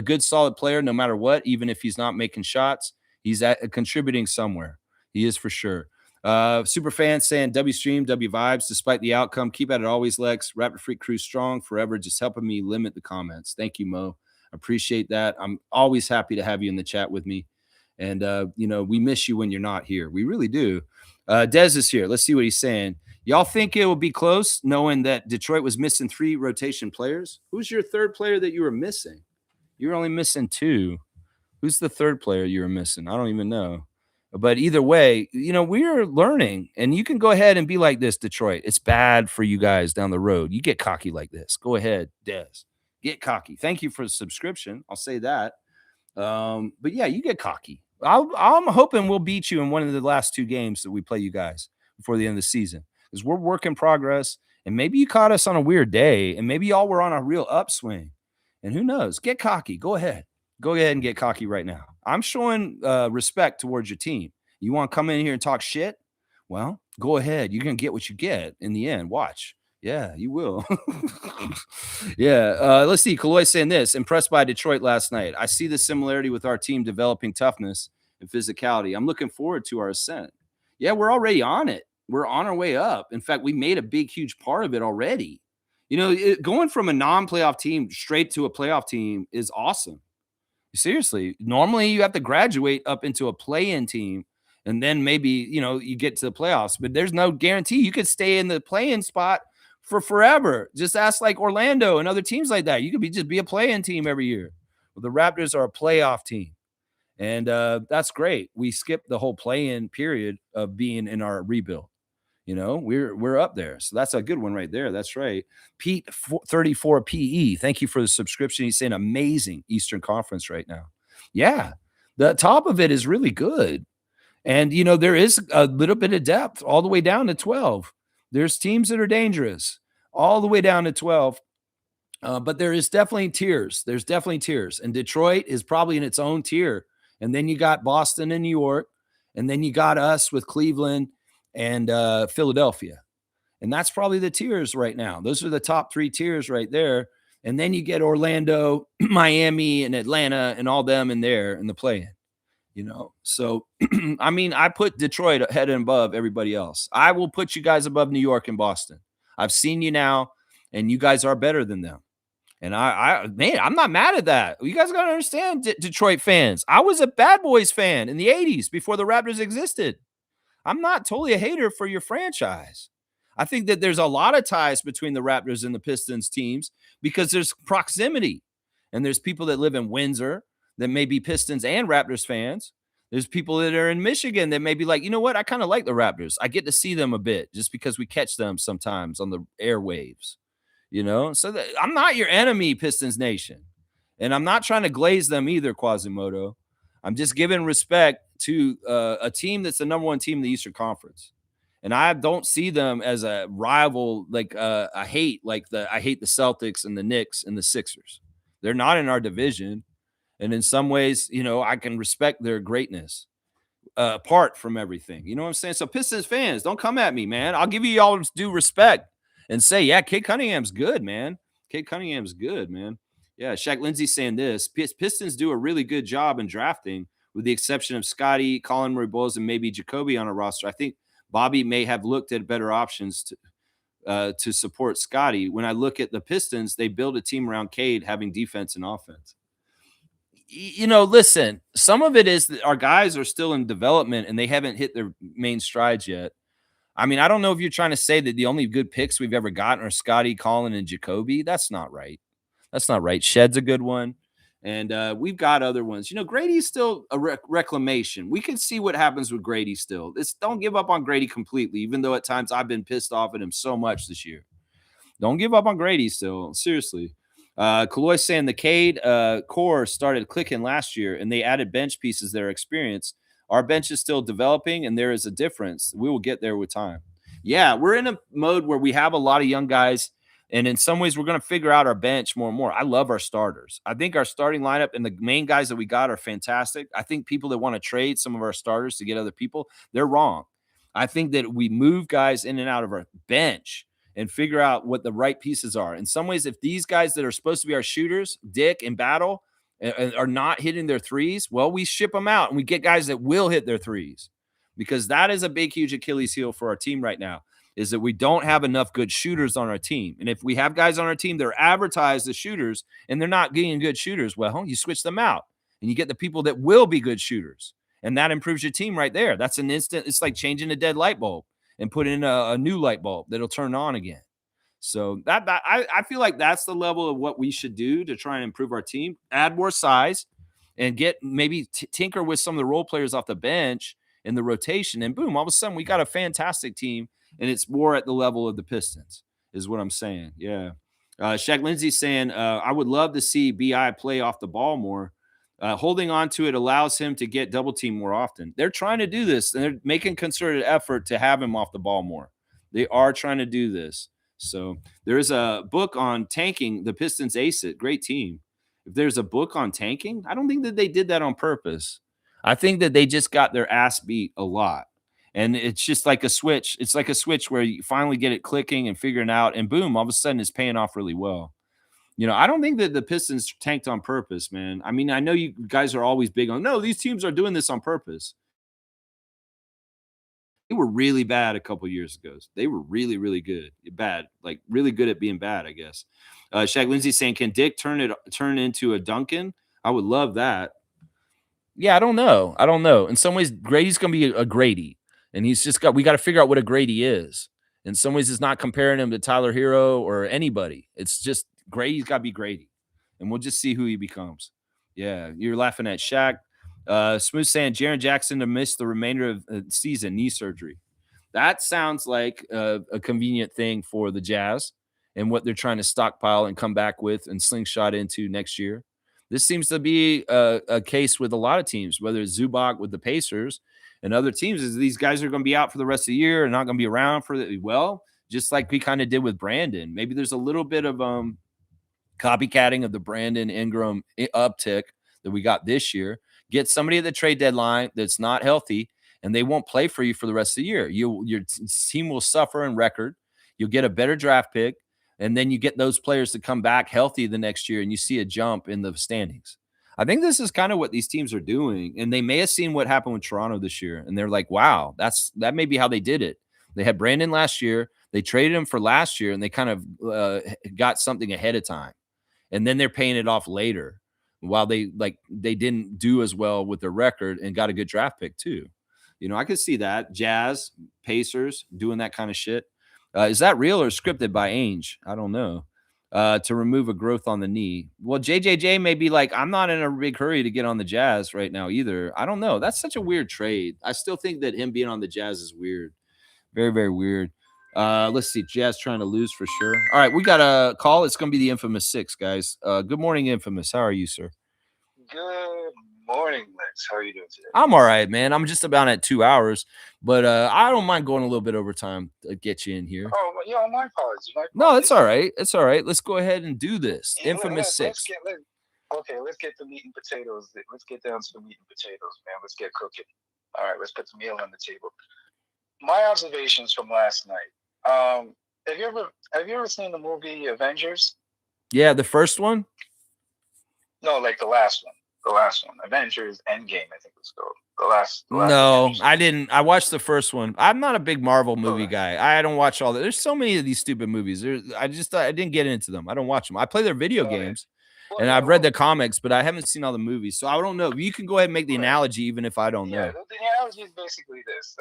good, solid player no matter what, even if he's not making shots. He's contributing somewhere. He is for sure. Super fans saying W stream, W vibes, despite the outcome. Keep at it always, Lex. Raptor Freak Crew strong forever, just helping me limit the comments. Thank you, Mo. Appreciate that. I'm always happy to have you in the chat with me. And, we miss you when you're not here. We really do. Dez is here. Let's see what he's saying. Y'all think it will be close knowing that Detroit was missing 3 rotation players? Who's your third player that you were missing? You were only missing 2. Who's the third player you were missing? I don't even know. But either way, we're learning, and you can go ahead and be like this, Detroit. It's bad for you guys down the road. You get cocky like this. Go ahead, Dez. Get cocky. Thank you for the subscription. I'll say that. But yeah, you get cocky. I'm hoping we'll beat you in one of the last 2 games that we play you guys before the end of the season, because we're work in progress. And maybe you caught us on a weird day, and maybe y'all were on a real upswing. And who knows? Get cocky. Go ahead. Go ahead and get cocky right now. I'm showing respect towards your team. You want to come in here and talk shit? Well, go ahead. You're going to get what you get in the end. Watch. Yeah, you will. Yeah. Let's see. Kaloy saying this. Impressed by Detroit last night. I see the similarity with our team developing toughness and physicality. I'm looking forward to our ascent. Yeah, we're already on it. We're on our way up. In fact, we made a big, huge part of it already. Going from a non-playoff team straight to a playoff team is awesome. Seriously. Normally, you have to graduate up into a play-in team, and then maybe, you get to the playoffs. But there's no guarantee you could stay in the play-in spot for forever. Just ask like Orlando and other teams like that. You could just be a play-in team every year. Well, the Raptors are a playoff team, and that's great. We skipped the whole play-in period of being in our rebuild. We're up there. So that's a good one right there. That's right. Pete 34 PE. Thank you for the subscription. He's saying amazing Eastern Conference right now. Yeah. The top of it is really good. And, there is a little bit of depth all the way down to 12. There's teams that are dangerous all the way down to 12. But there is definitely tiers. There's definitely tiers. And Detroit is probably in its own tier. And then you got Boston and New York. And then you got us with Cleveland and Philadelphia. And that's probably the tiers right now. Those are the top 3 tiers right there. And then you get Orlando, Miami, and Atlanta and all them in there in the play-in. So, I mean, I put Detroit ahead and above everybody else. I will put you guys above New York and Boston. I've seen you now, and you guys are better than them. And I'm not mad at that. You guys got to understand, Detroit fans. I was a Bad Boys fan in the 80s before the Raptors existed. I'm not totally a hater for your franchise. I think that there's a lot of ties between the Raptors and the Pistons teams because there's proximity. And there's people that live in Windsor that may be Pistons and Raptors fans. There's people that are in Michigan that may be like, you know what? I kind of like the Raptors. I get to see them a bit just because we catch them sometimes on the airwaves, So I'm not your enemy, Pistons Nation. And I'm not trying to glaze them either, Quasimodo. I'm just giving respect to a team that's the number 1 team in the Eastern Conference. And I don't see them as a rival, like I hate the Celtics and the Knicks and the Sixers. They're not in our division. And in some ways, I can respect their greatness apart from everything. You know what I'm saying? So Pistons fans, don't come at me, man. I'll give you all due respect and say, yeah, Kate Cunningham's good, man. Kate Cunningham's good, man. Yeah, Shaq Lindsay's saying this. Pistons do a really good job in drafting, with the exception of Scotty, Colin Murray-Boyles, and maybe Jacoby on a roster. I think Bobby may have looked at better options to support Scotty. When I look at the Pistons, they build a team around Cade having defense and offense. Listen, some of it is that our guys are still in development and they haven't hit their main strides yet. I mean, I don't know if you're trying to say that the only good picks we've ever gotten are Scotty, Colin, and Jacoby. That's not right. That's not right. Shed's a good one. And we've got other ones. Grady's still a reclamation. We can see what happens with Grady still. Don't give up on Grady completely, even though at times I've been pissed off at him so much this year. Don't give up on Grady still. Seriously. Kaloy saying the Cade core started clicking last year, and they added bench pieces that are experienced. Our bench is still developing, and there is a difference. We will get there with time. Yeah, we're in a mode where we have a lot of young guys, and in some ways, we're going to figure out our bench more and more. I love our starters. I think our starting lineup and the main guys that we got are fantastic. I think people that want to trade some of our starters to get other people, they're wrong. I think that we move guys in and out of our bench and figure out what the right pieces are. In some ways, if these guys that are supposed to be our shooters, Dick and Battle, are not hitting their threes, well, we ship them out and we get guys that will hit their threes, because that is a big, huge Achilles heel for our team right now, is that we don't have enough good shooters on our team. And if we have guys on our team that are advertised as shooters and they're not getting good shooters, well, you switch them out and you get the people that will be good shooters. And that improves your team right there. That's an instant. It's like changing a dead light bulb and putting in a new light bulb that'll turn on again. So I feel like that's the level of what we should do to try and improve our team. Add more size and get maybe tinker with some of the role players off the bench in the rotation. And boom, all of a sudden we got a fantastic team. And it's more at the level of the Pistons, is what I'm saying. Yeah. Shaq Lindsay's saying, I would love to see BI play off the ball more. Holding on to it allows him to get double team more often. They're trying to do this, and they're making concerted effort to have him off the ball more. They are trying to do this. So there is a book on tanking. The Pistons ace it. Great team. If there's a book on tanking, I don't think that they did that on purpose. I think that they just got their ass beat a lot. And it's just like a switch. It's like a switch where you finally get it clicking and figuring out, and boom, all of a sudden it's paying off really well. I don't think that the Pistons tanked on purpose, man. I mean, I know you guys are always big on, no, these teams are doing this on purpose. They were really bad a couple years ago. They were really, really good. Bad, like really good at being bad, I guess. Shaq Lindsay saying, can Dick turn into a Duncan? I would love that. Yeah, I don't know. In some ways, Grady's going to be a Grady, and we got to figure out what a Grady is. In some ways, it's not comparing him to Tyler Hero or anybody. It's just Grady's got to be Grady, and we'll just see who he becomes. Yeah, you're laughing at Shaq. Smooth saying Jaren Jackson to miss the remainder of the season, knee surgery. That sounds like a convenient thing for the Jazz and what they're trying to stockpile and come back with and slingshot into next year. This seems to be a case with a lot of teams, whether it's Zubac with the Pacers and other teams, is these guys are going to be out for the rest of the year and not going to be around for just like we kind of did with Brandon. Maybe there's a little bit of copycatting of the Brandon Ingram uptick that we got this year. Get somebody at the trade deadline that's not healthy, and they won't play for you for the rest of the year. Your team will suffer in record. You'll get a better draft pick, and then you get those players to come back healthy the next year, and you see a jump in the standings. I think this is kind of what these teams are doing, and they may have seen what happened with Toronto this year, and they're like, wow, that may be how they did it. They had Brandon last year. They traded him for last year, and they kind of got something ahead of time, and then they're paying it off later while they didn't do as well with their record and got a good draft pick too. I could see that. Jazz, Pacers doing that kind of shit. Is that real or scripted by Ainge? I don't know. To remove a growth on the knee. Well, JJJ may be like, I'm not in a big hurry to get on the Jazz right now either. I don't know. That's such a weird trade. I still think that him being on the Jazz is weird. Very, very weird. Let's see. Jazz trying to lose for sure. All right, we got a call. It's going to be the Infamous Six, guys. Good morning, Infamous. How are you, sir? Good morning, Lex. How are you doing today? I'm all right, man. I'm just about at 2 hours, but I don't mind going a little bit over time to get you in here. Oh, my apologies. No, it's all right. It's all right. Let's go ahead and do this. Yeah, Infamous Six. Let's get the meat and potatoes. Let's get down to the meat and potatoes, man. Let's get cooking. All right, let's put the meal on the table. My observations from last night. Have you ever seen the movie Avengers? Yeah, the first one. No, like the last one. The last one, Avengers Endgame, I think it's called. The last no, Avengers. I didn't. I watched the first one. I'm not a big Marvel movie guy. I don't watch all that. There's so many of these stupid movies. I didn't get into them. I don't watch them. I play their video games, and I've read the comics, but I haven't seen all the movies. So I don't know. You can go ahead and make the analogy, even if I don't know. The analogy is basically this.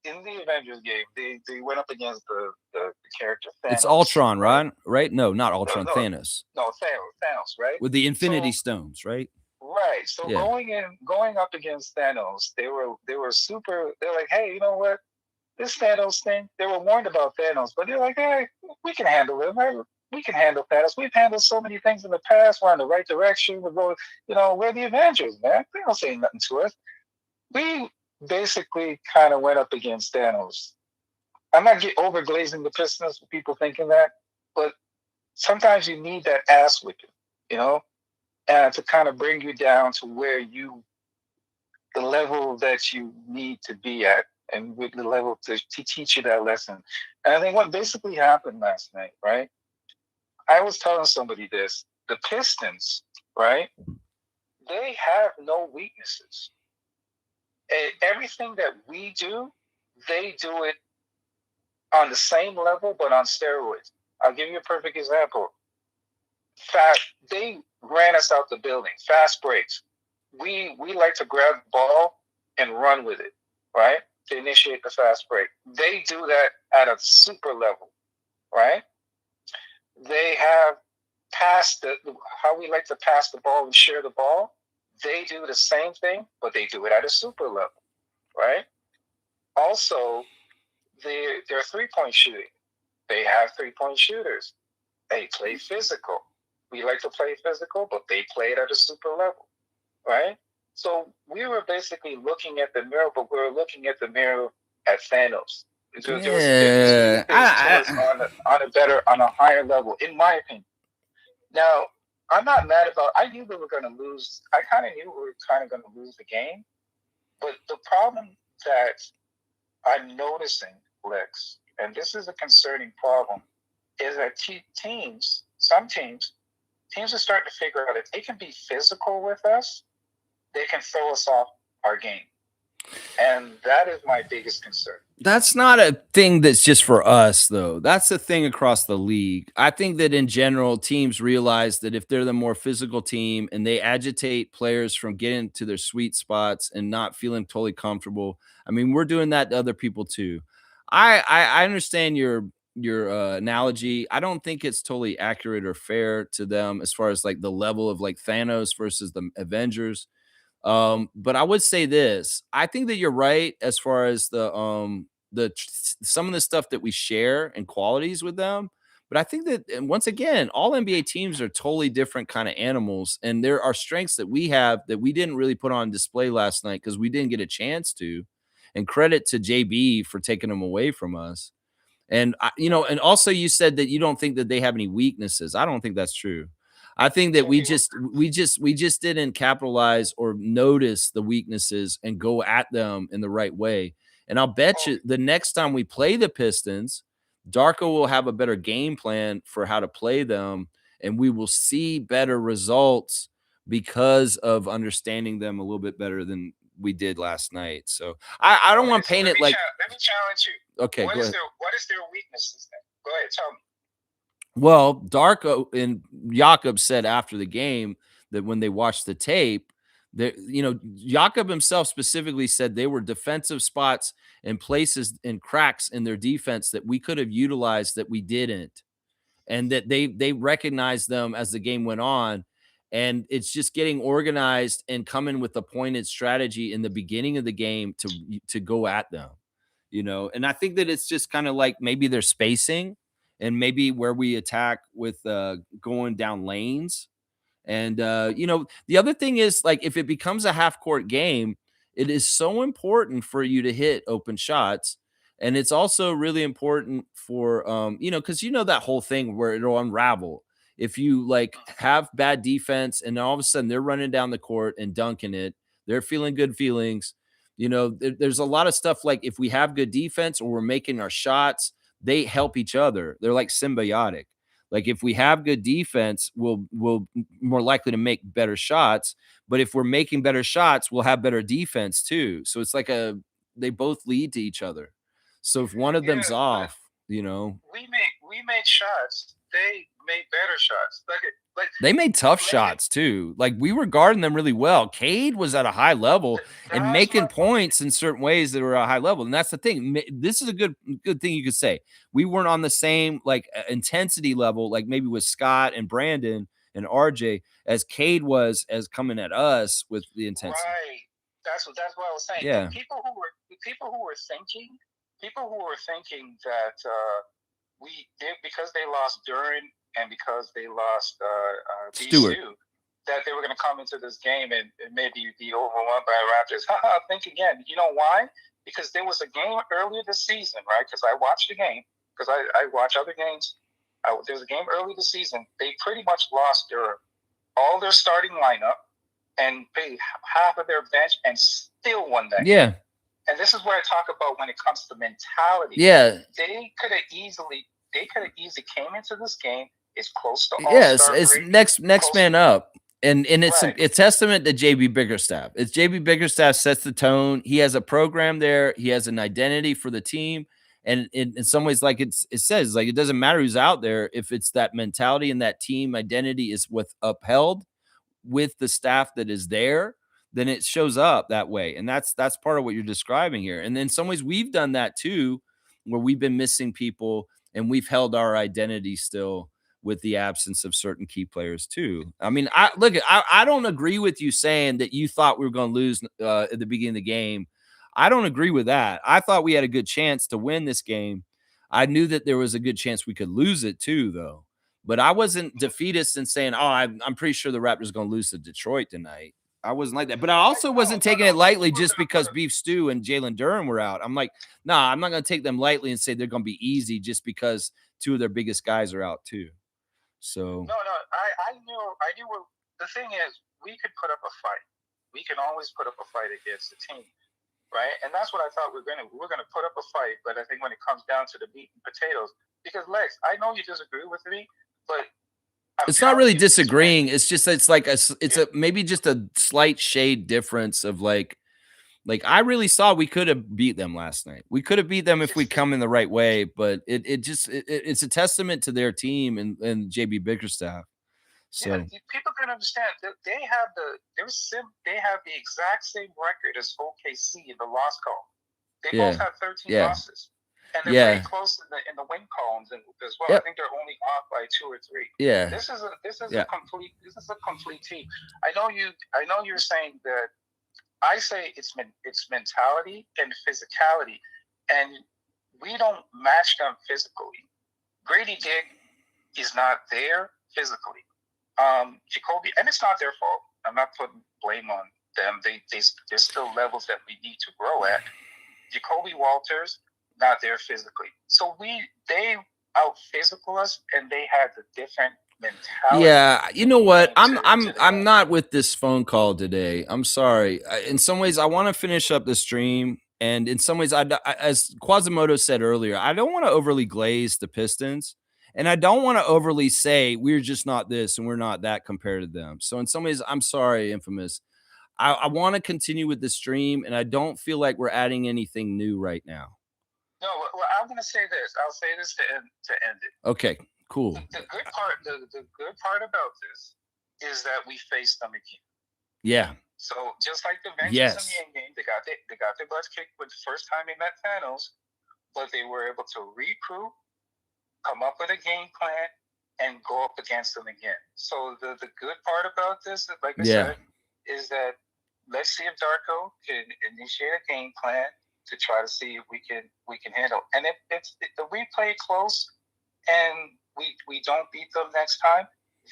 In the Avengers game, they went up against the character Thanos. It's Ultron, right? No, not Ultron. No, Thanos. No, Thanos, right? With the Infinity Stones, right? Right. So going up against Thanos, they were super. They're like, hey, you know what? This Thanos thing. They were warned about Thanos, but they're like, hey, we can handle him. Right? We can handle Thanos. We've handled so many things in the past. We're in the right direction. We're going. We're the Avengers, man. They don't say nothing to us. We basically kind of went up against Thanos. I'm not overglazing the Pistons for people thinking that, but sometimes you need that ass whipping, to kind of bring you down to the level that you need to be at, and with the level to teach you that lesson. And I think what basically happened last night, right? I was telling somebody this, the Pistons, right? They have no weaknesses. Everything that we do, they do it on the same level, but on steroids. I'll give you a perfect example. They ran us out the building. Fast breaks. We like to grab the ball and run with it, right? To initiate the fast break. They do that at a super level, right? They have passed how we like to pass the ball and share the ball. They do the same thing, but they do it at a super level, right? Also, their 3-point shooting. They have 3-point shooters. They play physical. We like to play physical, but they play it at a super level, right? So we were basically looking at the mirror, but we were looking at the mirror at Thanos. Yeah, on a higher level, in my opinion. Now, I'm not mad about. I knew we were going to lose. I kind of knew we were kind of going to lose the game, but the problem that I'm noticing, Lex, and this is a concerning problem, is that some teams are starting to figure out if they can be physical with us, they can throw us off our game. And that is my biggest concern. That's not a thing that's just for us, though. That's a thing across the league. I think that in general, teams realize that if they're the more physical team and they agitate players from getting to their sweet spots and not feeling totally comfortable, I mean, we're doing that to other people too. I understand your analogy. I don't think it's totally accurate or fair to them as far as like the level of like Thanos versus the Avengers. But I would say this: I think that you're right as far as some of the stuff that we share and qualities with them. But I think that, and once again, all NBA teams are totally different kind of animals, and there are strengths that we have that we didn't really put on display last night because we didn't get a chance to. And credit to JB for taking them away from us. And and also you said that you don't think that they have any weaknesses. I don't think that's true. I think that we just didn't capitalize or notice the weaknesses and go at them in the right way. And I'll bet you the next time we play the Pistons, Darko will have a better game plan for how to play them, and we will see better results because of understanding them a little bit better than we did last night. So I don't want to paint it like. Let me challenge you. Okay, go ahead. What is their weaknesses then? Go ahead, tell me. Well, Darko and Jakob said after the game that when they watched the tape, that Jakob himself specifically said they were defensive spots and places and cracks in their defense that we could have utilized that we didn't, and that they recognized them as the game went on. And it's just getting organized and coming with a pointed strategy in the beginning of the game to go at them, And I think that it's just kind of like maybe their spacing and maybe where we attack with going down lanes. And the other thing is, like, if it becomes a half court game, it is so important for you to hit open shots. And it's also really important for because that whole thing where it'll unravel if you like have bad defense and all of a sudden they're running down the court and dunking it. They're feeling good feelings. There's a lot of stuff like if we have good defense or we're making our shots, they help each other. They're like symbiotic. Like if we have good defense, we'll more likely to make better shots. But if we're making better shots, we'll have better defense too. So it's like they both lead to each other. So if one of them's off, we made shots. They made better shots. They made tough shots too. Like we were guarding them really well. Cade was at a high level and making points in certain ways that were at a high level. And that's the thing. This is a good thing you could say. We weren't on the same like intensity level, like maybe with Scott and Brandon and RJ as Cade was as coming at us with the intensity. Right. That's what I was saying. Yeah. People who were thinking that we did because they lost Duran and because they lost Stewart, that they were going to come into this game and maybe be overwhelmed by Raptors. Think again. You know why? Because there was a game earlier this season, right? Because I watched the game. Because I watch other games. There was a game early this season. They pretty much lost all their starting lineup and paid half of their bench and still won that game. And this is what I talk about when it comes to mentality. Yeah. They could have easily came into this game as close to all-star it's break, next man up. And it's right. a testament to JB Bickerstaff. It's JB Bickerstaff sets the tone. He has a program there. He has an identity for the team. And in some ways, like it says, like it doesn't matter who's out there if it's that mentality and that team identity is upheld with the staff that is there, then it shows up that way. And that's part of what you're describing here. And in some ways we've done that too, where we've been missing people and we've held our identity still with the absence of certain key players too. I mean, I don't agree with you saying that you thought we were going to lose at the beginning of the game. I don't agree with that. I thought we had a good chance to win this game. I knew that there was a good chance we could lose it too, though. But I wasn't defeatist in saying, "Oh, I'm pretty sure the Raptors are going to lose to Detroit tonight." I wasn't like that. But I also wasn't taking it lightly just because Beef Stew and Jalen Durham were out. I'm like, nah, I'm not going to take them lightly and say they're going to be easy just because two of their biggest guys are out too. So no, I knew. The thing is, we could put up a fight. We can always put up a fight against the team, right? And that's what I thought we're gonna put up a fight. But I think when it comes down to the meat and potatoes, because Lex, I know you disagree with me, but it's not really disagreeing. It's just maybe just a slight shade difference of like I really saw we could have beat them last night. We could have beat them if we come in the right way, but it's a testament to their team and JB Bickerstaff. So people can understand that they have the exact same record as OKC in the loss column. They both have 13 losses. And they're very close in the win columns as well. I think they're only off by 2 or 3. Yeah. This is a complete team. I know you're saying that I say it's mentality and physicality, and we don't match them physically. Grady Dick is not there physically. Jacoby, and it's not their fault. I'm not putting blame on them. There's still levels that we need to grow at. Jacoby Walters, not there physically. So they out physical us, and they had the different mentality. Yeah, you know what? I'm not with this phone call today. I'm sorry. In some ways, I want to finish up the stream, and in some ways, as Quasimodo said earlier, I don't want to overly glaze the Pistons, and I don't want to overly say we're just not this and we're not that compared to them. So in some ways, I'm sorry, Infamous. I want to continue with the stream, and I don't feel like we're adding anything new right now. No, well, I'm going to say this. I'll say this to end it. Okay, cool. The good part about this is that we faced them again. Yeah. So just like the Vengeance and Yang game, they got their butts kicked with the first time they met Thanos, but they were able to regroup, come up with a game plan, and go up against them again. So the good part about this, like I said, is that let's see if Darko can initiate a game plan to try to see if we can handle. And if we play close and we don't beat them next time,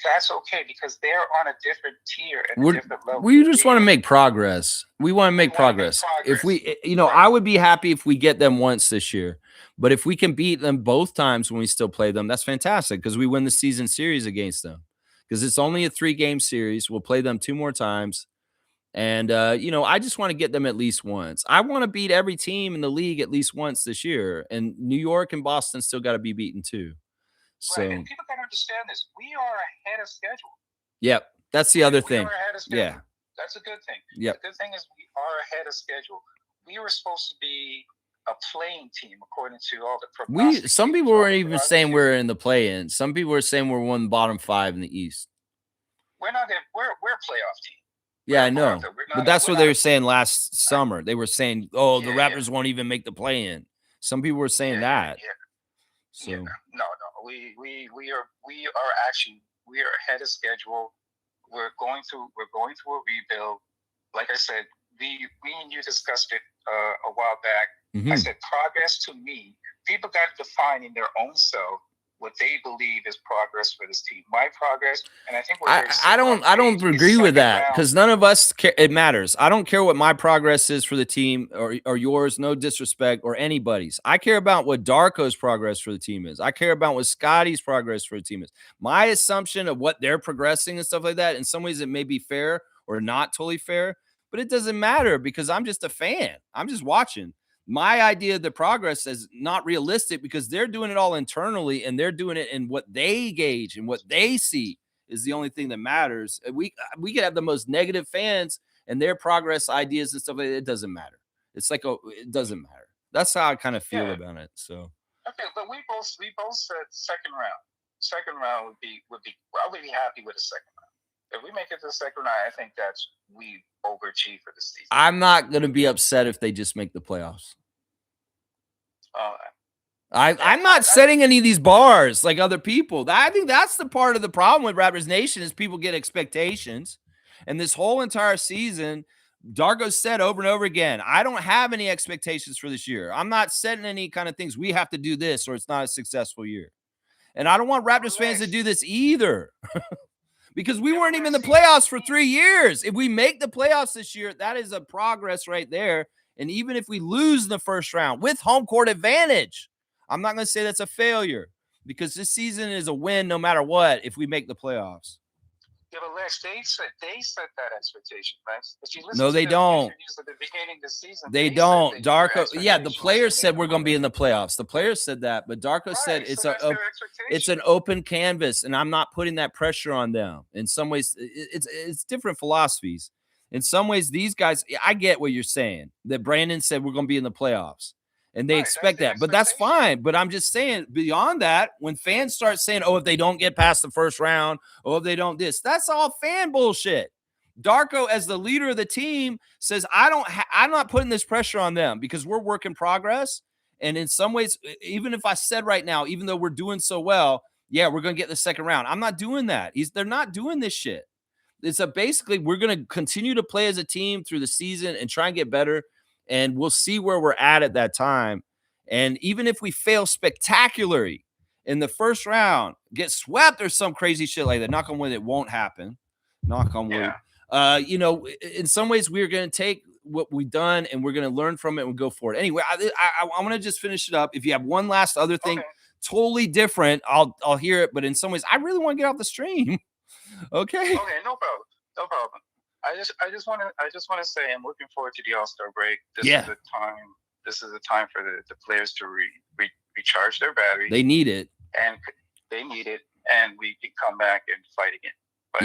that's okay, because they're on a different tier and a different level. We just want to make progress. We want to make progress. If we, I would be happy if we get them once this year, but if we can beat them both times when we still play them, that's fantastic, because we win the season series against them, because it's only a 3-game series. We'll play them 2 more times. And, I just want to get them at least once. I want to beat every team in the league at least once this year. And New York and Boston still got to be beaten too. So right. And people got to understand this. We are ahead of schedule. Yep. That's the other thing. Yeah. That's a good thing. Yep. The good thing is we are ahead of schedule. We were supposed to be a playing team according to all the prognostics. Some people weren't even saying we're in the play-in. Some people were saying we're one bottom 5 in the East. We're not. We're a playoff team. Yeah, I know. But that's what they were saying last summer. They were saying, the Raptors won't even make the play-in. Some people were saying that. Yeah. So no. We are actually ahead of schedule. We're going through a rebuild. Like I said, we and you discussed it a while back. Mm-hmm. I said progress to me. People got to define in their own self what they believe is progress for this team. My progress, and I think I don't agree with that, because none of us care. It matters. I don't care what my progress is for the team or yours. No disrespect, or anybody's. I care about what Darko's progress for the team is. I care about what Scotty's progress for the team is. My assumption of what they're progressing and stuff like that, in some ways it may be fair or not totally fair, but it doesn't matter, because I'm just a fan. I'm just watching. My idea of the progress is not realistic, because they're doing it all internally, and they're doing it in what they gauge and what they see is the only thing that matters. We could have the most negative fans, and their progress ideas and stuff like that. It doesn't matter. It's like it doesn't matter. That's how I kind of feel about it. So okay, but we both said second round. Second round would be I would be happy with a second round. If we make it to the second round, I think that's we overachieve for the season. I'm not going to be upset if they just make the playoffs. I'm not setting any of these bars like other people. I think that's the part of the problem with Raptors Nation is people get expectations. And this whole entire season, Darko said over and over again, I don't have any expectations for this year. I'm not setting any kind of things. We have to do this or it's not a successful year. And I don't want Raptors fans to do this either. Because we weren't even in the playoffs for 3 years. If we make the playoffs this year, that is a progress right there. And even if we lose in the first round with home court advantage, I'm not going to say that's a failure because this season is a win no matter what if we make the playoffs. Yeah, but Lex, they set that expectation, Lex. No, they don't. At the beginning of the season, they don't. Darko, yeah, the players said we're going to be in the playoffs. The players said that, but Darko said it's an open canvas, and I'm not putting that pressure on them. In some ways, it's different philosophies. In some ways, these guys, I get what you're saying. That Brandon said we're going to be in the playoffs. And they expect that, but that's fine. But I'm just saying, beyond that, when fans start saying, oh, if they don't get past the first round, oh, if they don't this, that's all fan bullshit. Darko, as the leader of the team, says, I'm not putting this pressure on them because we're work in progress. And in some ways, even if I said right now, even though we're doing so well, yeah, we're going to get the second round. I'm not doing that. They're not doing this shit. It's basically we're going to continue to play as a team through the season and try and get better. And we'll see where we're at that time. And even if we fail spectacularly in the first round, get swept or some crazy shit like that, knock on wood, it won't happen. Knock on wood. Yeah. In some ways, we're going to take what we've done and we're going to learn from it and go forward. Anyway, I want to just finish it up. If you have one last other thing, totally different, I'll hear it. But in some ways, I really want to get off the stream. Okay, no problem. I just want to say I'm looking forward to the All-Star break. This is a time for the players to recharge their batteries. They need it. And we can come back and fight again.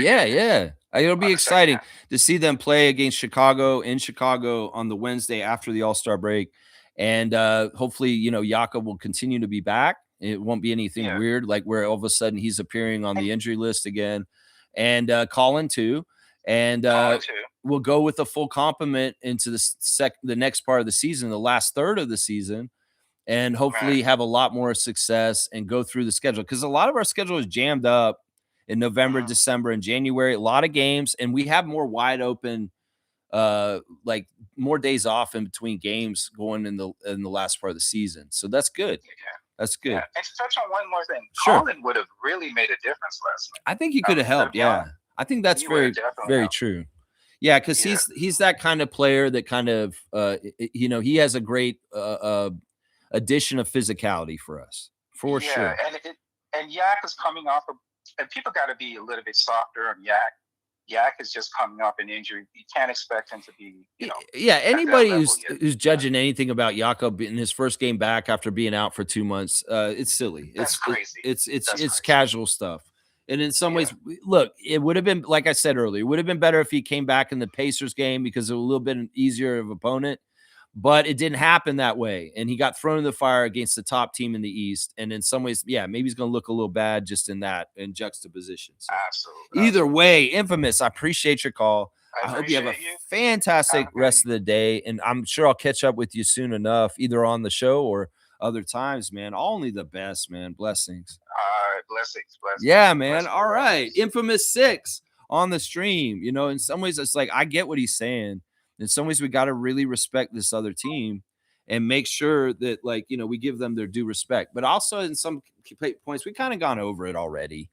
Yeah. It'll be exciting to see them play against Chicago in Chicago on the Wednesday after the All-Star break. And hopefully, Yaka will continue to be back. It won't be anything weird like where all of a sudden he's appearing on the injury list again. And Colin too. And we'll go with a full complement into the next part of the season, the last third of the season, and hopefully have a lot more success and go through the schedule. Because a lot of our schedule is jammed up in November, December, and January. A lot of games, and we have more wide open, like more days off in between games going in the last part of the season. So that's good. That's good. Yeah. And to touch on one more thing, sure. Colin would have really made a difference last night. I think he could have helped. Yeah. I think that's very, very true. Yeah, because he's that kind of player that kind of, he has a great addition of physicality for us, for sure. And Yak is coming off and people got to be a little bit softer on Yak. Yak is just coming off an injury. You can't expect him to be, anybody who's judging anything about Jakob in his first game back after being out for 2 months, it's silly. It's crazy. It's casual stuff. And in some ways, look, it would have been, like I said earlier, it would have been better if he came back in the Pacers game because it was a little bit easier of opponent. But it didn't happen that way. And he got thrown in the fire against the top team in the East. And in some ways, maybe he's going to look a little bad just in juxtaposition. So absolutely. Either way, Infamous, I appreciate your call. I hope you have a fantastic rest of the day. And I'm sure I'll catch up with you soon enough, either on the show or other times, man. Only the best, man. Blessings. All right. Blessings. Yeah, man. All right. Infamous 6 on the stream. In some ways, it's like I get what he's saying. In some ways, we got to really respect this other team and make sure that, we give them their due respect. But also, in some points, we kind of gone over it already.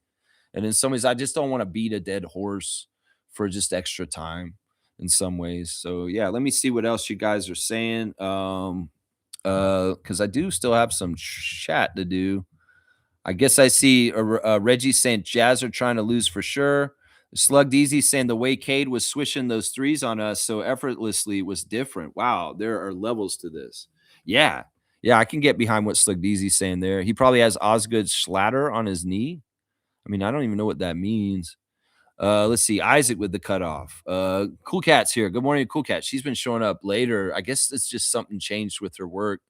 And in some ways, I just don't want to beat a dead horse for just extra time in some ways. So, yeah, let me see what else you guys are saying. Because I do still have some chat to do. I guess I see Reggie saying Jazz are trying to lose for sure. Slugged Easy saying the way Cade was swishing those threes on us so effortlessly was different. Wow, there are levels to this. Yeah, I can get behind what Slugged Easy saying there. He probably has Osgood Schlatter on his knee. I mean, I don't even know what that means. Let's see. Isaac with the cutoff. Cool Cat's here. Good morning, Cool Cat. She's been showing up later. I guess it's just something changed with her work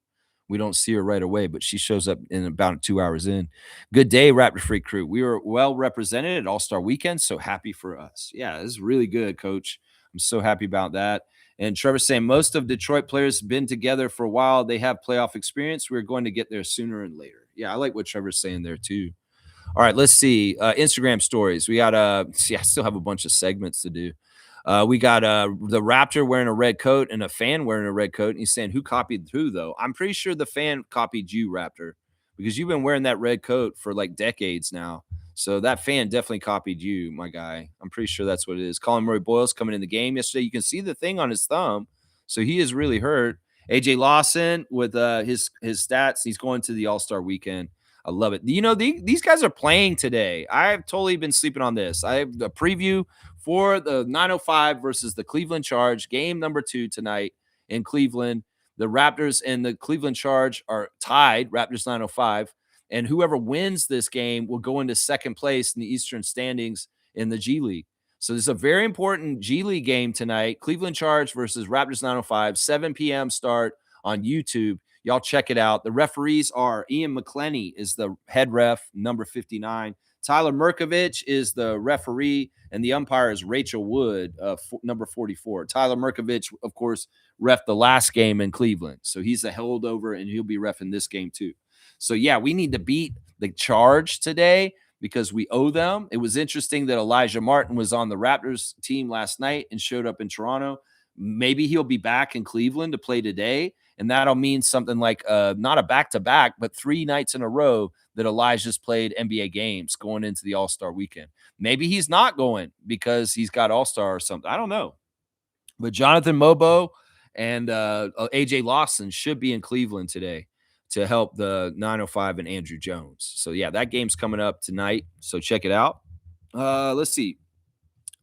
We don't see her right away, but she shows up in about 2 hours in. Good day, Raptor Freak crew. We were well represented at All-Star Weekend, so happy for us. Yeah, this is really good, Coach. I'm so happy about that. And Trevor's saying most of Detroit players have been together for a while. They have playoff experience. We're going to get there sooner and later. Yeah, I like what Trevor's saying there too. All right, let's see. Instagram stories. We got see, I still have a bunch of segments to do. We got the Raptor wearing a red coat and a fan wearing a red coat. And he's saying, who copied who, though? I'm pretty sure the fan copied you, Raptor, because you've been wearing that red coat for like decades now. So that fan definitely copied you, my guy. I'm pretty sure that's what it is. Colin Murray-Boyles coming in the game yesterday. You can see the thing on his thumb. So he is really hurt. AJ Lawson with his stats. He's going to the All-Star weekend. I love it. You know, these guys are playing today. I've totally been sleeping on this. I have the preview for the 905 versus the Cleveland Charge, game number 2 tonight in Cleveland. The Raptors and the Cleveland Charge are tied, Raptors 905, and whoever wins this game will go into second place in the Eastern standings in the G League. So this is a very important G League game tonight. Cleveland Charge versus Raptors 905, 7 p.m. start on YouTube. Y'all check it out. The referees are Ian McClenny is the head ref, number 59. Tyler Merkovich is the referee, and the umpire is Rachel Wood, number 44. Tyler Merkovich, of course, reffed the last game in Cleveland. So he's a holdover, and he'll be reffing this game too. So, yeah, we need to beat the Charge today because we owe them. It was interesting that Elijah Martin was on the Raptors team last night and showed up in Toronto. Maybe he'll be back in Cleveland to play today. And that'll mean something like not a back-to-back, but 3 nights in a row that Elijah's played NBA games going into the All-Star weekend. Maybe he's not going because he's got All-Star or something. I don't know. But Jonathan Mobo and AJ Lawson should be in Cleveland today to help the 905 and Andrew Jones. So, yeah, that game's coming up tonight. So check it out. Let's see.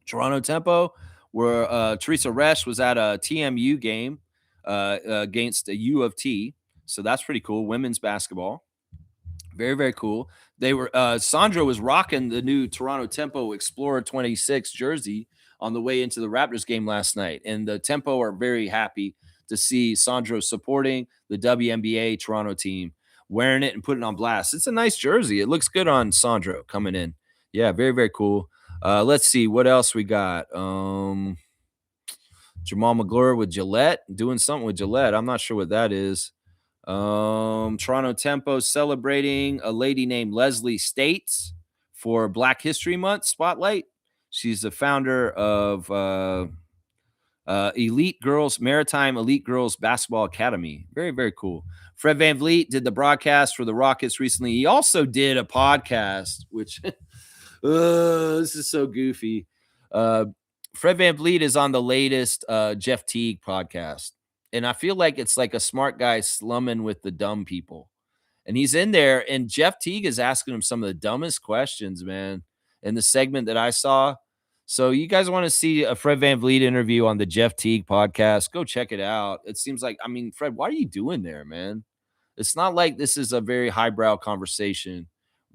Toronto Tempo, where Teresa Resch was at a TMU game against a U of T. So that's pretty cool. Women's basketball. Very, very cool. They were Sandra was rocking the new Toronto Tempo Explorer 26 jersey on the way into the Raptors game last night. And the Tempo are very happy to see Sandro supporting the WNBA Toronto team, wearing it and putting it on blast. It's a nice jersey. It looks good on Sandro coming in. Yeah, very, very cool. Let's see what else we got. Jamal McGlure with Gillette, doing something with Gillette. I'm not sure what that is. Toronto Tempo celebrating a lady named Leslie States for Black History Month Spotlight. She's the founder of Maritime Elite Girls Basketball Academy. Very, very cool. Fred VanVleet did the broadcast for the Rockets recently. He also did a podcast, which this is so goofy. Fred VanVleet is on the latest Jeff Teague podcast. And I feel like it's like a smart guy slumming with the dumb people. And he's in there, and Jeff Teague is asking him some of the dumbest questions, man, in the segment that I saw. So you guys want to see a Fred VanVleet interview on the Jeff Teague podcast, go check it out. It seems like, I mean, Fred, what are you doing there, man? It's not like this is a very highbrow conversation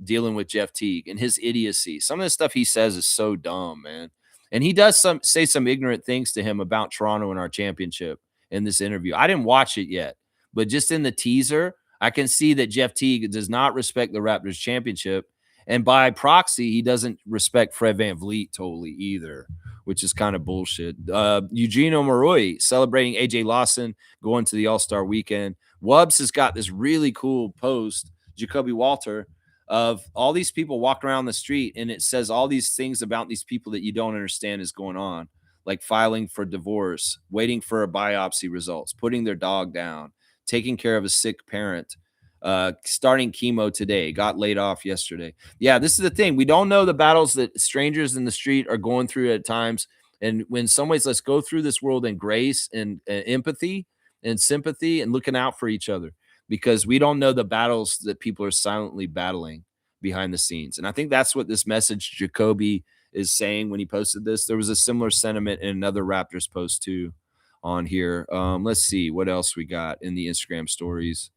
dealing with Jeff Teague and his idiocy. Some of the stuff he says is so dumb, man. And he does say some ignorant things to him about Toronto and our championship in this interview. I didn't watch it yet, but just in the teaser, I can see that Jeff Teague does not respect the Raptors championship. And by proxy, he doesn't respect Fred VanVleet totally either, which is kind of bullshit. Eugenio Maroi celebrating AJ Lawson going to the All-Star weekend. Wubbs has got this really cool post, Jacoby Walter, of all these people walking around the street, and it says all these things about these people that you don't understand is going on, like filing for divorce, waiting for a biopsy results, putting their dog down, taking care of a sick parent, starting chemo today, got laid off yesterday. Yeah, this is the thing. We don't know the battles that strangers in the street are going through at times. And when some ways, let's go through this world in grace and empathy and sympathy and looking out for each other, because we don't know the battles that people are silently battling behind the scenes. And I think that's what this message Jacoby is saying when he posted this. There was a similar sentiment in another Raptors post too on here. Let's see what else we got in the Instagram stories.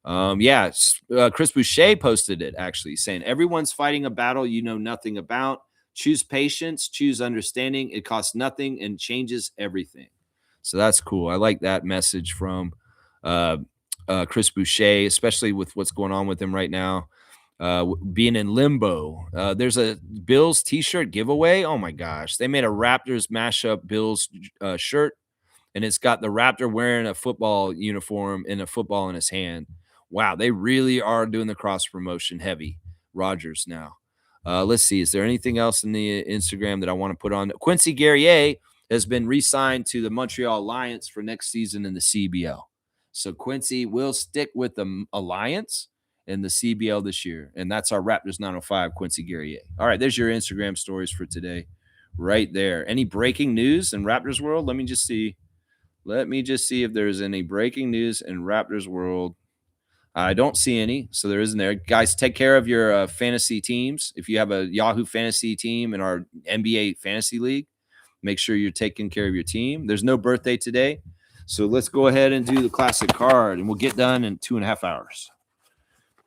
Chris Boucher posted it actually, saying everyone's fighting a battle you know nothing about. Choose patience, choose understanding. It costs nothing and changes everything. So that's cool. I like that message from Chris Boucher, especially with what's going on with him right now, being in limbo. There's a Bills t-shirt giveaway. Oh my gosh. They made a Raptors mashup Bills shirt, and it's got the Raptor wearing a football uniform and a football in his hand. Wow, they really are doing the cross promotion heavy. Rogers now. Let's see. Is there anything else in the Instagram that I want to put on? Quincy Guerrier has been re-signed to the Montreal Alliance for next season in the CBL. So Quincy will stick with the Alliance in the CBL this year. And that's our Raptors 905, Quincy Guerrier. All right, there's your Instagram stories for today right there. Any breaking news in Raptors world? Let me just see. Let me just see if there's any breaking news in Raptors world. I don't see any, so there isn't there. Guys, take care of your fantasy teams. If you have a Yahoo fantasy team in our NBA fantasy league, make sure you're taking care of your team. There's no birthday today, so let's go ahead and do the classic card, and we'll get done in 2.5 hours.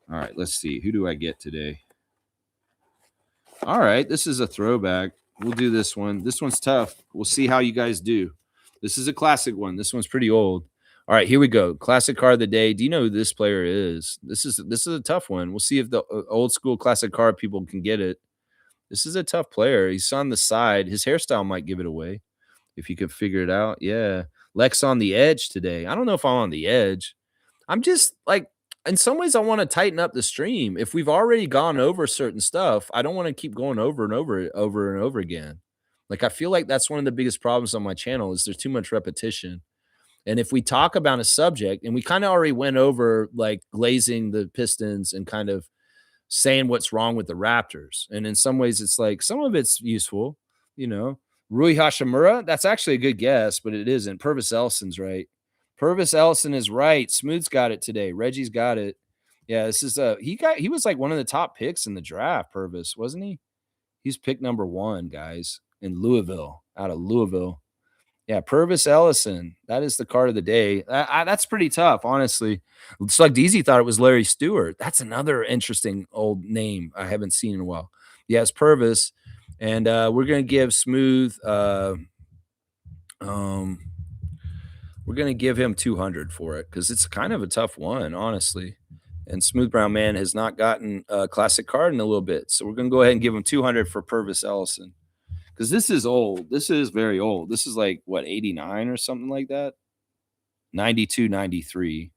All right, let's see. Who do I get today? All right, this is a throwback. We'll do this one. This one's tough. We'll see how you guys do. This is a classic one. This one's pretty old. All right, here we go. Classic card of the day. Do you know who this player is? This is a tough one. We'll see if the old school classic card people can get it. This is a tough player. He's on the side. His hairstyle might give it away if you could figure it out. Yeah. Lex on the edge today. I don't know if I'm on the edge. I'm just like, in some ways, I want to tighten up the stream. If we've already gone over certain stuff, I don't want to keep going over and over again. Like, I feel like that's one of the biggest problems on my channel is there's too much repetition. And if we talk about a subject, and we kind of already went over like glazing the Pistons and kind of saying what's wrong with the Raptors. And in some ways, it's like some of it's useful, you know. Rui Hashimura, that's actually a good guess, but it isn't. Purvis Ellison's right. Purvis Ellison is right. Smooth's got it today. Reggie's got it. Yeah, this is he was like one of the top picks in the draft, Purvis, wasn't he? He's pick number 1, guys, in Louisville, out of Louisville. Yeah, Purvis Ellison. That is the card of the day. That's pretty tough, honestly. Slug DZ thought it was Larry Stewart. That's another interesting old name I haven't seen in a while. Yeah, it's Purvis. And we're going to give Smooth we're going to give him 200 for it because it's kind of a tough one, honestly. And Smooth Brown Man has not gotten a classic card in a little bit. So we're going to go ahead and give him 200 for Purvis Ellison. Because this is old. This is very old. This is like, what, 89 or something like that? 92, 93.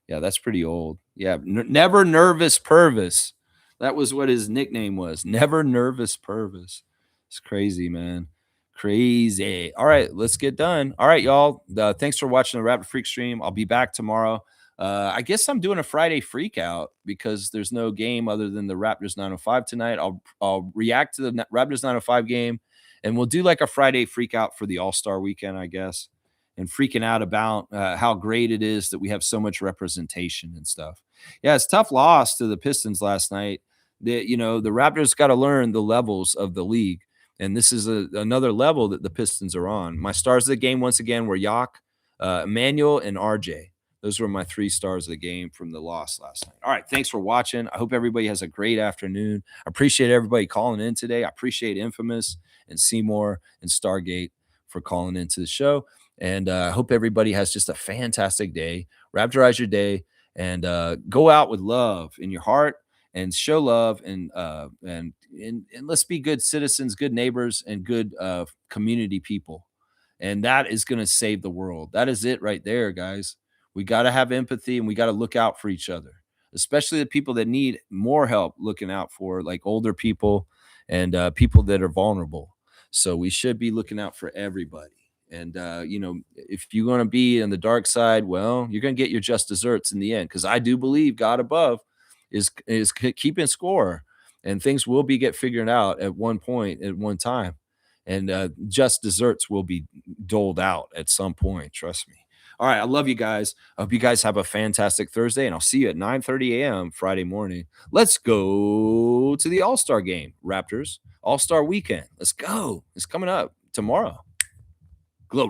Yeah, that's pretty old. Yeah, Never Nervous Purvis. That was what his nickname was. Never Nervous Purvis. It's crazy, man. Crazy. All right, let's get done. All right, y'all. Thanks for watching the Raptor Freak stream. I'll be back tomorrow. I guess I'm doing a Friday freak out because there's no game other than the Raptors 905 tonight. I'll react to the Raptors 905 game. And we'll do like a Friday freak out for the All-Star weekend, I guess, and freaking out about how great it is that we have so much representation and stuff. Yeah, it's tough loss to the Pistons last night. The Raptors got to learn the levels of the league, and this is another level that the Pistons are on. My stars of the game once again were Yak, Emmanuel, and RJ. Those were my 3 stars of the game from the loss last night. All right, thanks for watching. I hope everybody has a great afternoon. I appreciate everybody calling in today. I appreciate Infamous and Seymour and Stargate for calling into the show. And I hope everybody has just a fantastic day. Raptorize your day and go out with love in your heart and show love and let's be good citizens, good neighbors, and good community people. And that is going to save the world. That is it right there, guys. We got to have empathy and we got to look out for each other, especially the people that need more help looking out for, like older people and people that are vulnerable. So we should be looking out for everybody. And, if you're going to be on the dark side, well, you're going to get your just desserts in the end, because I do believe God above is keeping score, and things will get figured out at one point, at one time. And just desserts will be doled out at some point. Trust me. All right. I love you guys. I hope you guys have a fantastic Thursday, and I'll see you at 9:30 a.m. Friday morning. Let's go to the All-Star game, Raptors. All-Star weekend. Let's go. It's coming up tomorrow. Glow